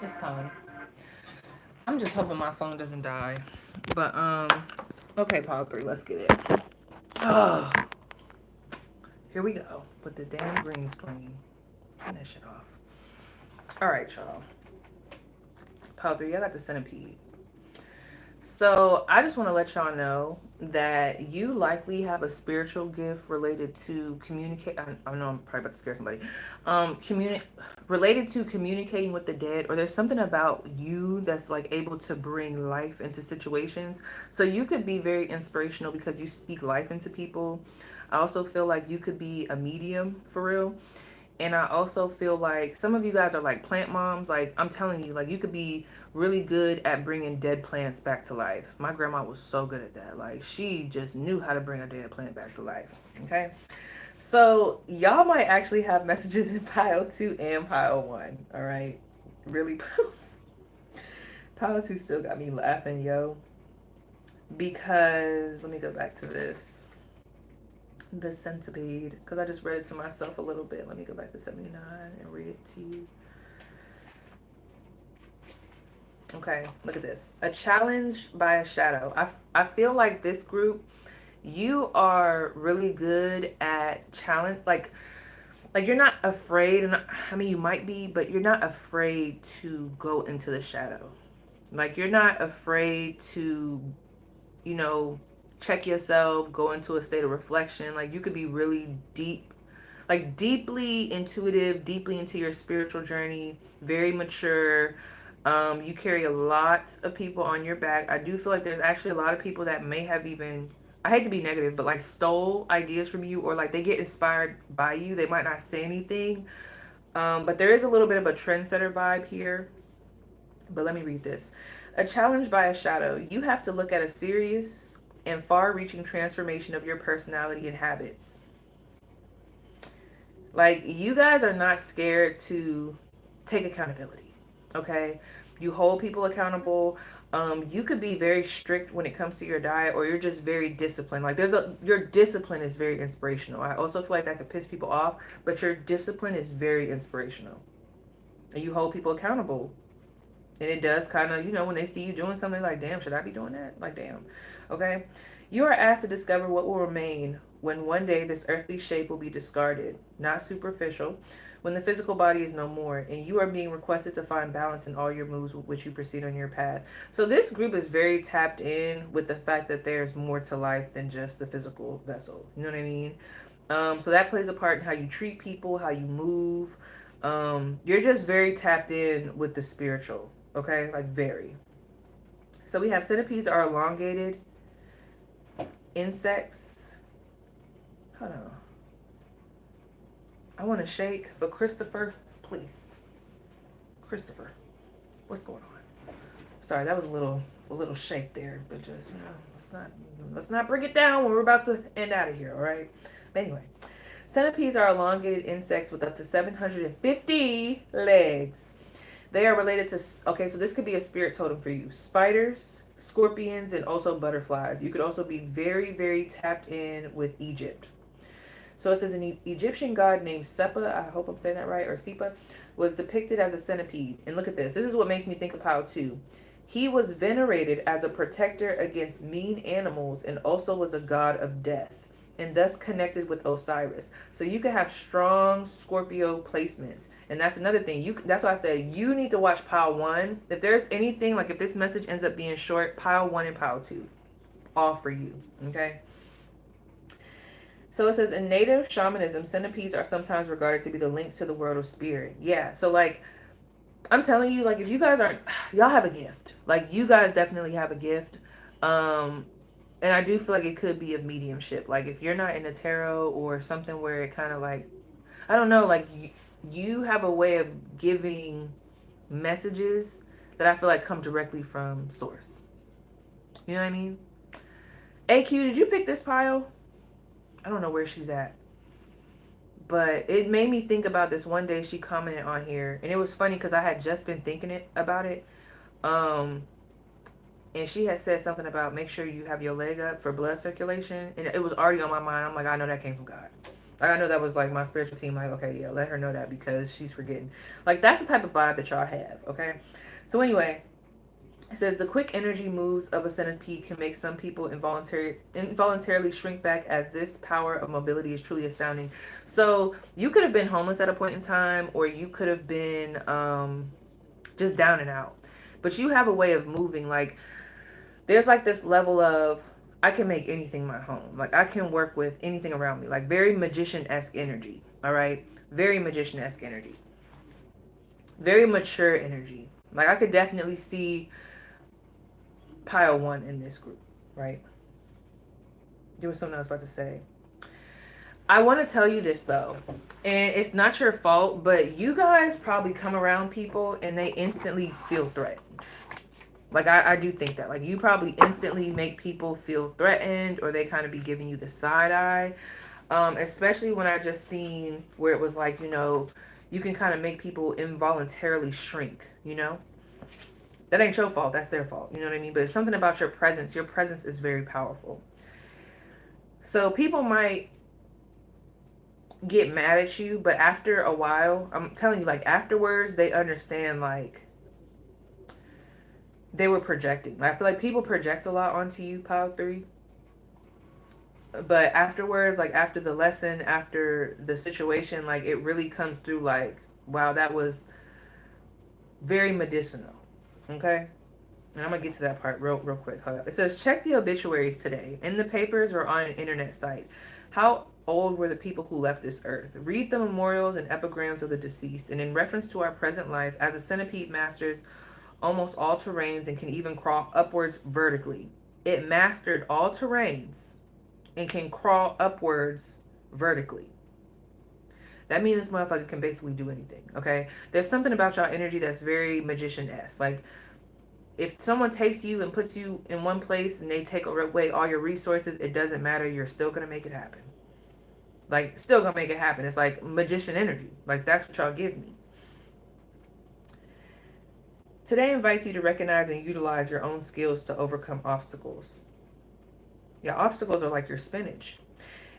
Speaker 1: it's coming. I'm just hoping my phone doesn't die. But okay, pile 3, let's get it. Oh, here we go with the damn green screen. Turn that shit off. All right, y'all. Pile 3, I got the centipede. So I just want to let y'all know that you likely have a spiritual gift related to communicate. I know I'm probably about to scare somebody. Related to communicating with the dead, or there's something about you that's like able to bring life into situations. So you could be very inspirational because you speak life into people. I also feel like you could be a medium for real. And I also feel like some of you guys are like plant moms. Like, I'm telling you, like, you could be really good at bringing dead plants back to life. My grandma was so good at that. Like, she just knew how to bring a dead plant back to life. Okay. So, y'all might actually have messages in pile 2 and pile 1. All right. Really, pile 2 still got me laughing, yo. Because, let me go back to this. The centipede, because I just read it to myself a little bit. Let me go back to 79 and read it to you. Okay, look at this. A challenge by a shadow. I feel like this group, you are really good at challenge. Like you're not afraid, and I mean you might be, but you're not afraid to go into the shadow. Like, you're not afraid to, you know, check yourself, go into a state of reflection. Like, you could be really deep, like deeply intuitive, deeply into your spiritual journey, very mature. You carry a lot of people on your back. I do feel like there's actually a lot of people that may have even, I hate to be negative, but like stole ideas from you, or like they get inspired by you. They might not say anything, but there is a little bit of a trendsetter vibe here. But let me read this. A challenge by a shadow. You have to look at a serious and far reaching transformation of your personality and habits. Like, you guys are not scared to take accountability. Okay? You hold people accountable. You could be very strict when it comes to your diet, or you're just very disciplined. Like, your discipline is very inspirational. I also feel like that could piss people off, but your discipline is very inspirational. And you hold people accountable. And it does kind of, when they see you doing something, like, damn, should I be doing that? Like, damn. Okay. You are asked to discover what will remain when one day this earthly shape will be discarded, not superficial, when the physical body is no more, and you are being requested to find balance in all your moves with which you proceed on your path. So this group is very tapped in with the fact that there's more to life than just the physical vessel. You know what I mean? So that plays a part in how you treat people, how you move. You're just very tapped in with the spiritual. Okay, like very. So we have centipedes are elongated insects. Hold on. I want to shake, but Christopher, please. Christopher, what's going on? Sorry, that was a little shake there, but just let's not bring it down when we're about to end out of here, all right? But anyway, centipedes are elongated insects with up to 750 legs. They are related to, okay, so this could be a spirit totem for you. Spiders, scorpions, and also butterflies. You could also be very, very tapped in with Egypt. So it says an Egyptian god named Sepa, I hope I'm saying that right, or Sepa, was depicted as a centipede. And look at this. This is what makes me think of how too. He was venerated as a protector against mean animals and also was a god of death and thus connected with Osiris. So you can have strong Scorpio placements. And that's another thing. That's why I said you need to watch pile 1. If there's anything, like if this message ends up being short, pile 1 and pile 2. All for you. Okay? So it says in native shamanism, centipedes are sometimes regarded to be the links to the world of spirit. Yeah. So like I'm telling you, like if you guys aren't, y'all have a gift. Like you guys definitely have a gift. And I do feel like it could be a mediumship. Like if you're not in a tarot or something where it kind of like, I don't know, like you have a way of giving messages that I feel like come directly from source. You know what I mean? AQ, did you pick this pile? I don't know where she's at. But it made me think about this one day she commented on here. And it was funny because I had just been thinking about it. And she had said something about make sure you have your leg up for blood circulation. And it was already on my mind. I'm like, I know that came from God. Like, I know that was like my spiritual team. Like, okay, yeah, let her know that because she's forgetting. Like, that's the type of vibe that y'all have, okay? So, anyway, it says the quick energy moves of a centipede can make some people involuntarily shrink back as this power of mobility is truly astounding. So, you could have been homeless at a point in time, or you could have been just down and out. But you have a way of moving. Like, there's like this level of I can make anything my home. Like I can work with anything around me. Like very magician-esque energy. All right. Very magician-esque energy. Very mature energy. Like I could definitely see pile 1 in this group. Right. There was something I was about to say. I want to tell you this though. And it's not your fault, but you guys probably come around people and they instantly feel threatened. Like, I do think that. Like, you probably instantly make people feel threatened or they kind of be giving you the side eye. Especially when I just seen where it was like, you can kind of make people involuntarily shrink, That ain't your fault. That's their fault. You know what I mean? But it's something about your presence. Your presence is very powerful. So people might get mad at you, but after a while, I'm telling you, like, afterwards, they understand, like, they were projecting. I feel like people project a lot onto you, pile 3. But afterwards, like after the lesson, after the situation, like it really comes through like, wow, that was very medicinal. Okay? And I'm going to get to that part real quick. Hold up. It says, check the obituaries today, in the papers or on an internet site. How old were the people who left this earth? Read the memorials and epigrams of the deceased. And in reference to our present life, as a centipede masters almost all terrains and can even crawl upwards vertically. It mastered all terrains and can crawl upwards vertically. That means this motherfucker can basically do anything, okay? There's something about y'all energy that's very magician-esque. Like, if someone takes you and puts you in one place and they take away all your resources, it doesn't matter. You're still going to make it happen. Like, still going to make it happen. It's like magician energy. Like, that's what y'all give me. Today invites you to recognize and utilize your own skills to overcome obstacles. Yeah, obstacles are like your spinach.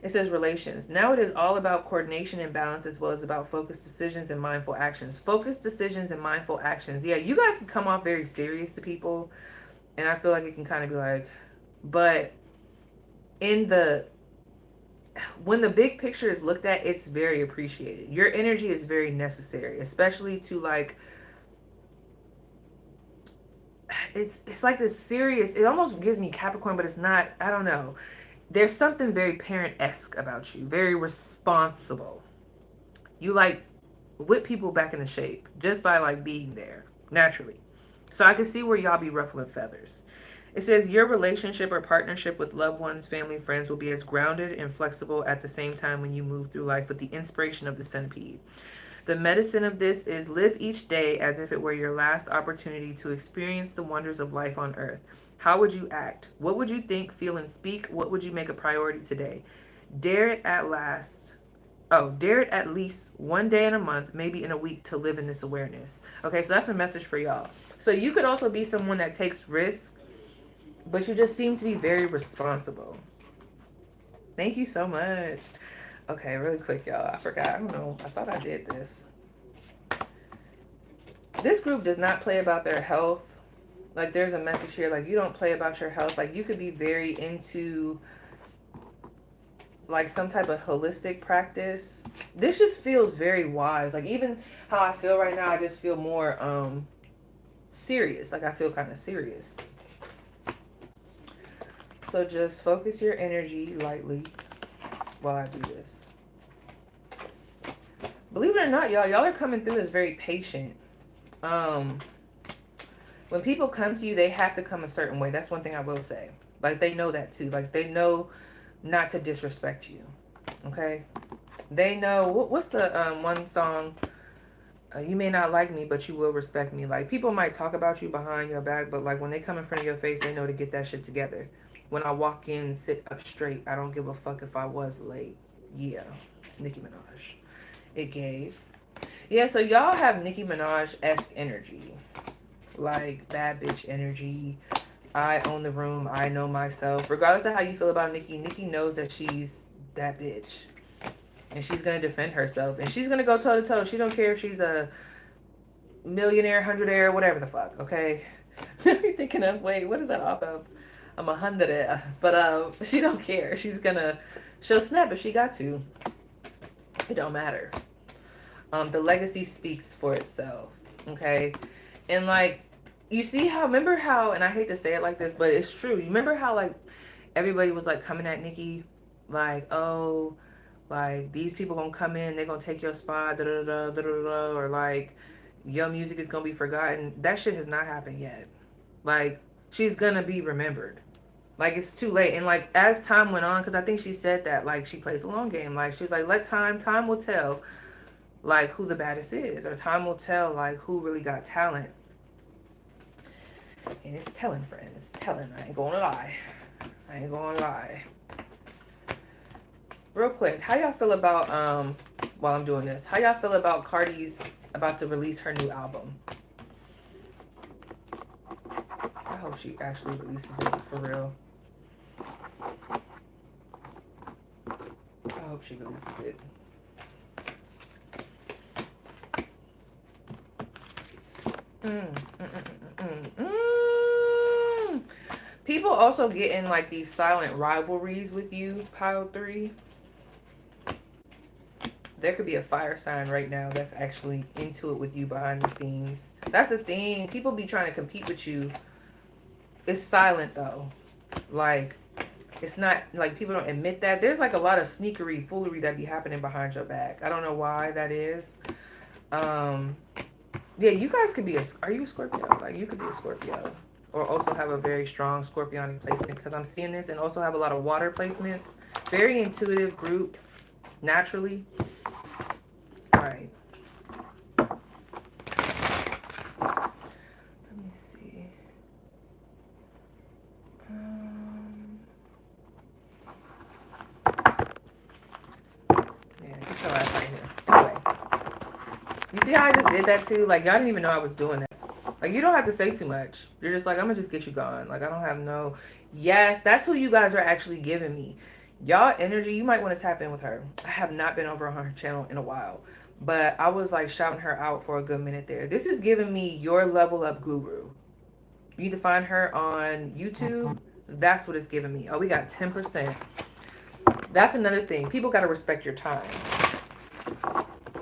Speaker 1: It says relations. Now it is all about coordination and balance as well as about focused decisions and mindful actions. Focused decisions and mindful actions. Yeah, you guys can come off very serious to people. And I feel like it can kind of be like, but when the big picture is looked at, it's very appreciated. Your energy is very necessary, especially to like, it's like this serious, it almost gives me Capricorn, but it's not, I don't know. There's something very parent-esque about you, very responsible. You like whip people back into shape just by like being there naturally. So I can see where y'all be ruffling feathers. It says your relationship or partnership with loved ones, family, friends will be as grounded and flexible at the same time when you move through life with the inspiration of the centipede. The medicine of this is live each day as if it were your last opportunity to experience the wonders of life on earth. How would you act? What would you think, feel, and speak? What would you make a priority today? Dare it at last. Oh, dare it at least one day in a month, maybe in a week, to live in this awareness. Okay, so that's a message for y'all. So you could also be someone that takes risks, but you just seem to be very responsible. Thank you so much. Okay, really quick, y'all. I forgot. I don't know. I thought I did this. This group does not play about their health. Like, there's a message here. Like, you don't play about your health. Like, you could be very into, like, some type of holistic practice. This just feels very wise. Like, even how I feel right now, I just feel more, serious. Like, I feel kind of serious. So just focus your energy lightly while I do this. Believe it or not, y'all are coming through as very patient. When people come to you, they have to come a certain way. That's one thing I will say. Like, they know that too. Like, they know not to disrespect you. Okay? They know, what's the one song, you may not like me, but you will respect me. Like, people might talk about you behind your back, but like when they come in front of your face, they know to get that shit together. When I walk in, sit up straight. I don't give a fuck if I was late. Yeah. Nicki Minaj. It gave. Yeah, so y'all have Nicki Minaj-esque energy. Like, bad bitch energy. I own the room. I know myself. Regardless of how you feel about Nicki, Nicki knows that she's that bitch. And she's going to defend herself. And she's going to go toe-to-toe. She don't care if she's a millionaire, hundredaire, whatever the fuck, okay? You're thinking of, wait, what is that off of? I'm a hundredaire. But she don't care. She'll snap if she got to. It don't matter. The legacy speaks for itself, okay? And like, you see how, remember how, and I hate to say it like this, but it's true. You remember how like everybody was like coming at Nicki, like, oh, like these people gonna come in, they're gonna take your spot, da da da da da da, or like your music is gonna be forgotten. That shit has not happened yet. Like, she's gonna be remembered. Like, it's too late. And like, as time went on, because I think she said that like she plays a long game. Like, she was like, let time will tell like who the baddest is, or time will tell like who really got talent. And it's telling, friend. It's telling. I ain't gonna lie. Real quick, how y'all feel about while I'm doing this, how y'all feel about Cardi's about to release her new album? I hope she actually releases it for real. I hope she releases it. People also get in like these silent rivalries with you, pile 3. There could be a fire sign right now that's actually into it with you behind the scenes. That's the thing. People be trying to compete with you It's silent though. Like, it's not like people don't admit that. There's like a lot of sneakery, foolery that be happening behind your back. I don't know why that is. Um, yeah, you guys could be a. Are you a Scorpio? Like, you could be a Scorpio, or also have a very strong Scorpionic placement, because I'm seeing this, and also have a lot of water placements. Very intuitive group, naturally. All right. Let me see. Yeah, get your ass right here. Anyway, you see how I just did that too? Like, y'all didn't even know I was doing that. Like, you don't have to say too much. You're just like, I'm gonna just get you gone. Like, I don't have no. Yes, that's who you guys are actually giving me. Y'all energy, you might want to tap in with her. I have not been over on her channel in a while, but I was like shouting her out for a good minute there. This is giving me your level up guru. You need to find her on YouTube. That's what it's giving me. Oh, we got 10%. That's another thing. People got to respect your time.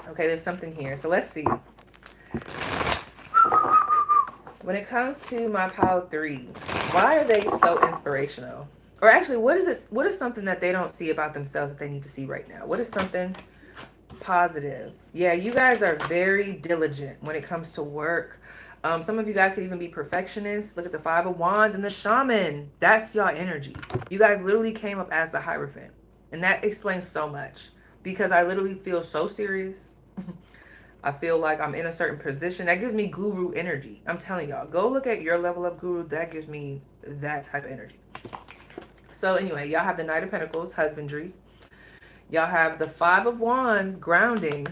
Speaker 1: Okay, there's something here. So let's see. When it comes to my Power 3, why are they so inspirational? Or actually, what is it? What is something that they don't see about themselves that they need to see right now? What is something positive? Yeah, you guys are very diligent when it comes to work. Some of you guys could even be perfectionists. Look at the Five of Wands and the Shaman. That's y'all energy. You guys literally came up as the Hierophant. And that explains so much. Because I literally feel so serious. I feel like I'm in a certain position. That gives me guru energy. I'm telling y'all, go look at your level of guru. That gives me that type of energy. So anyway, y'all have the Knight of Pentacles, husbandry. Y'all have the Five of Wands, grounding.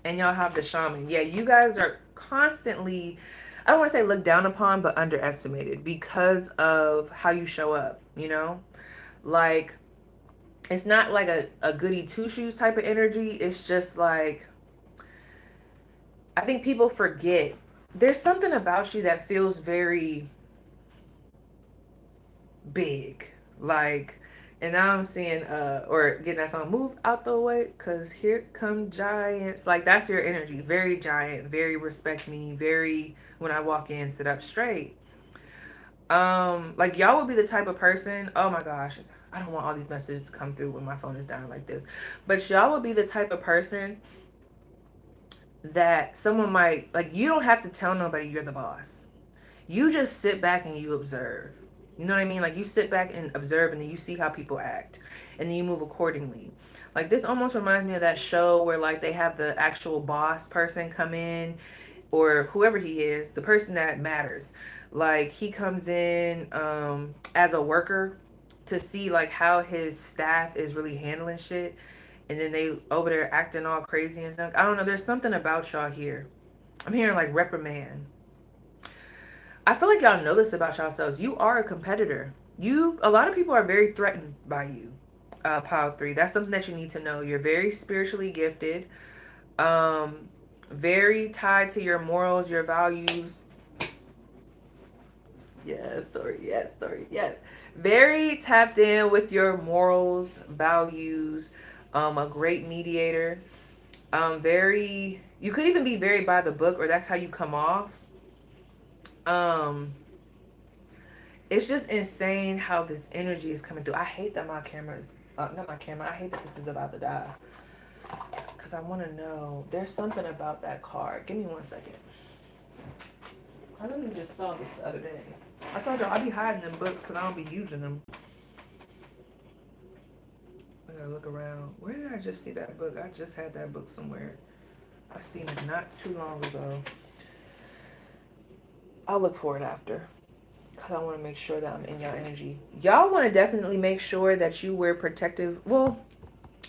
Speaker 1: And y'all have the Shaman. Yeah, you guys are constantly, I don't want to say looked down upon, but underestimated because of how you show up, you know? Like, it's not like a goody two-shoes type of energy. It's just like, I think people forget. There's something about you that feels very big. Like, and now I'm seeing or getting that song Move Out the Way, cause here come giants. Like, that's your energy. Very giant, very respect me, very when I walk in, sit up straight. Like, y'all would be the type of person, oh my gosh, I don't want all these messages to come through when my phone is down like this. But y'all would be the type of person that someone might, like, you don't have to tell nobody you're the boss. You just sit back and you observe. You know what I mean? Like, you sit back and observe, and then you see how people act, and then you move accordingly. Like, this almost reminds me of that show where, like, they have the actual boss person come in, or whoever he is, the person that matters. Like, he comes in as a worker to see, like, how his staff is really handling shit, and then they over there acting all crazy and stuff. I don't know. There's something about y'all here. I'm hearing, like, reprimand. I feel like y'all know this about yourselves. You are a competitor. A lot of people are very threatened by you. Power 3. That's something that you need to know. You're very spiritually gifted. Very tied to your morals, your values. Yes, story. Yes, story. Yes. Very tapped in with your morals, values. A great mediator. Very. You could even be very by the book, or that's how you come off. It's just insane how this energy is coming through. I hate that my camera is not my camera. I hate that this is about to die, because I want to know. There's something about that card. Give me 1 second. I literally just saw this the other day. I told y'all I be hiding them books because I don't be using them. I gotta look around. Where did I just see that book? I just had that book somewhere. I seen it not too long ago. I'll look for it after, because I want to make sure that I'm in y'all energy. Y'all want to definitely make sure that you wear protective. Well,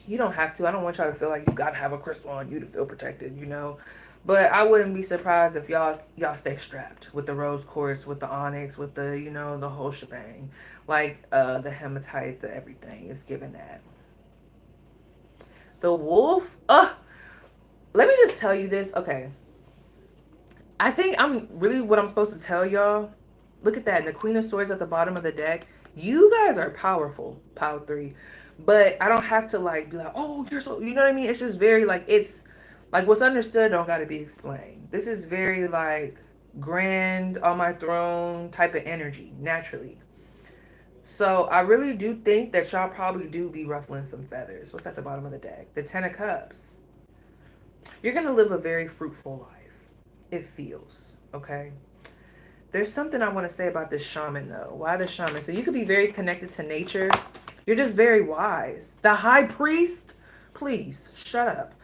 Speaker 1: you don't have to. I don't want y'all to feel like you got to have a crystal on you to feel protected, you know. But I wouldn't be surprised if y'all stay strapped with the rose quartz, with the onyx, with the, you know, the whole shebang. Like the hematite, the everything. It's given that. The wolf. Let me just tell you this. Okay. I think I'm really what I'm supposed to tell y'all. Look at that. And the Queen of Swords at the bottom of the deck. You guys are powerful, Power 3. But I don't have to, like, be like, oh, you're so, you know what I mean? It's just very, like, it's, like, what's understood don't got to be explained. This is very, like, grand on my throne type of energy naturally. So I really do think that y'all probably do be ruffling some feathers. What's at the bottom of the deck? The Ten of Cups. You're going to live a very fruitful life. It feels, okay? There's something I want to say about this shaman though. Why the shaman? So you could be very connected to nature. You're just very wise. The high priest? Please, shut up.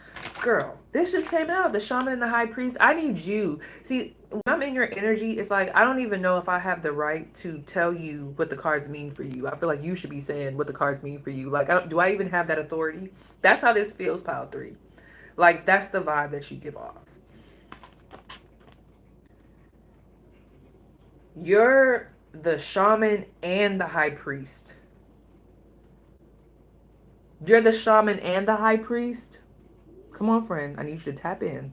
Speaker 1: Girl, this just came out. The shaman and the high priest. I need you. See, when I'm in your energy, it's like I don't even know if I have the right to tell you what the cards mean for you. I feel like you should be saying what the cards mean for you. Like, do I even have that authority? That's how this feels, pile 3. Like, that's the vibe that you give off. You're the shaman and the high priest. You're the shaman and the high priest. Come on, friend. I need you to tap in.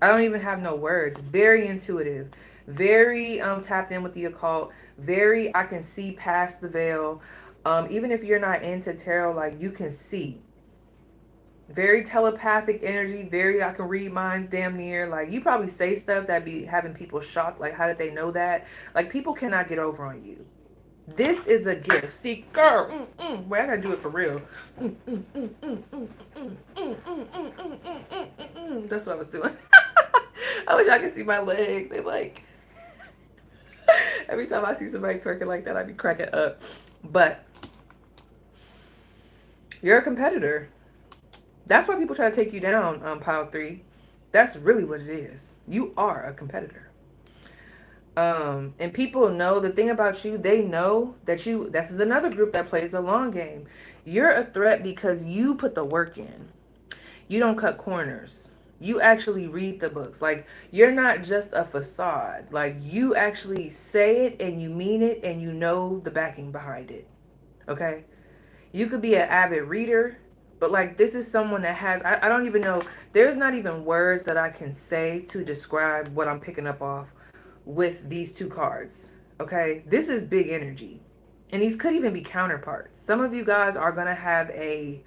Speaker 1: I don't even have no words. Very intuitive. Very tapped in with the occult. Very, I can see past the veil. Even if you're not into tarot, like you can see. Very telepathic energy. Very, I can read minds damn near. Like you probably say stuff that be having people shocked. Like how did they know that? Like people cannot get over on you. This is a gift. See, girl. Wait, I gotta do it for real. That's what I was doing. I wish I could see my legs. They like every time I see somebody twerking like that, I be cracking up. But you're a competitor. That's why people try to take you down, pile 3. That's really what it is. You are a competitor. And people know the thing about you, they know that you, this is another group that plays the long game. You're a threat because you put the work in. You don't cut corners. You actually read the books. Like, you're not just a facade. Like, you actually say it and you mean it and you know the backing behind it. Okay? You could be an avid reader, but like, this is someone that has, I don't even know, there's not even words that I can say to describe what I'm picking up off with these two cards. Okay? This is big energy. And these could even be counterparts. Some of you guys are going to have a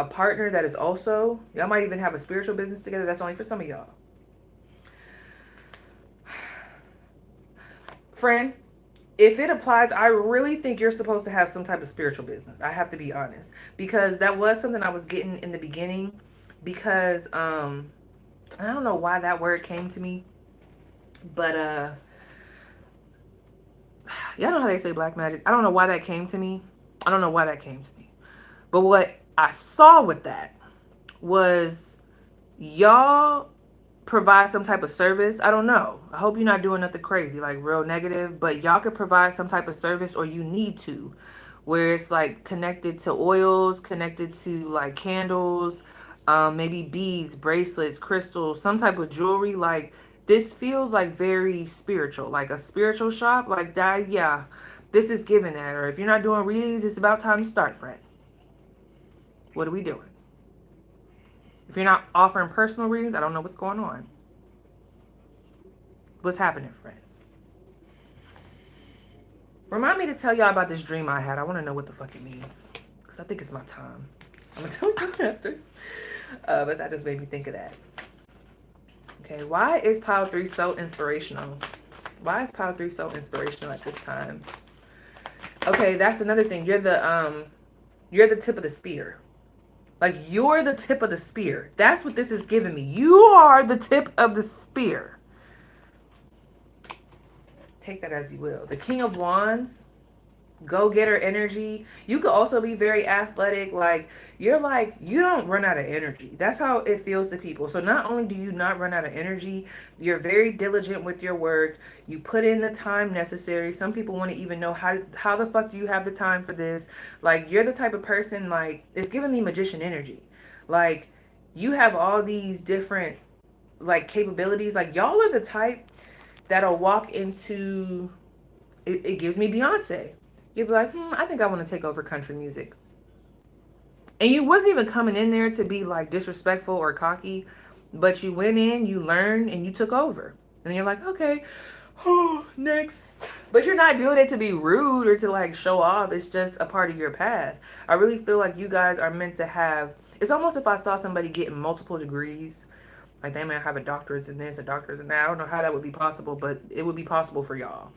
Speaker 1: partner that is also, y'all might even have a spiritual business together. That's only for some of y'all. Friend, if it applies, I really think you're supposed to have some type of spiritual business. I have to be honest, because that was something I was getting in the beginning, because I don't know why that word came to me, but y'all know how they say black magic. I don't know why that came to me. I don't know why that came to me. But what I saw with that was y'all provide some type of service. I don't know. I hope you're not doing nothing crazy, like real negative, but y'all could provide some type of service, or you need to, where it's like connected to oils, connected to like candles, maybe beads, bracelets, crystals, some type of jewelry. Like this feels like very spiritual, like a spiritual shop like that. Yeah, this is giving that. Or if you're not doing readings, it's about time to start, friend. What are we doing? If you're not offering personal readings, I don't know what's going on. What's happening, friend? Remind me to tell y'all about this dream I had. I want to know what the fuck it means, because I think it's my time. I'm going to tell you after. But that just made me think of that. Okay, why is pile 3 so inspirational? Why is pile 3 so inspirational at this time? Okay, that's another thing. You're the tip of the spear. Like, you're the tip of the spear. That's what this is giving me. You are the tip of the spear. Take that as you will. The King of Wands, go-getter energy. You could also be very athletic. Like, you're like, you don't run out of energy. That's how it feels to people. So not only do you not run out of energy, you're very diligent with your work. You put in the time necessary. Some people want to even know how the fuck do you have the time for this? Like, you're the type of person, like, it's giving me magician energy. Like, you have all these different, like, capabilities. Like, y'all are the type that'll walk into, it gives me Beyonce. You'd be like, I think I want to take over country music. And you wasn't even coming in there to be like disrespectful or cocky, but you went in, you learned, and you took over. And you're like, okay, next. But you're not doing it to be rude or to like show off. It's just a part of your path. I really feel like you guys are meant to have, it's almost if I saw somebody getting multiple degrees, Like they may have a doctorate in this, a doctorate in that. I don't know how that would be possible, but it would be possible for y'all.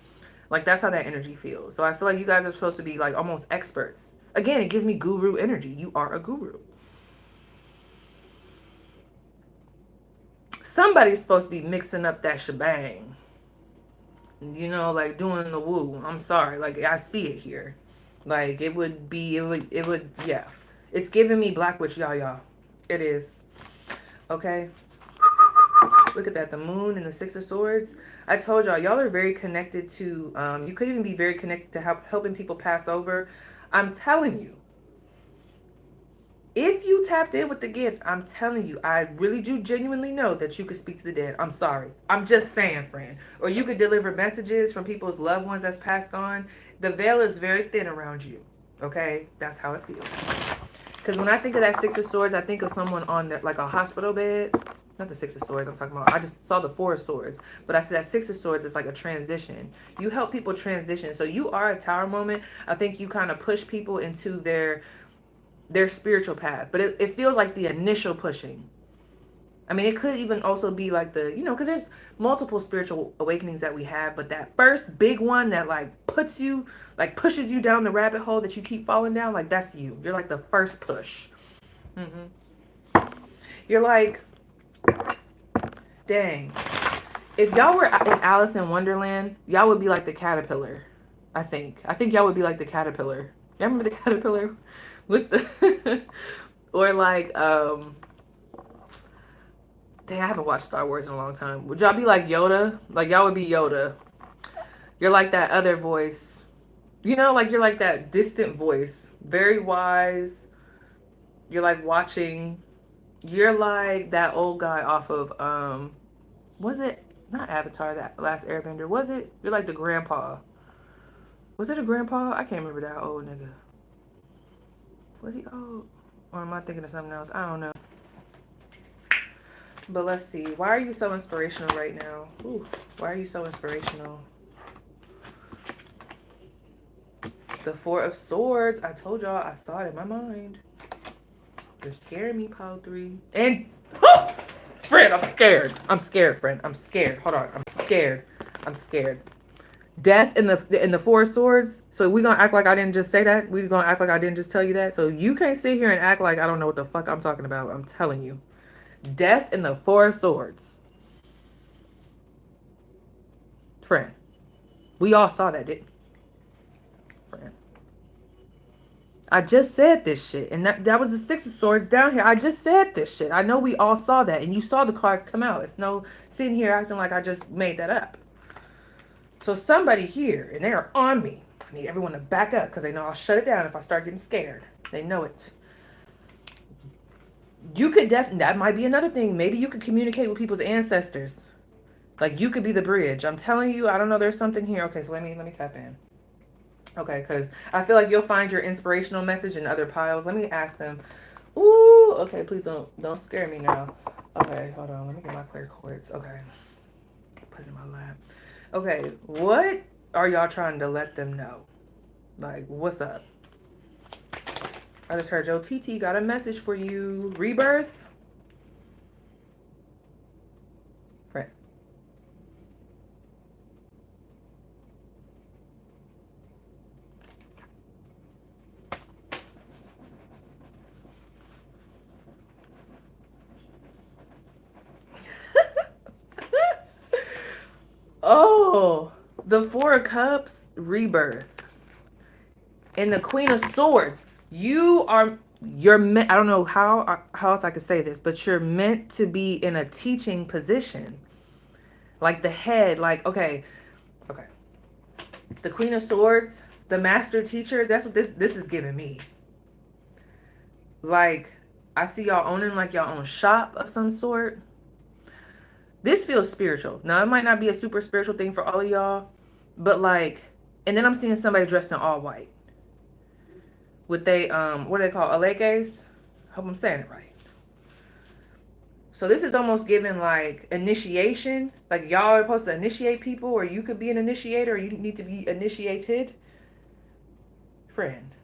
Speaker 1: Like that's how that energy feels. So I feel like you guys are supposed to be like almost experts. Again, it gives me guru energy. You are a guru. Somebody's supposed to be mixing up that shebang. You know, like doing the woo. I'm sorry. Like I see it here. Like it would, yeah. It's giving me Black Witch y'all. It is. Okay. Look at that, the moon and the Six of Swords. I told y'all are very connected to, you could even be very connected to helping people pass over. I'm telling you, if you tapped in with the gift, I'm telling you, I really do genuinely know that you could speak to the dead. I'm sorry. I'm just saying, friend. Or you could deliver messages from people's loved ones that's passed on. The veil is very thin around you. Okay? That's how it feels. Because when I think of that Six of Swords, I think of someone on like a hospital bed. Not the Six of Swords I'm talking about. I just saw the Four of Swords. But I said that Six of Swords is like a transition. You help people transition. So you are a tower moment. I think you kind of push people into their spiritual path. But it feels like the initial pushing. I mean, it could even also be like the, because there's multiple spiritual awakenings that we have. But that first big one that like pushes you down the rabbit hole that you keep falling down, like that's you. You're like the first push. You're like, dang. If y'all were in Alice in Wonderland, y'all would be like the caterpillar. I think y'all would be like the caterpillar. Y'all remember the caterpillar with the or like dang, I haven't watched Star Wars in a long time. Would y'all be like Yoda? Like y'all would be Yoda. You're like that other voice. Like you're like that distant voice. Very wise. You're like watching. You're like that old guy off of was it not Avatar, that last Airbender? Was it? You're like the grandpa. Was it a grandpa? I can't remember that old nigga. Was he old? Or am I thinking of something else? I don't know. But let's see. Why are you so inspirational right now? Ooh, why are you so inspirational? The Four of Swords. I told y'all I saw it in my mind. You're scaring me, Pile 3. And friend, I'm scared. I'm scared, friend. I'm scared. Hold on. I'm scared. I'm scared. Death in the Four of Swords. So we gonna act like I didn't just say that? We gonna act like I didn't just tell you that? So you can't sit here and act like I don't know what the fuck I'm talking about. I'm telling you. Death in the Four of Swords. Friend. We all saw that, didn't we? Friend. I just said this shit. And that was the Six of Swords down here. I just said this shit. I know we all saw that. And you saw the cards come out. It's no sitting here acting like I just made that up. So somebody here, and they're on me. I need everyone to back up because they know I'll shut it down if I start getting scared. They know it. You could that might be another thing. Maybe you could communicate with people's ancestors. Like you could be the bridge. I'm telling you, I don't know, there's something here. Okay, so let me tap in. Okay, because I feel like you'll find your inspirational message in other piles. Let me ask them. Ooh, okay, please don't scare me now. Okay, hold on. Let me get my clear quartz. Okay. Put it in my lap. Okay, what are y'all trying to let them know? Like, what's up? I just heard Joe TT got a message for you. Rebirth? Right. Oh, the Four of Cups, rebirth. And the Queen of Swords. I don't know how else I could say this, but you're meant to be in a teaching position. Like the head, like, okay. The Queen of Swords, the master teacher, that's what this is giving me. Like, I see y'all owning like y'all own shop of some sort. This feels spiritual. Now, it might not be a super spiritual thing for all of y'all, but like, and then I'm seeing somebody dressed in all white. With what do they call, alekes? Hope I'm saying it right. So this is almost giving like initiation. Like y'all are supposed to initiate people, or you could be an initiator, or you need to be initiated. Friend.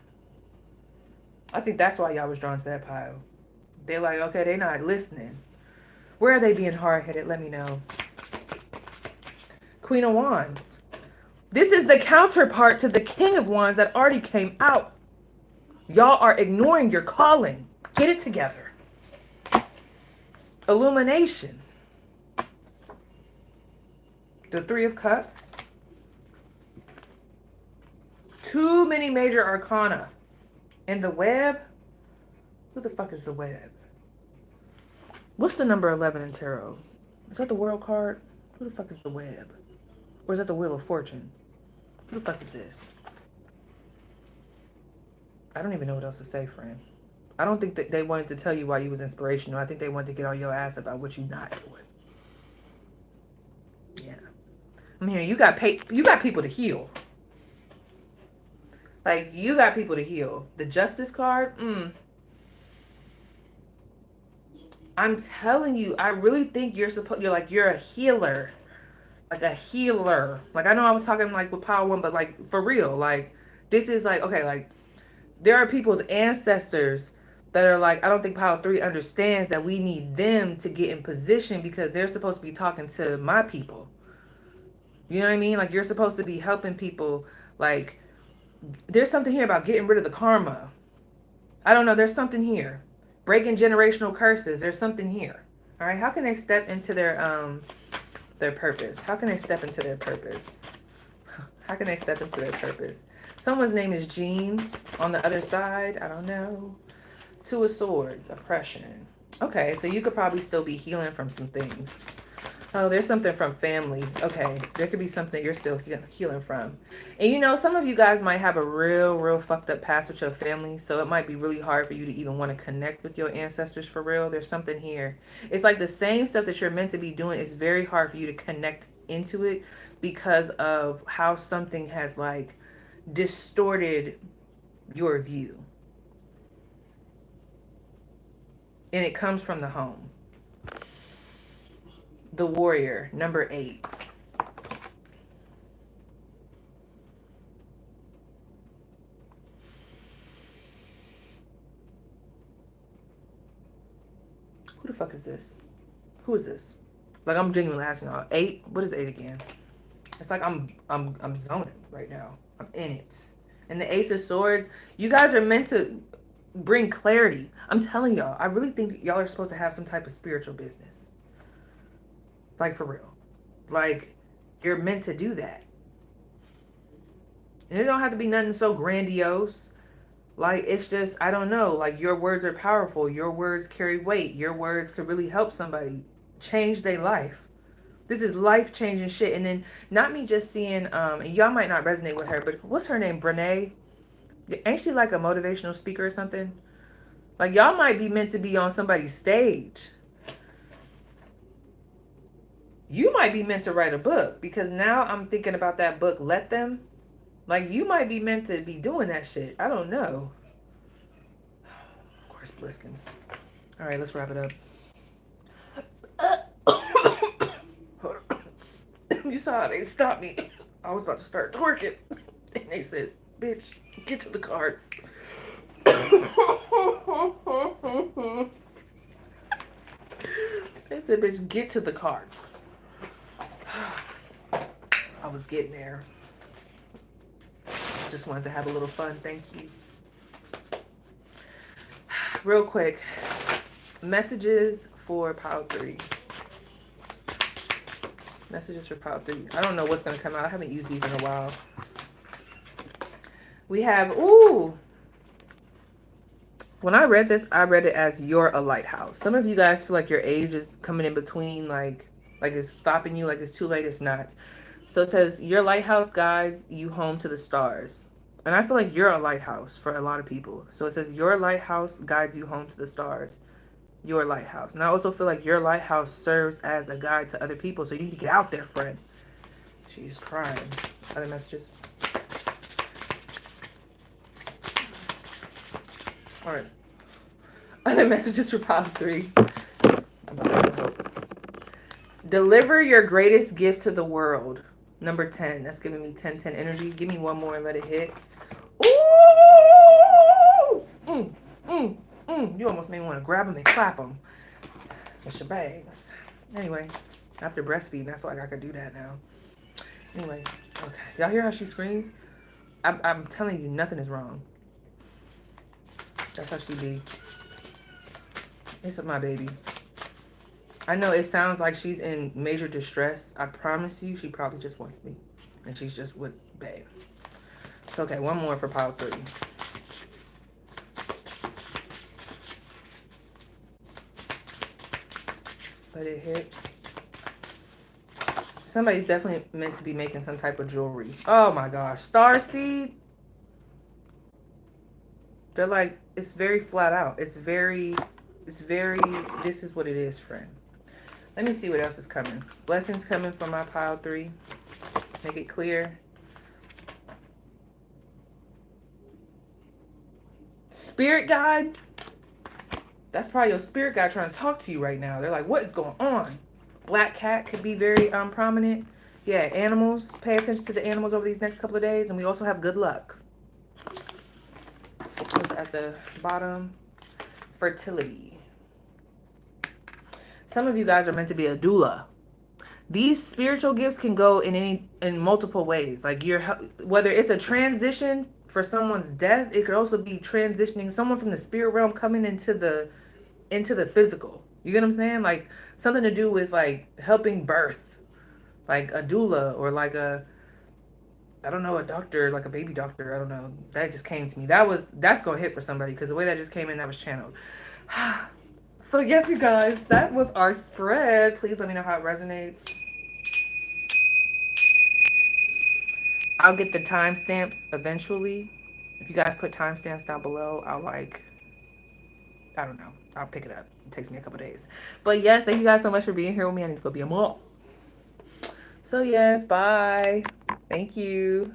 Speaker 1: I think that's why y'all was drawn to that pile. They're like, okay, they're not listening. Where are they being hard-headed? Let me know. Queen of Wands. This is the counterpart to the King of Wands that already came out. Y'all are ignoring your calling. Get it together. Illumination. The Three of Cups. Too many major arcana. And the web. Who the fuck is the web? What's the number 11 in tarot? Is that the world card? Who the fuck is the web? Or is that the Wheel of Fortune? Who the fuck is this? I don't even know what else to say, friend. I don't think that they wanted to tell you why you was inspirational. I think they wanted to get on your ass about what you not doing. Yeah. I'm hearing you got people to heal. Like, you got people to heal. The Justice card, I'm telling you, I really think you're a healer. Like a healer. Like, I know I was talking like with Power One, but like for real, like this is like, okay, like there are people's ancestors that are like, I don't think Power 3 understands that we need them to get in position because they're supposed to be talking to my people. You know what I mean? Like, you're supposed to be helping people. Like, there's something here about getting rid of the karma. I don't know. There's something here. Breaking generational curses. There's something here. All right. How can they step into their purpose? How can they step into their purpose? How can they step into their purpose? Someone's name is Jean on the other side. I don't know. Two of Swords. Oppression. Okay. So you could probably still be healing from some things. Oh, there's something from family. Okay, there could be something you're still healing from. And you know, some of you guys might have a real fucked up past with your family, so it might be really hard for you to even want to connect with your ancestors for real. There's something here. It's like the same stuff that you're meant to be doing is very hard for you to connect into it because of how something has like distorted your view. And it comes from the home. The Warrior, number 8. Who the fuck is this? Who is this? Like, I'm genuinely asking y'all. 8? What is 8 again? It's like I'm zoning right now. I'm in it. And the Ace of Swords, you guys are meant to bring clarity. I'm telling y'all, I really think y'all are supposed to have some type of spiritual business. Like, for real. Like, you're meant to do that. And it don't have to be nothing so grandiose. Like, it's just, I don't know. Like, your words are powerful. Your words carry weight. Your words could really help somebody change their life. This is life-changing shit. And then, not me just seeing, and y'all might not resonate with her, but what's her name? Brene? Ain't she like a motivational speaker or something? Like, y'all might be meant to be on somebody's stage. You might be meant to write a book because now I'm thinking about that book, Let Them. Like, you might be meant to be doing that shit. I don't know. Of course, Bliskins. All right, let's wrap it up. Hold on. You saw how they stopped me. I was about to start twerking. And they said, bitch, get to the cards. They said, bitch, get to the cards. I was getting there. Just wanted to have a little fun. Thank you. Real quick. Messages for Power 3. Messages for Power 3. I don't know what's going to come out. I haven't used these in a while. We have, ooh. When I read this, I read it as you're a lighthouse. Some of you guys feel like your age is coming in between, like it's stopping you, like it's too late. It's not. So it says, your lighthouse guides you home to the stars. And I feel like you're a lighthouse for a lot of people. So it says, your lighthouse guides you home to the stars. Your lighthouse. And I also feel like your lighthouse serves as a guide to other people. So you need to get out there, friend. She's crying. Other messages. All right. Other messages for Power 3. Deliver your greatest gift to the world. Number 10. That's giving me 10-10 energy. Give me one more and let it hit. Ooh! You almost made me want to grab him and clap him. It's your bangs. Anyway, after breastfeeding, I feel like I could do that now. Anyway, okay. Y'all hear how she screams? I'm telling you, nothing is wrong. That's how she be. It's my baby. I know it sounds like she's in major distress. I promise you, she probably just wants me. And she's just with babe. So, okay, one more for pile 3. Let it hit. Somebody's definitely meant to be making some type of jewelry. Oh my gosh. Starseed. They're like, it's very flat out. It's very, this is what it is, friend. Let me see what else is coming. Blessings coming from my pile 3. Make it clear. Spirit guide. That's probably your spirit guide trying to talk to you right now. They're like, what is going on? Black cat could be very prominent. Yeah, animals. Pay attention to the animals over these next couple of days. And we also have good luck. What's at the bottom? Fertility. Some of you guys are meant to be a doula. These spiritual gifts can go in multiple ways. Like whether it's a transition for someone's death, it could also be transitioning someone from the spirit realm coming into the physical. You get what I'm saying? Like something to do with like helping birth, like a doula or like a doctor, like a baby doctor. I don't know. That just came to me. That's gonna hit for somebody because the way that just came in, that was channeled. So yes, you guys, that was our spread. Please let me know how it resonates. I'll get the timestamps eventually. If you guys put timestamps down below, I don't know. I'll pick it up. It takes me a couple days. But yes, thank you guys so much for being here with me. I need to go be a mom. So yes, bye. Thank you.